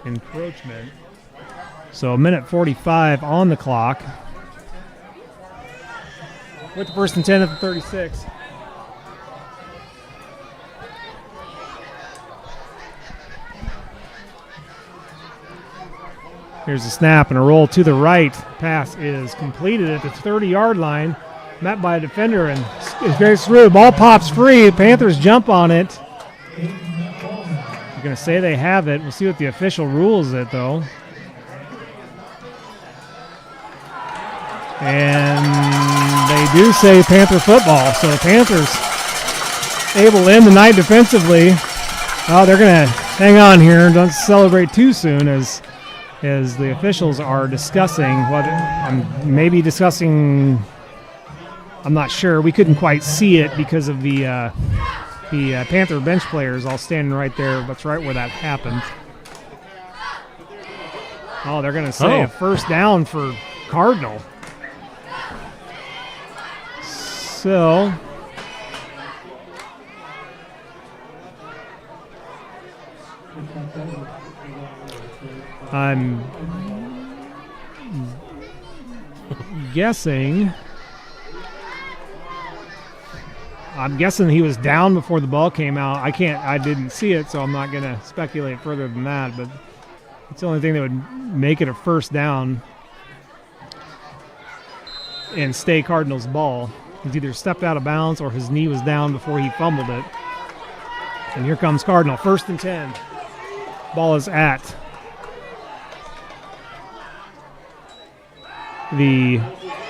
encroachment. So a minute 45 on the clock. With the 1st and 10 at the 36. Here's a snap and a roll to the right. Pass is completed at the 30-yard line. Met by a defender and is very smooth. Ball pops free. Panthers jump on it. They're going to say they have it. We'll see what the official rules it, though. And they do say Panther football. So the Panthers able to end the night defensively. Oh, they're going to hang on here and don't celebrate too soon as the officials are discussing I'm not sure. We couldn't quite see it because of the Panther bench players all standing right there. That's right where that happened. Oh, they're going to say a 1st down for Cardinal. So I'm guessing he was down before the ball came out. I didn't see it, so I'm not going to speculate further than that, but it's the only thing that would make it a 1st down and stay Cardinals' ball. He's either stepped out of bounds or his knee was down before he fumbled it. And here comes Cardinal, 1st and 10. Ball is at the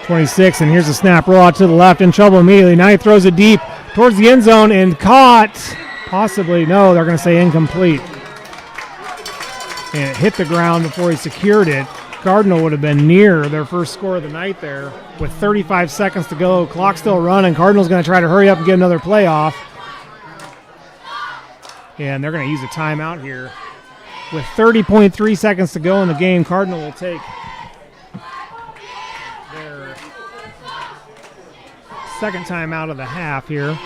26, and here's a snap roll out to the left, in trouble immediately. Now he throws it deep towards the end zone and caught. Possibly, no, they're going to say incomplete. And it hit the ground before he secured it. Cardinal would have been near their first score of the night there with 35 seconds to go. Clock still running. Cardinal's going to try to hurry up and get another play off. And they're going to use a timeout here. With 30.3 seconds to go in the game, Cardinal will take their second timeout of the half here.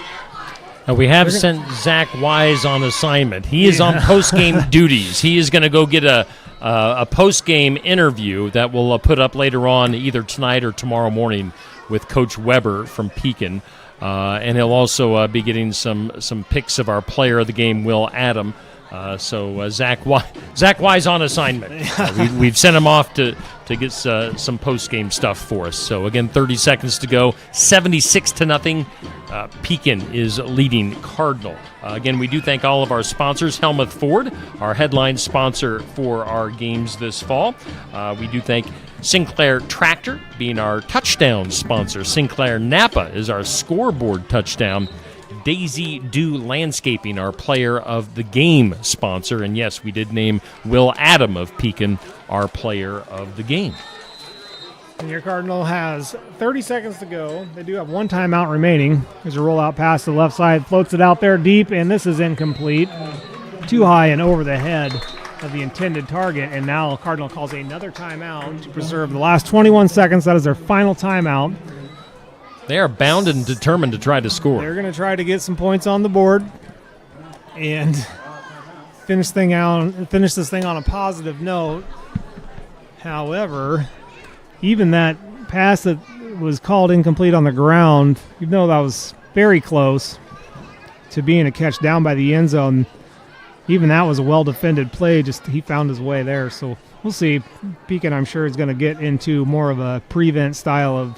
We have sent Zach Wise on assignment. He is on post-game duties. He is going to go get a post-game interview that we'll put up later on either tonight or tomorrow morning with Coach Weber from Pekin. And he'll also be getting some pics of our player of the game, Will Adam. So Zach Wise on assignment. We've sent him off to get some post-game stuff for us. So again, 30 seconds to go, 76-0. Pekin is leading Cardinal. Again, we do thank all of our sponsors. Helmuth Ford, our headline sponsor for our games this fall. We do thank Sinclair Tractor being our touchdown sponsor. Sinclair Napa is our scoreboard touchdown. Daisy Dew Landscaping, our player of the game sponsor. And yes, we did name Will Adam of Pekin our player of the game. And your Cardinal has 30 seconds to go. They do have one timeout remaining. There's a rollout pass to the left side, floats it out there deep, and this is incomplete. Too high and over the head of the intended target, and now Cardinal calls another timeout to preserve the last 21 seconds. That is their final timeout. They are bound and determined to try to score. They're going to try to get some points on the board and finish this thing on a positive note. However, even that pass that was called incomplete on the ground, even though that was very close to being a catch down by the end zone, even that was a well-defended play. Just he found his way there. So we'll see. Pekin, I'm sure, is going to get into more of a prevent style of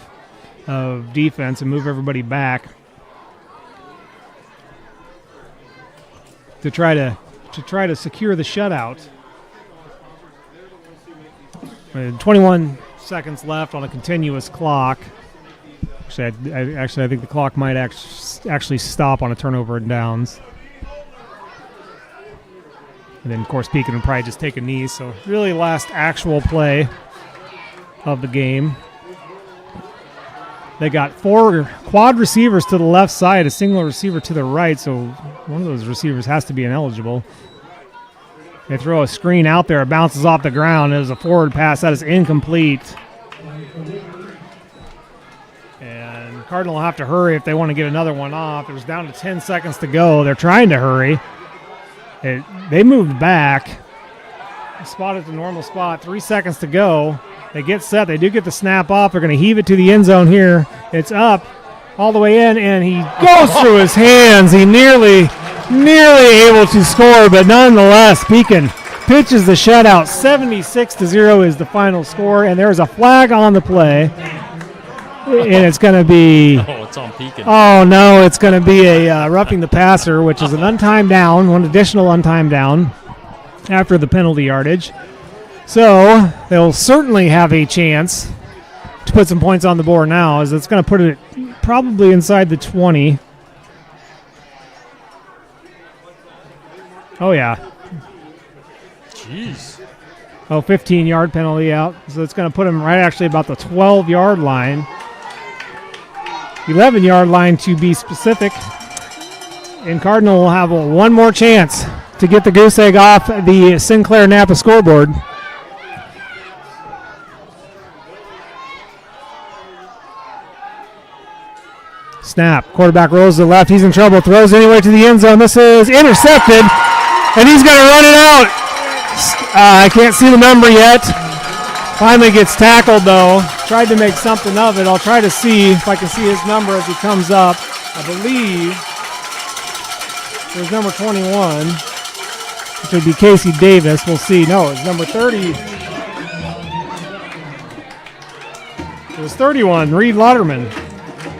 defense and move everybody back to try to secure the shutout. 21 seconds left on a continuous clock. I think the clock might actually stop on a turnover and downs. And then, of course, Pekin would probably just take a knee. So really last actual play of the game. They got 4 quad receivers to the left side, a single receiver to the right, so one of those receivers has to be ineligible. They throw a screen out there. It bounces off the ground. It was a forward pass. That is incomplete. And Cardinal will have to hurry if they want to get another one off. It was down to 10 seconds to go. They're trying to hurry. They moved back. Spotted the normal spot. 3 seconds to go. They get set. They do get the snap off. They're going to heave it to the end zone here. It's up all the way in, and he goes through his hands. He nearly able to score, but nonetheless, Pekin pitches the shutout. 76-0 is the final score, and there's a flag on the play. And it's going to be... Oh, it's on Pekin. Oh, no, it's going to be a roughing the passer, which is an untimed down, one additional untimed down after the penalty yardage. So they'll certainly have a chance to put some points on the board now, as it's going to put it probably inside the 20. Oh, yeah. Jeez. Oh, 15-yard penalty out. So it's going to put them right actually about the 12-yard line. 11-yard line to be specific. And Cardinal will have one more chance to get the goose egg off the Sinclair Napa scoreboard. Snap. Quarterback rolls to the left. He's in trouble. Throws anyway to the end zone. This is intercepted. And he's going to run it out. I can't see the number yet. Finally gets tackled, though. Tried to make something of it. I'll try to see if I can see his number as he comes up. I believe there's number 21, which would be Casey Davis. We'll see. No, it's number 30. It was 31, Reed Lauderman.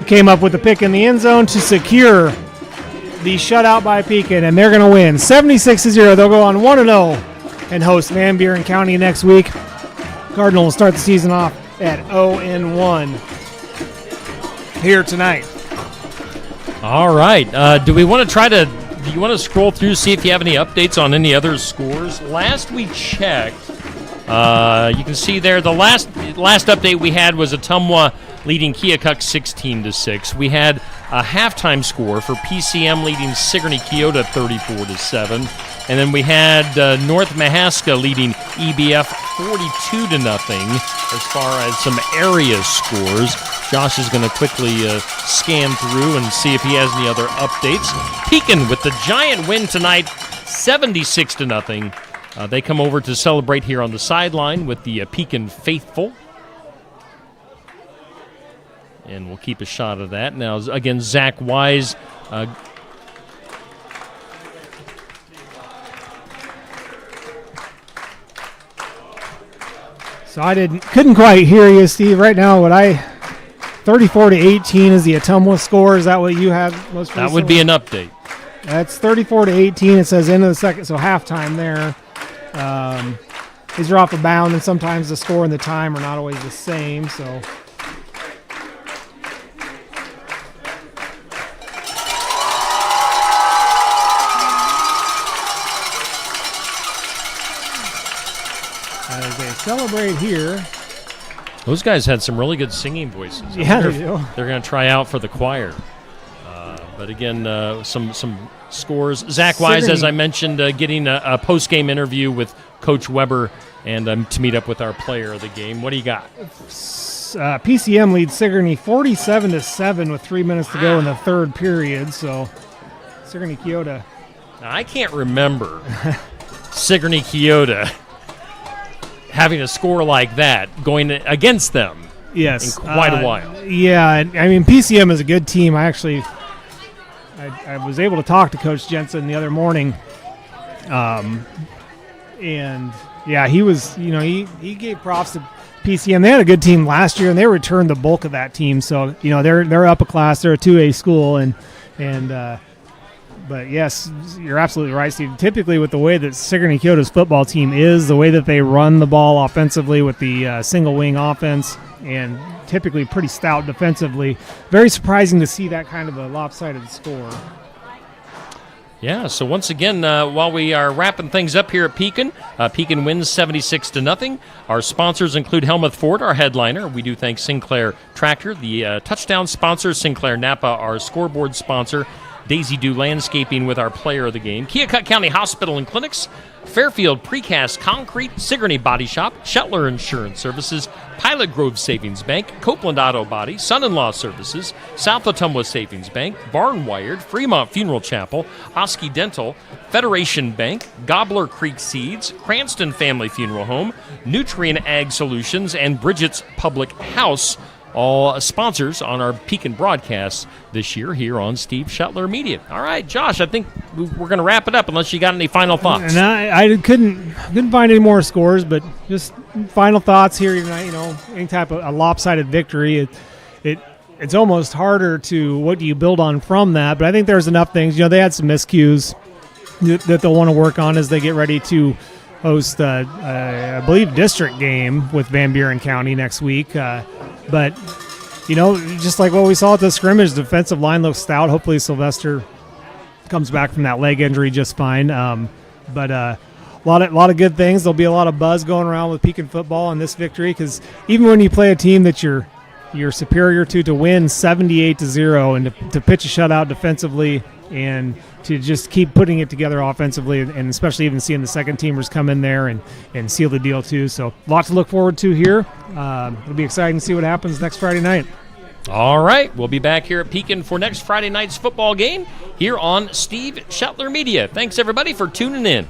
Came up with the pick in the end zone to secure the shutout by Pekin, and they're going to win 76-0. They'll go on 1-0 and host Van Buren County next week. Cardinal will start the season off at 0-1. here tonight. All right. Do you want to scroll through, see if you have any updates on any other scores? Last we checked, you can see there the last update we had was Ottumwa leading Keokuk 16-6. We had a halftime score for PCM leading Sigourney Keota 34-7. And then we had North Mahaska leading EBF 42-0 as far as some area scores. Josh is going to quickly scan through and see if he has any other updates. Pekin with the giant win tonight, 76-0. They come over to celebrate here on the sideline with the Pekin faithful. And we'll keep a shot of that. Now, again, Zach Wise. So I couldn't quite hear you, Steve. Right now, 34-18 is the Ottumwa score. Is that what you had most recently? That would be an update. That's 34-18. It says end of the second, so halftime there. These are off a bound, and sometimes the score and the time are not always the same. So. As they celebrate here. Those guys had some really good singing voices. Yeah, they do. They're going to try out for the choir. But again, some scores. Zach Wise, as I mentioned, getting a post-game interview with Coach Weber and to meet up with our player of the game. What do you got? PCM leads Sigourney 47-7 with 3 minutes to go in the third period. So Sigourney Keota. Now, I can't remember Sigourney Keota having a score like that going against them. Yes, in quite a while. Yeah, I mean PCM is a good team. I was able to talk to Coach Jensen the other morning, and yeah, he was he gave props to PCM. They had a good team last year, and they returned the bulk of that team. So they're up a class. They're a 2A school, and but yes, you're absolutely right, Steve. Typically, with the way that Sigourney Keota's football team is, the way that they run the ball offensively with the single wing offense, and typically pretty stout defensively, very surprising to see that kind of a lopsided score. Yeah, so once again, while we are wrapping things up here at Pekin, Pekin wins 76-0. Our sponsors include Helmuth Ford, our headliner. We do thank Sinclair Tractor, the touchdown sponsor, Sinclair Napa, our scoreboard sponsor, Daisy Dew Landscaping with our player of the game, Keokuk County Hospital and Clinics, Fairfield Precast Concrete, Sigourney Body Shop, Shetler Insurance Services, Pilot Grove Savings Bank, Copeland Auto Body, Son-in-Law Services, South Ottumwa Savings Bank, Barn Wired, Fremont Funeral Chapel, Oski Dental, Federation Bank, Gobbler Creek Seeds, Cranston Family Funeral Home, Nutrient Ag Solutions, and Bridget's Public House, all sponsors on our Pekin broadcast this year here on Steve Shetler Media. All right, Josh, I think we're going to wrap it up unless you got any final thoughts. And I couldn't find any more scores, but just final thoughts here. Any type of a lopsided victory, it's almost harder to what do you build on from that. But I think there's enough things. They had some miscues that they'll want to work on as they get ready to host, I believe, district game with Van Buren County next week. But, just like what we saw at the scrimmage, the defensive line looks stout. Hopefully Sylvester comes back from that leg injury just fine. But a lot of good things. There'll be a lot of buzz going around with Pekin football in this victory, because even when you play a team that you're superior to win 78-0 and to pitch a shutout defensively and to just keep putting it together offensively, and especially even seeing the second teamers come in there and seal the deal too. So a lot to look forward to here. It'll be exciting to see what happens next Friday night. All right, we'll be back here at Pekin for next Friday night's football game here on Steve Shetler Media. Thanks everybody for tuning in.